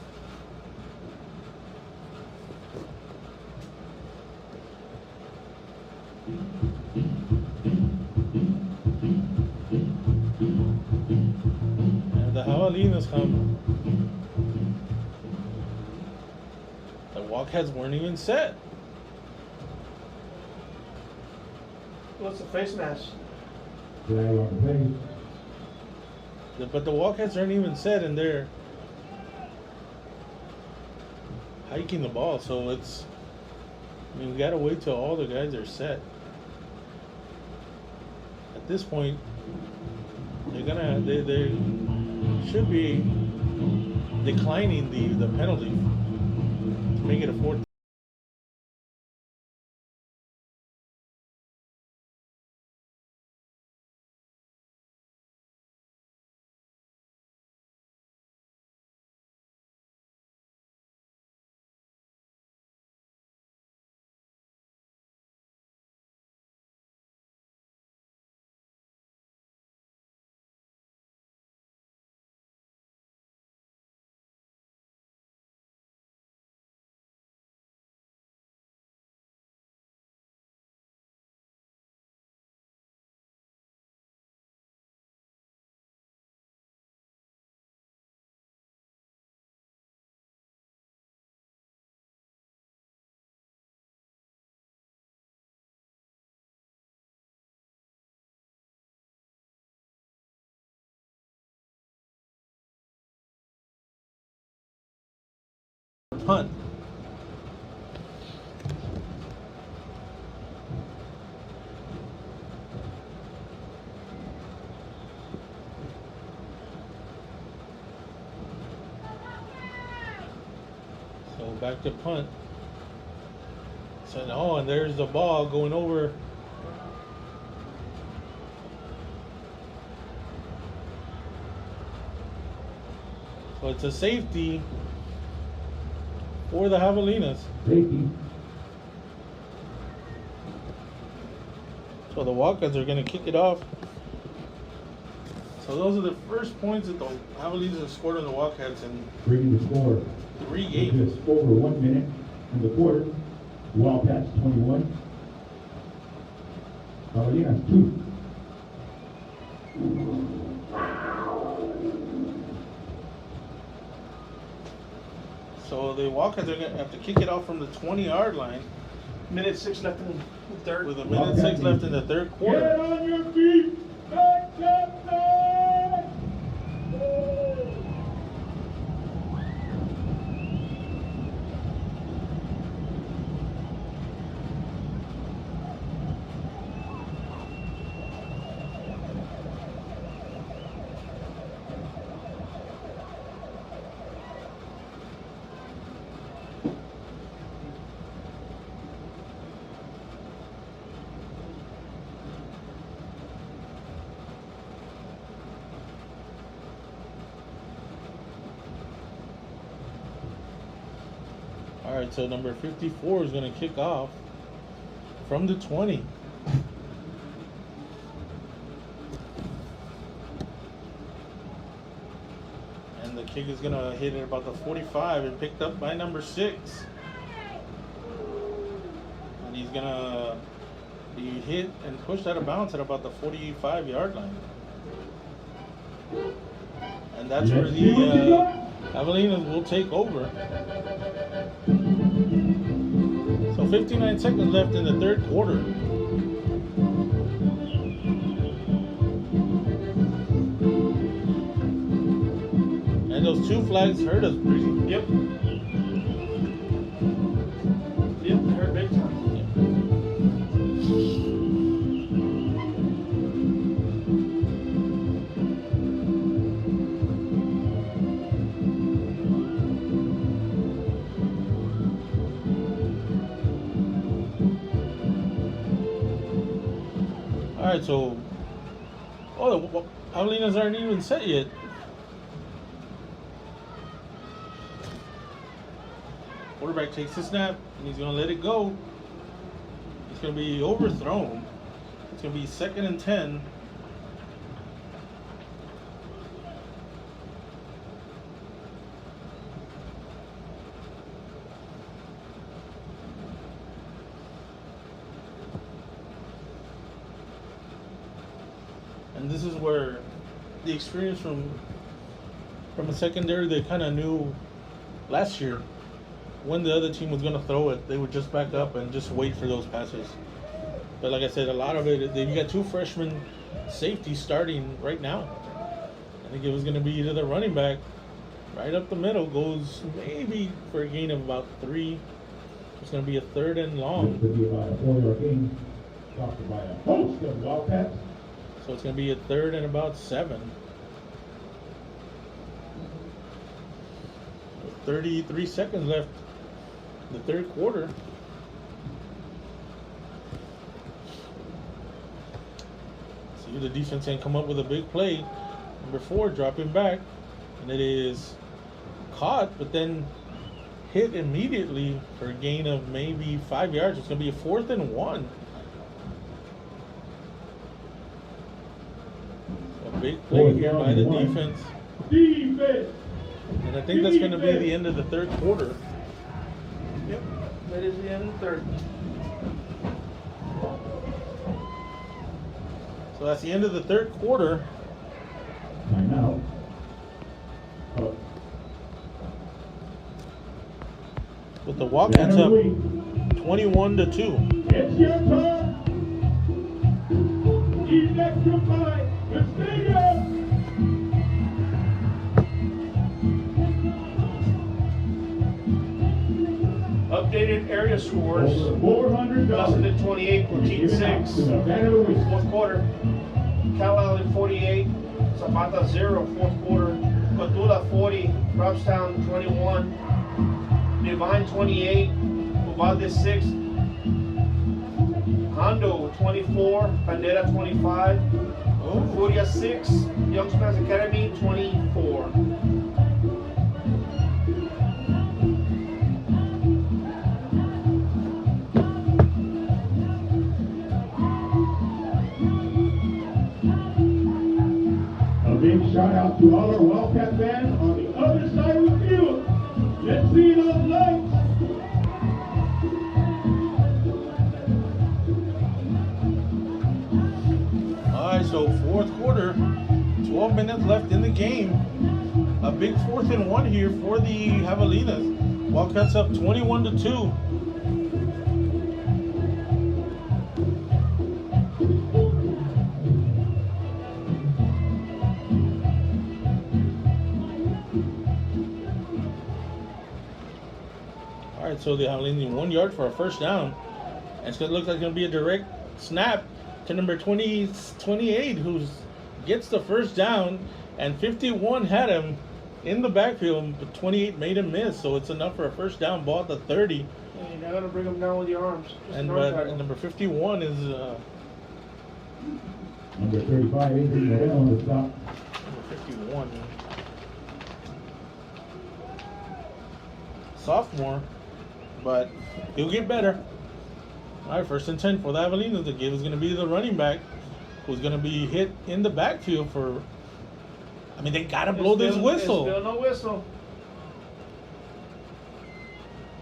And the Javelinas come. The Wildcats weren't even set. What's the face mask? Flag on the play. But the Wildcats aren't even set, and they're hiking the ball. So it's, I mean, we gotta wait till all the guys are set. At this point, they should be declining the penalty to make it a 4th. Punt. So back to punt. So and there's the ball going over. So it's a safety for the Javelinas. Safety. So the Wildcats are going to kick it off. So those are the first points that the Javelinas have scored on the Wildcats in Bringing the score. 3 games. Just over 1 minute in the quarter. Wildcats 21. Javelinas 2. So the Wildcats are going to have to kick it off from the 20-yard line. Minute 6 left in the 3rd. With a minute 6 left in the 3rd Get quarter. on your feet. Back, back, back. right, so number 54 is going to kick off from the 20. And the kick is going to hit at about the 45 and picked up by number 6. And he's going to be hit and pushed out of bounds at about the 45-yard line. And that's where the Javelinas will take over. So 59 seconds left in the third quarter. And those 2 flags hurt us, Breezy. Yep. Yep, they hurt big time. Alright, so the Javelinas aren't even set yet. Quarterback takes the snap and he's going to let it go. It's going to be overthrown. It's going to be 2nd and 10. And this is where the experience from a secondary they kind of knew last year when the other team was going to throw it, they would just back up and just wait for those passes. But like I said, a lot of it, you got 2 freshman safeties starting right now. I think it was going to be either the running back right up the middle goes maybe for a gain of about 3. It's going to be a 3rd and long. This will be about a 4-yard gain, stopped by a host of Wildcats. So it's going to be a 3rd and about 7. 33 seconds left in the third quarter. See, the defense can come up with a big play. Number 4 dropping back, and it is caught, but then hit immediately for a gain of maybe 5 yards. It's going to be a 4th and 1. A big play here by the defense. And I think that's going to be the end of the third quarter. Yep, that is the end of the third. So that's the end of the third quarter. Timeout. With the Wildcats up 21-2. It's your turn. Electrify the stadium. Updated area scores. Over $400. Dustin 28, Platoon 6. Fourth quarter. Cal Allen 48. Zapata 0, fourth quarter. Cotula 40. Robstown 21. Divine 28. Uvalde 6. Hondo 24. Bandera 25. Furia 6. Youngsters Academy 24. Big shout out to all our Wildcat fans on the other side of the field. Let's see those lights. Alright, so fourth quarter, 12 minutes left in the game. A big 4th and 1 here for the Javelinas. Wildcats up 21-2. Alright, so the Javelinas need 1 yard for a first down. And it's going to look like it's going to be a direct snap to number 28, who gets the first down. And 51 had him in the backfield, but 28 made him miss. So it's enough for a first down ball at the 30. You're not going to bring them down with your arms. And number 51 is Number 35, Adrian Morel on the stop. number 51. Sophomore, but he'll get better. All right, 1st and 10 for the Javelinas. The give is going to be the running back, who's going to be hit in the backfield for. I mean, they got to blow this whistle. There's still no whistle.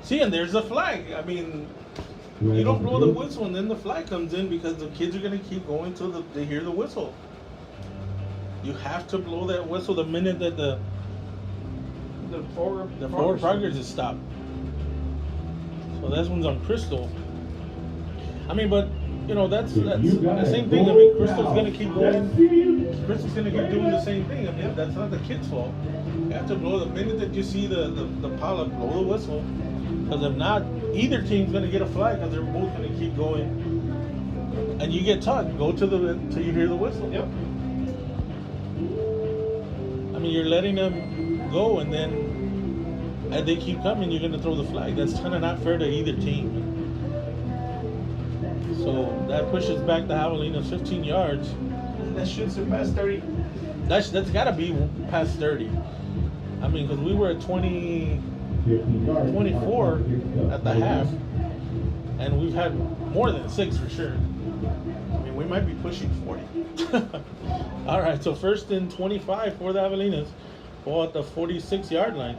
See, and there's the flag. I mean, you don't blow the whistle and then the flag comes in because the kids are going to keep going till they hear the whistle. You have to blow that whistle the minute that the forward progress is stopped. So that one's on Crystal. I mean, but you know that's the same thing. I mean, Crystal's gonna keep going. Crystal's gonna keep doing the same thing. I mean, that's not the kid's fault. You have to blow the minute that you see the pilot, blow the whistle. Because if not, either team's gonna get a flag because they're both gonna keep going. And you get taught, go till you hear the whistle. Yep. I mean, you're letting them go, and then as they keep coming, you're going to throw the flag. That's kind of not fair to either team. So that pushes back the Javelinas 15 yards. That should surpass 30. That's got to be past 30. I mean, because we were at 24 at the half, and we've had more than 6 for sure. I mean, we might be pushing 40. All right, so 1st and 25 for the Javelinas. Ball at the 46-yard line.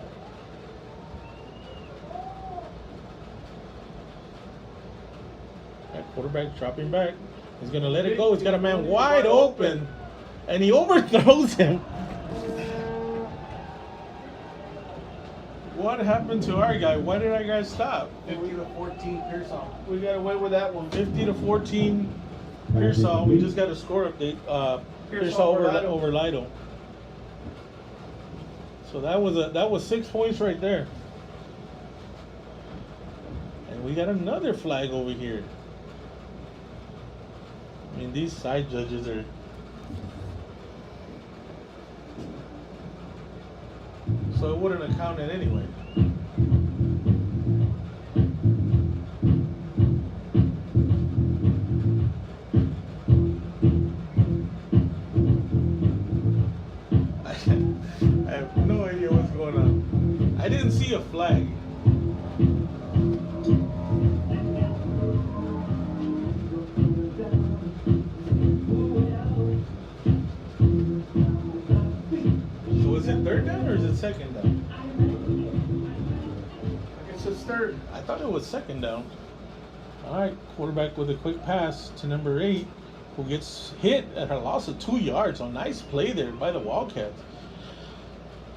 That quarterback dropping back. He's going to let it go. He's got a man wide open, and he overthrows him. What happened to our guy? Why did our guy stop? 50-14 Pearsall. We got away with that one. 50-14 Pearsall. We just got a score update. Pearsall over Lido. So that was 6 points right there. And we got another flag over here. I mean, these side judges are. So it wouldn't have counted anyway. I have no idea what's going on. I didn't see a flag. So is it 3rd down or is it 2nd down? I guess it's 3rd. I thought it was 2nd down. All right, quarterback with a quick pass to number 8, who gets hit at a loss of 2 yards. So nice play there by the Wildcats.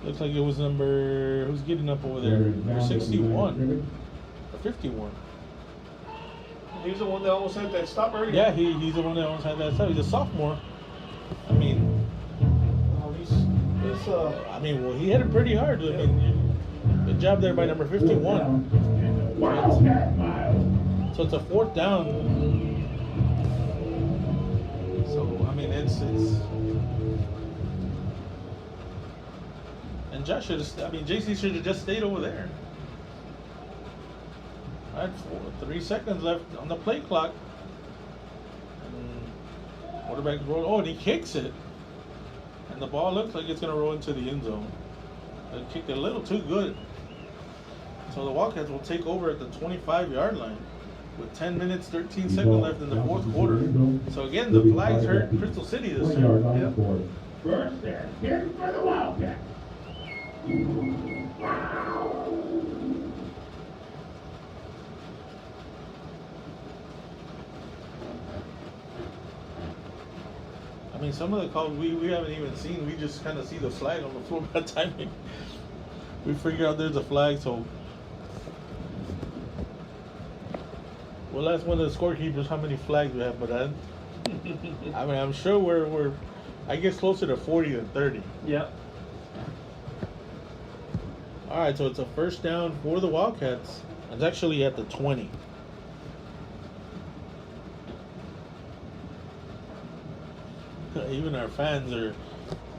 Looks like it was who's getting up over there? Number 61 or 51. He's the one that almost had that stop earlier. Yeah, he's the one that almost had that stop. He's a sophomore. I mean, well, he hit it pretty hard. I mean, good job there by number 51. So it's a 4th down. So I mean, it's. And Josh JC should have just stayed over there. All right, 3 seconds left on the play clock. And quarterback roll. Oh, and he kicks it. And the ball looks like it's going to roll into the end zone. They kicked it a little too good. So the Wildcats will take over at the 25-yard line with 10 minutes, 13 seconds left in the 4th quarter. So again, the flags hurt Crystal City this time. Yep. 1st and 10 for the Wildcats. I mean, some of the calls we haven't even seen. We just kind of see the flag on the floor by the time we figure out there's a flag. So we'll ask one of the scorekeepers how many flags we have. But I mean, I'm sure we're I guess closer to 40 than 30. Yeah. All right, so it's a 1st down for the Wildcats. It's actually at the 20. Even our fans are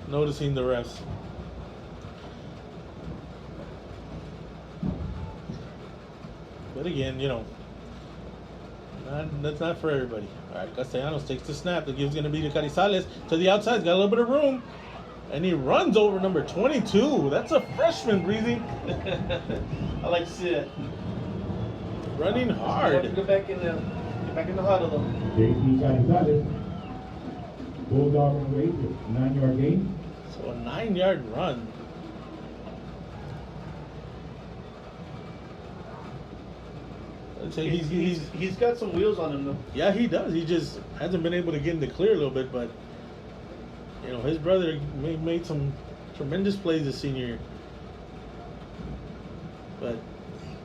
noticing the refs. But again, you know, that's not for everybody. All right, Castellanos takes the snap. The give's going to be to Carrizales to the outside. He's got a little bit of room. And he runs over number 22. That's a freshman, Breezy. I like to see it. running hard. Get back in the huddle though. JT Carrizo. Bulldog and away for 9-yard gain. So a 9-yard run. I'd say He's got some wheels on him though. yeah, he does. He just hasn't been able to get in the clear a little bit, but you know, his brother made some tremendous plays this senior year. But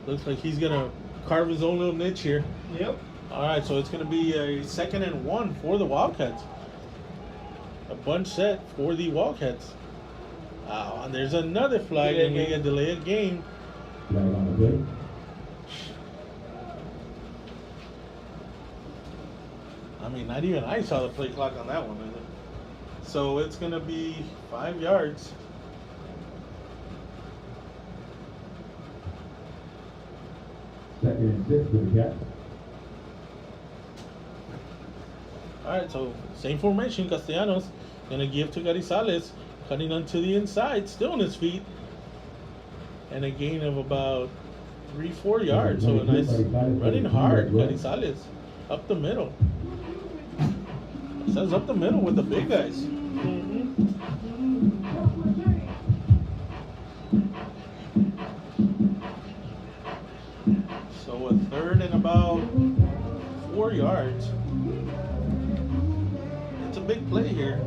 looks like he's gonna carve his own little niche here. Yep. All right, so it's gonna be a 2nd and 1 for the Wildcats. A bunch set for the Wildcats. And there's another flag, and we get delayed game. Flag on the play. I mean, not even I saw the play clock on that one. So it's gonna be 5 yards. Second and 6 for the Cats. All right, so same formation. Castellanos gonna give to Garizales, cutting onto the inside, still on his feet, and a gain of about 3-4 yards. So a nice running hard. Garizales up the middle. Says up the middle with the big guys. So a 3rd and about 4 yards. It's a big play here.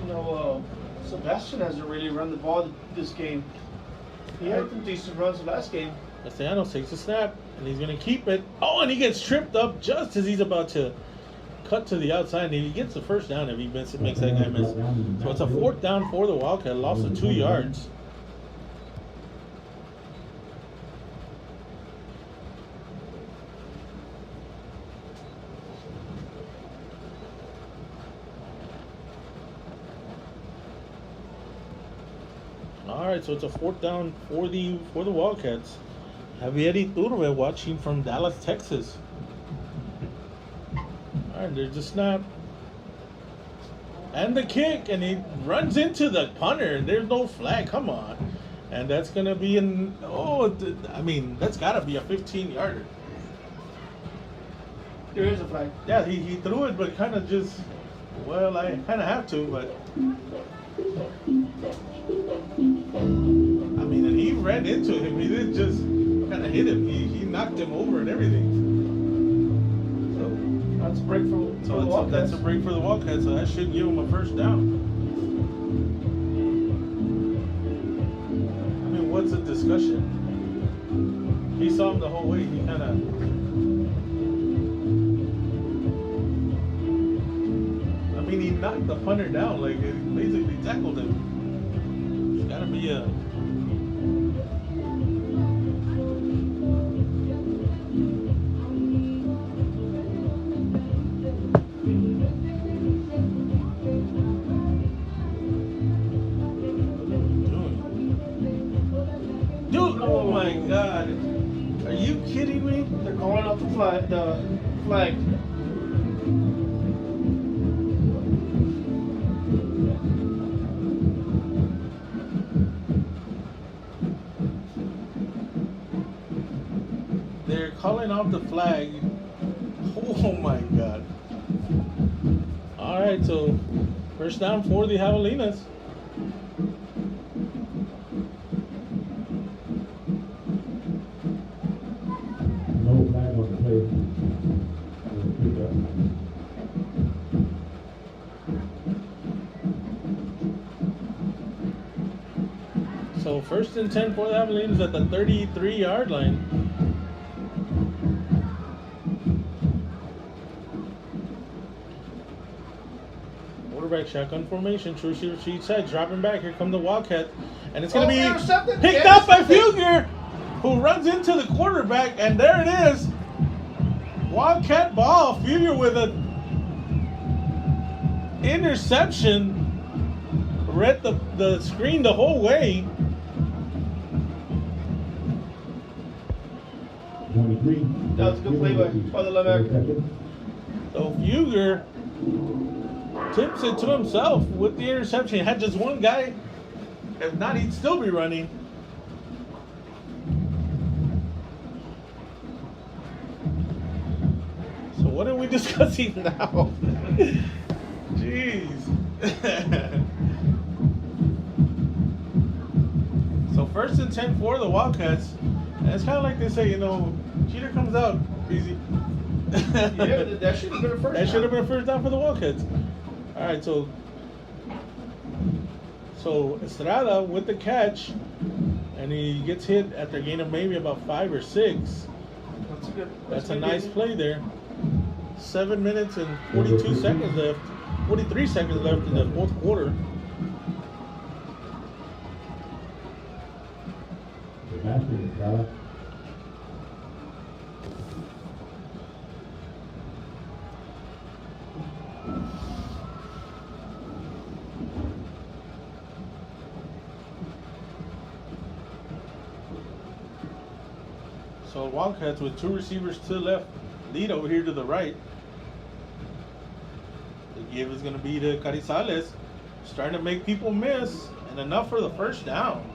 You know, Sebastian hasn't really run the ball this game. He had some decent runs last game. Castellanos takes a snap, and he's going to keep it. Oh, and he gets tripped up just as he's about to cut to the outside, and he gets the first down if he makes that guy miss. So it's a 4th down for the Wildcat, loss of 2 yards. All right, so it's a 4th down for the Wildcats. Javier Iturbe watching from Dallas, Texas. All right, there's the snap. And the kick, and he runs into the punter, and there's no flag. Come on. And that's going to be I mean, that's got to be a 15-yarder. There is a flag. Yeah, he threw it, but kind of just, well, I kind of have to, but. I mean, and he ran into him. He didn't just kind of hit him. He knocked him over and everything. So that's a break for the Wildcats. That's a break for the Wildcats. So that should give him a 1st down. I mean, what's the discussion? He saw him the whole way. He kind of. I mean, he knocked the punter down. Like, it basically tackled him. It's got to be a. Dude, oh my God. Are you kidding me? They're calling off the flag. They're calling off the flag. Oh my God. All right, so 1st down for the Javelinas. No flag on the play. So 1st and 10 for the Javelinas at the 33-yard line. Quarterback shotgun formation, true shooter sheet side, dropping back. Here come the Wildcat, and it's going to be picked up by Fugger, who runs into the quarterback, and there it is. Wildcat ball. Fugger with an interception. Read the screen the whole way. 23. That was a good play by the linebacker. So Fugger tips it to himself with the interception. He had just one guy. If not, he'd still be running. we discussing now? Jeez. So 1st and 10 for the Wildcats. And it's kind of like they say, you know, cheater comes out easy. Yeah, that should have been a first. That should have been a first down for the Wildcats. All right, so Estrada with the catch, and he gets hit at the gain of maybe about 5 or 6. That's a good. That's a nice play there. 7 minutes and 42 seconds left. 43 seconds left in the fourth quarter. So Wildcats with 2 receivers to the left, lead over here to the right. The give is going to be to Carrizales, starting to make people miss, and enough for the first down.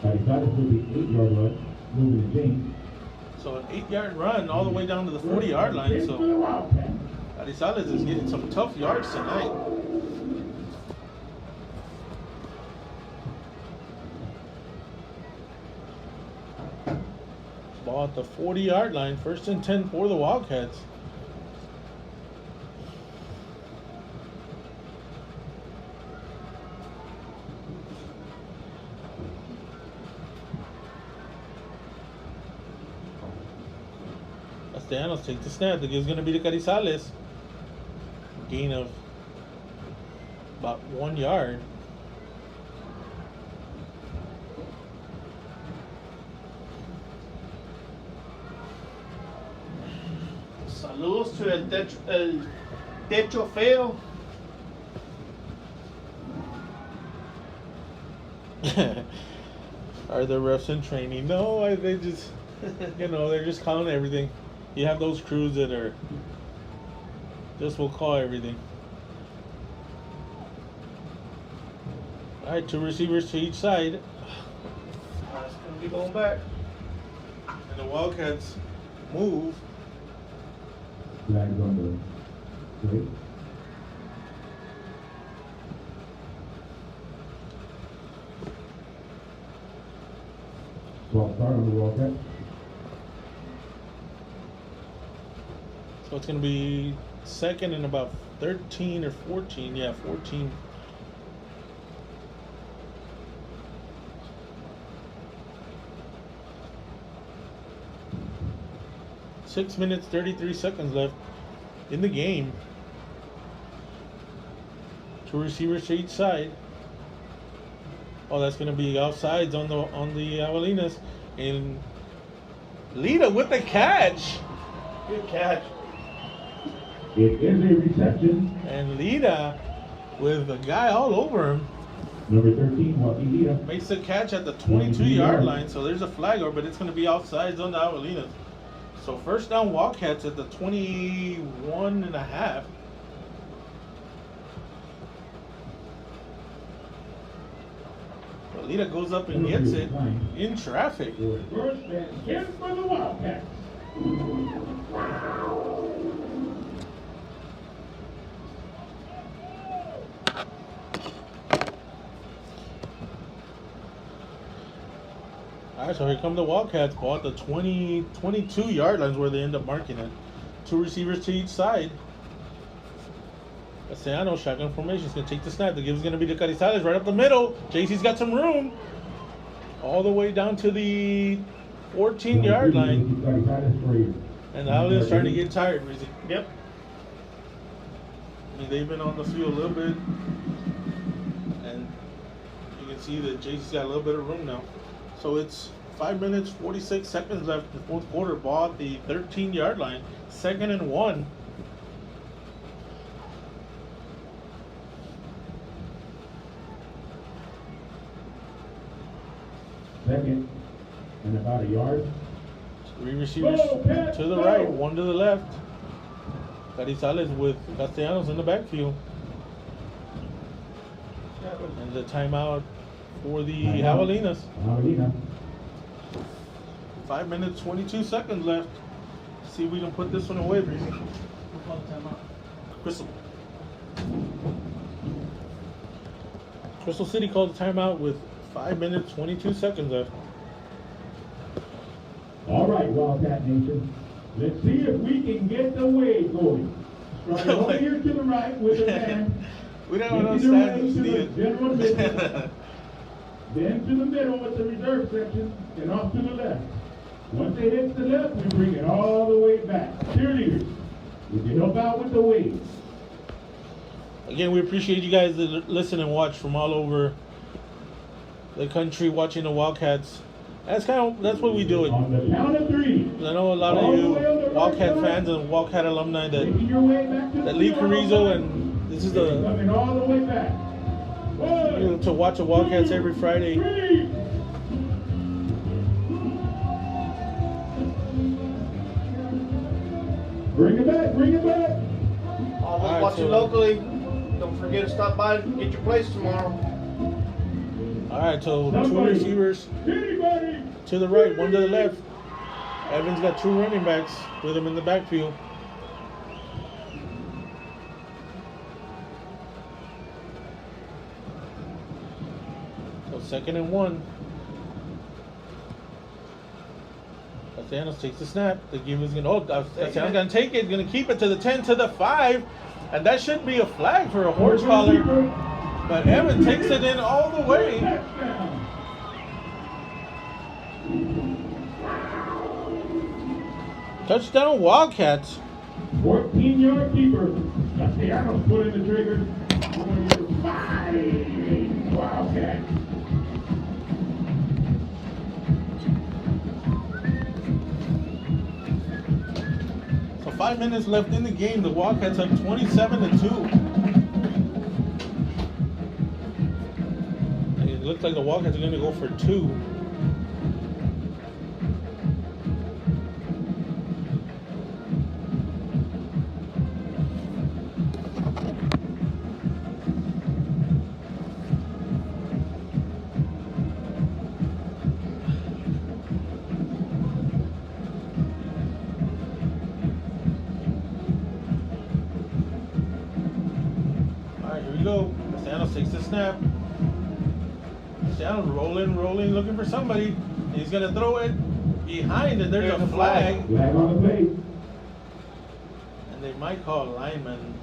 Carrizales will be 8-yard run, moving to James. So an 8-yard run all the way down to the 40-yard line. So Carrizales is getting some tough yards tonight. Ball at the 40-yard line, 1st and 10 for the Wildcats. Castellanos takes the snap. The give's going to be to Carrizales. Gain of about 1 yard. Saludos to el techo feo. Are the refs in training? No, they just, they're just calling everything. You have those crews that are just will call everything. All right, 2 receivers to each side. It's gonna be going back. And the Wildcats move. Flags on the plate. So I'll start on the Wildcat. So it's going to be 2nd and about 13 or 14. Yeah, 14. Six minutes, 33 seconds left in the game. 2 receivers to each side. Oh, that's going to be offsides on the Javelinas. And Lita with the catch. Good catch. It is a reception. And Lita with a guy all over him. Number 13, Joaquin Lita. Makes the catch at the 22-yard line. So there's a flag over, but it's going to be offsides on the Javelinas. So first down Wildcats at the 21 and a half. Lita goes up and gets it in traffic. First and 10 for the Wildcats. All right, so here come the Wildcats. Ball at the 22-yard lines where they end up marking it. 2 receivers to each side. Castellanos, shotgun formation, is going to take the snap. The give is going to be to Carrizales right up the middle. JC's got some room. All the way down to the 14-yard line. And now they're starting to get tired, Rizzy. Yep. I mean, they've been on the field a little bit. And you can see that JC's got a little bit of room now. So it's 5 minutes, 46 seconds left in the fourth quarter. Ball at the 13-yard line. 2nd and 1. Second and about a yard. 3 receivers to the right, 1 to the left. Carrizales with Castellanos in the backfield. And the timeout for the Javelinas. 5 minutes, 22 seconds left. See if we can put this one away, Breezy. We'll call the timeout. Crystal City called the timeout with 5 minutes, 22 seconds left. All right, Wildcat Nation. Let's see if we can get the wave going. Starting over here to the right with the man. We don't Making understand their way to the Steve. general admission. Then to the middle with the reserve section and off to the left. Once they hit the left, we bring it all the way back. Cheerleaders, would you help out with the wave? Again, we appreciate you guys that listen and watch from all over the country watching the Wildcats. That's what we do. On the count of three. I know a lot of you Wildcat fans and Wildcat alumni Making your way back to the that leave middle. Carrizo, and this is Coming all the way back. One, to watch the Wildcats every Friday. three. Bring it back, bring it back. Always Alright, watching so- locally. Don't forget to stop by and get your place tomorrow. All right, so two Somebody. receivers Anybody? to the right, one to the left. Evans got two running backs with him in the backfield. So 2nd and 1. Castellanos takes the snap. The game is Castellanos gonna take it, gonna keep it to the 10 to the 5, and that should be a flag for a horse collar. But Evans takes it in all the way. Touchdown. Touchdown Wildcats. 14-yard keeper. Castellanos put in the trigger. Number 5, Wildcats. So 5 minutes left in the game. The Wildcats up 27-2. It looks like the Wildcats are going to go for 2. Go. Castellanos takes the snap. Castellanos rolling, looking for somebody. He's gonna throw it behind, and there's a flag. Flag on the play. And they might call a lineman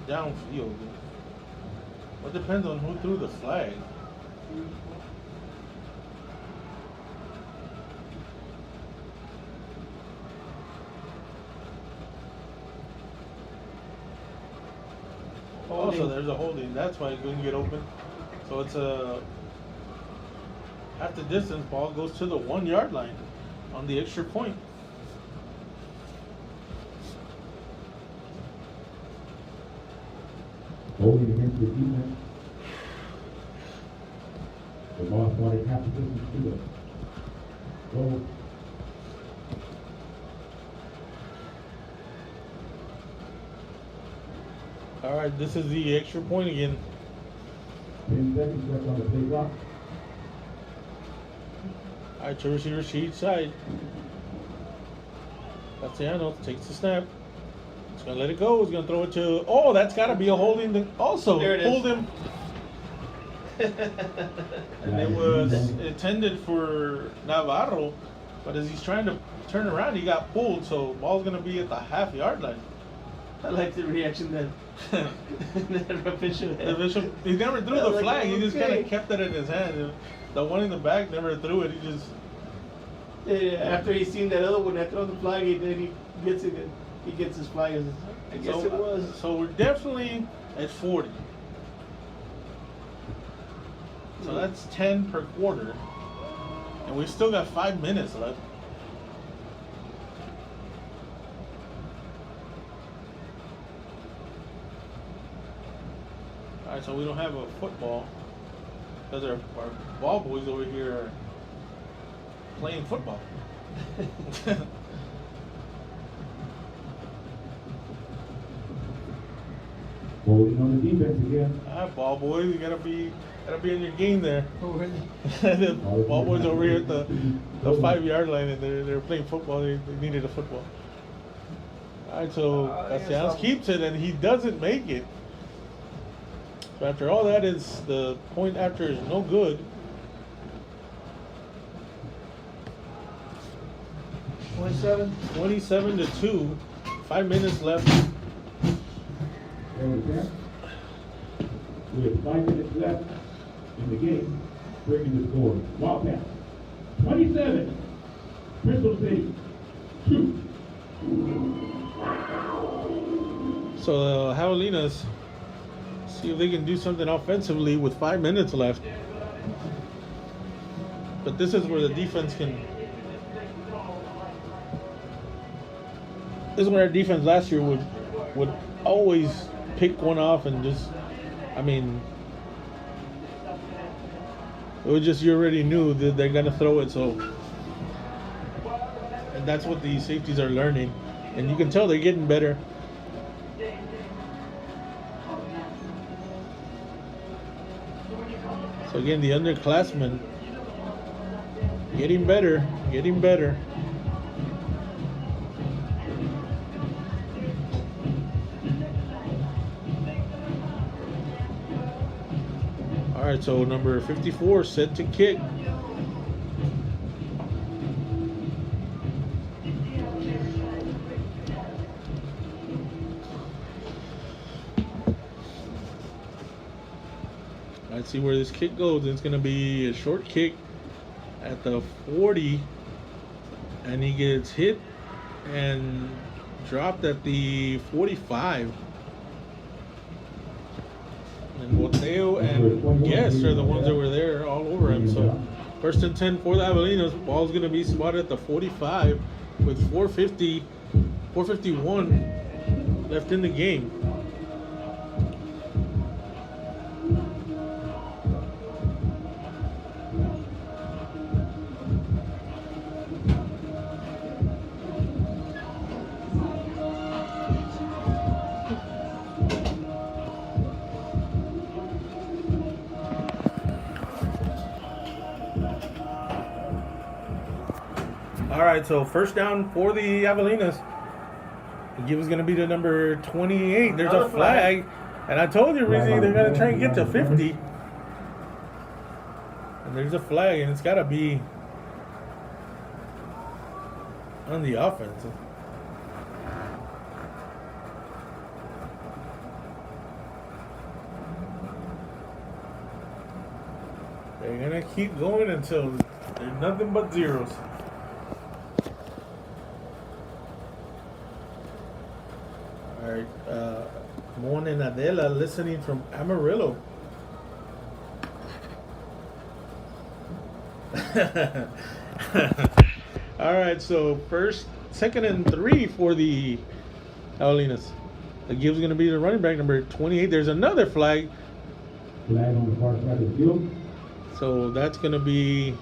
downfield. Well, it depends on who threw the flag. Oh, so there's a holding. That's why it couldn't get open. So it's at the distance, ball goes to the 1 yard line on the extra point. Holding against the defense. The boss wanted half the distance to the goal. All right, this is the extra point again. 10 seconds left on the play clock. All right, two receivers to each side. Castellanos takes the snap. He's gonna let it go. He's gonna throw it to. Oh, that's got to be a holding. Also, There it is. pulled him. And it was intended for Navarro, but as he's trying to turn around, he got pulled. So ball's gonna be at the half yard line. I like the reaction that the official had. The bishop, he never threw I the was like, flag. He just okay. kind of kept it in his hand. The one in the back never threw it. He just. Yeah, after he seen that other one that throw the flag, he gets it. He gets his flag. I guess it was. So we're definitely at 40. So that's 10 per quarter, and we've still got 5 minutes left. All right, so we don't have a football because our ball boys over here are playing football. Holding on the defense again. All right, ball boys, you gotta be Gotta be in your game there. The ball boys over here at the 5-yard line, and they're playing football. They needed a football. All right, so Castellanos keeps it, and he doesn't make it. So after all that, is the point after is no good. 27-2. 5 minutes left. We have 5 minutes left in the game. Breaking the score. Wildcats 27. Crystal City 2. So the Javelinas see if they can do something offensively with 5 minutes left. But this is where the defense can. This is where our defense last year would always pick one off and just, I mean, it was just you already knew that they're gonna throw it. So, and that's what these safeties are learning, and you can tell they're getting better. So again, the underclassmen getting better, getting better. All right, so number 54 set to kick. Let's see where this kick goes. It's going to be a short kick at the 40, and he gets hit and dropped at the 45. And Boteo and Guest are the ones that were there all over him. So 1st and 10 for the Javelinas. Ball's going to be spotted at the 45 with 4:51 left in the game. All right, so first down for the Javelinas. The give is going to be to number 28. There's a flag. And I told you, Rizzi, they're going to try and get to 50. And there's a flag, and it's got to be on the offense. They're going to keep going until there's nothing but zeros. All right, Mon and Adela listening from Amarillo. All right, so 2nd and 3 for the Javelinas. The give's going to be the running back, number 28. There's another flag. Flag on the far side of the field. So that's going to be,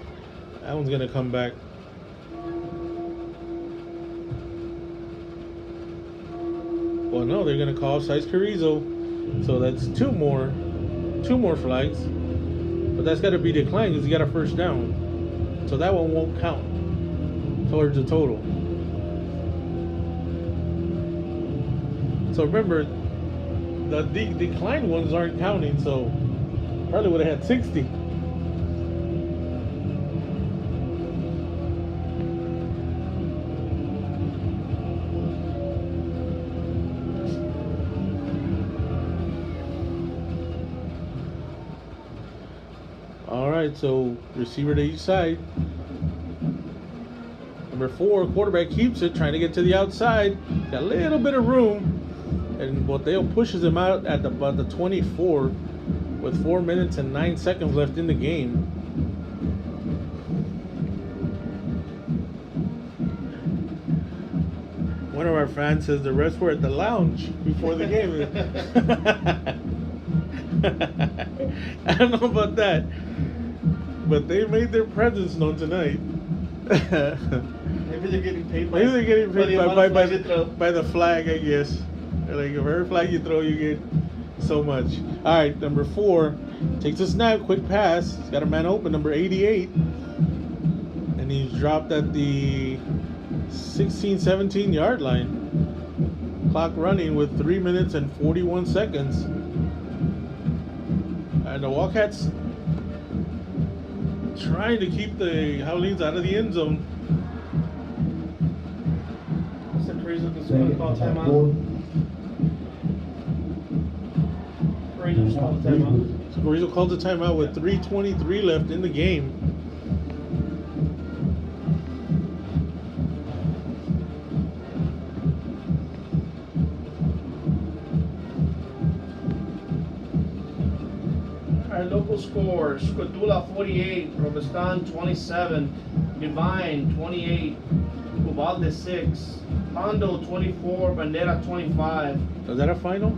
that one's going to come back. Well, no, they're going to call offsides Carrizo. So that's two more flags. But that's got to be declined because he got a first down. So that one won't count towards the total. So remember, the declined ones aren't counting, so probably would have had 60. All right, so receiver to each side. Number 4, quarterback keeps it, trying to get to the outside. Got a little bit of room. And Boteo pushes him out at about the 24 with 4 minutes and 9 seconds left in the game. One of our fans says the rest were at the lounge before the game. I don't know about that, but they made their presence known tonight. Maybe they're getting paid by, by the flag, I guess. Like, if every flag you throw, you get so much. All right, number 4, Takes a snap, quick pass. He's got a man open, number 88. And he's dropped at the 16, 17 yard line. Clock running with 3 minutes and 41 seconds. And the Wildcats trying to keep the Javelinas out of the end zone. What's the Carrizo just going to call timeout? Carrizo just called the timeout. So Carrizo called the timeout with 3:23 left in the game. Our local scores: Cotula 48, Robestan 27, Divine 28, Ubalde 6, Hondo 24, Bandera 25. Is that a final?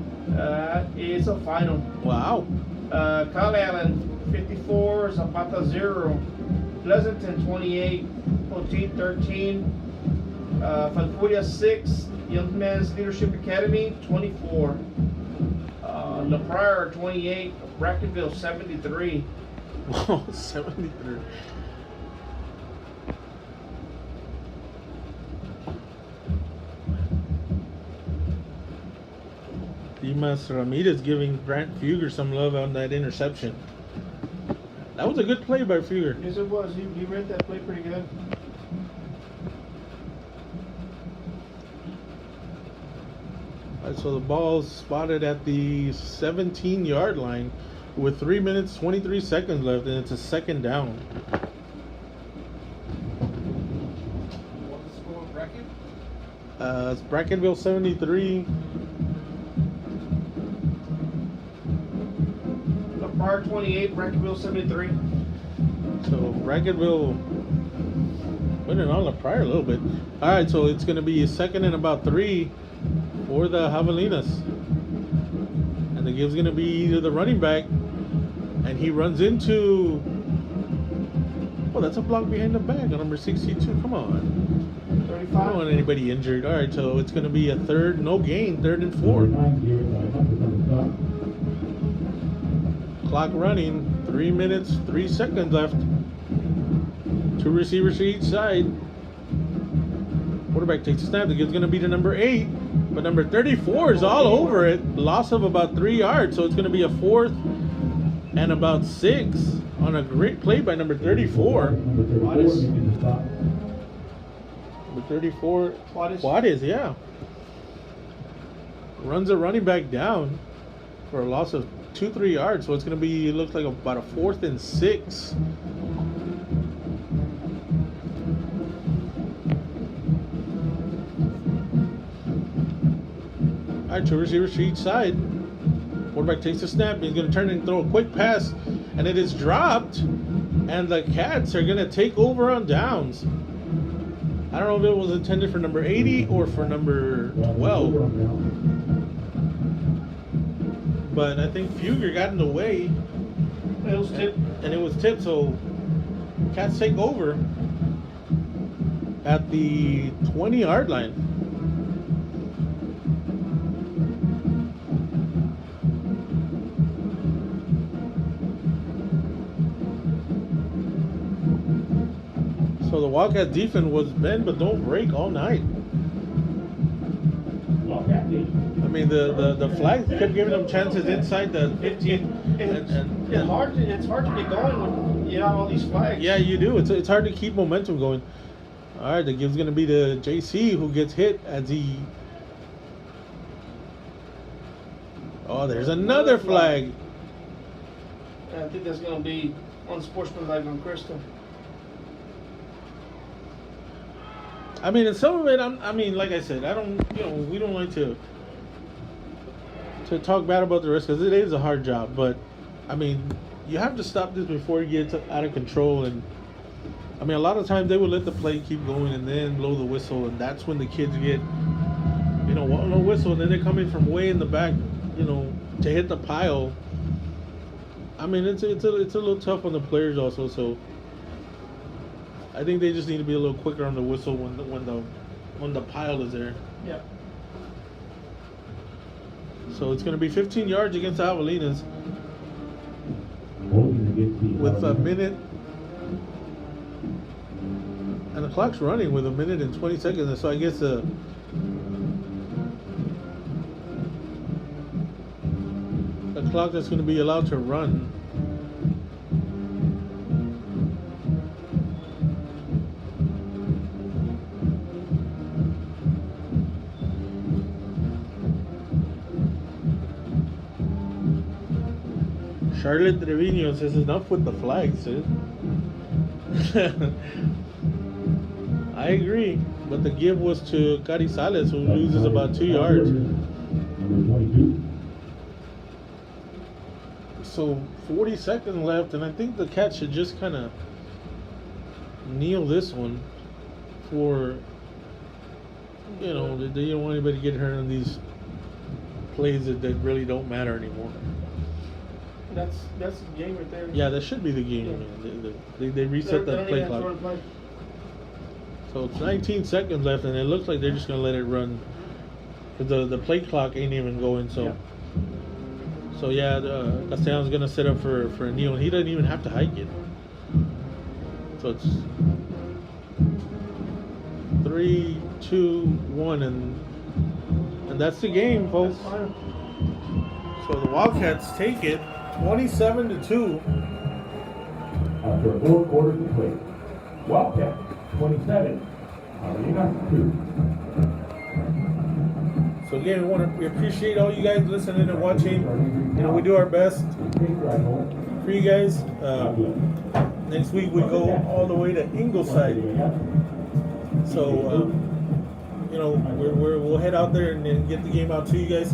It's a final. Wow. Kyle Allen 54, Zapata 0, Pleasanton 28, Poteet 13, Falfuria 6, Young Men's Leadership Academy 24, La Pryor 28, Brackenville 73. Wow, 73. Dimas Ramirez giving Grant Fugger some love on that interception. That was a good play by Fugger. Yes, it was. He read that play pretty good. Alright, so the ball's spotted at the 17-yard line with 3 minutes 23 seconds left, and it's a second down. What's the score of bracket? It's Brackenville 73. La Pryor 28, Brackenville 73. So Brackenville winning on La Pryor a little bit. Alright, so it's going to be a second and about 3 for the Javelinas. And the give's going to be to the running back. And he runs into... Oh, that's a block behind the back on number 62. Come on. 35. I don't want anybody injured. Alright, so it's going to be a third, no gain, 3rd and 4. Clock running, 3 minutes, 3 seconds left. 2 receivers to each side. Quarterback takes a snap. The kid's going to be to number 8. But number 34 is all over it. Loss of about 3 yards. So it's going to be a 4th and about 6 on a great play by number 34. Number 34. Juarez, yeah. Runs a running back down for a loss of 2-3 yards. So it's going to be, it looks like about a 4th and 6. Alright, 2 receivers to each side. Quarterback takes a snap. He's going to turn and throw a quick pass. And it is dropped. And the Cats are going to take over on downs. I don't know if it was intended for number 80 or for number 12. But I think Fugger got in the way. It was tipped. And it was tipped, so Cats take over at the 20-yard line. So the Wildcat defense was bend but don't break all night. I mean, the flags kept giving them chances inside the 15. It's hard to get going when you have all these flags. Yeah, you do. It's hard to keep momentum going. All right, the give's gonna be to JC, who gets hit as he. Oh, there's another flag. I think that's gonna be on sportsmanlike on Crystal. I mean, and some of it, I mean, like I said, we don't like to talk bad about the rest because it is a hard job. But I mean, you have to stop this before it gets out of control. And I mean, a lot of times they will let the play keep going and then blow the whistle, and that's when the kids get, no whistle, and then they're coming from way in the back, to hit the pile. I mean, it's a little tough on the players also. So I think they just need to be a little quicker on the whistle when the pile is there. Yeah. So it's going to be 15 yards against the Javelinas. with a minute, and the clock's running with a minute and 20 seconds. So I guess the clock that's going to be allowed to run. Charlotte Trevino says enough with the flags, sis. I agree, but the give was to Carrizales, who loses about 2 yards. Number 22. So 40 seconds left, and I think the Cats should just kind of kneel this one for, they don't want anybody to get hurt on these plays that really don't matter anymore. That's the game right there. Yeah, that should be the game. Yeah. Man. They reset the play clock. So it's 19 seconds left, and it looks like they're just gonna let it run. Cause the play clock ain't even going. So, Castellanos gonna set up for a kneel, and he doesn't even have to hike it. So it's 3, 2, 1, and that's the game, folks. So the Wildcats take it 27-2. After 4 quarters to play. Wildcats 27. Javelinas 2. So again, we appreciate all you guys listening and watching. We do our best for you guys. Next week we go all the way to Ingleside. So we'll head out there and get the game out to you guys.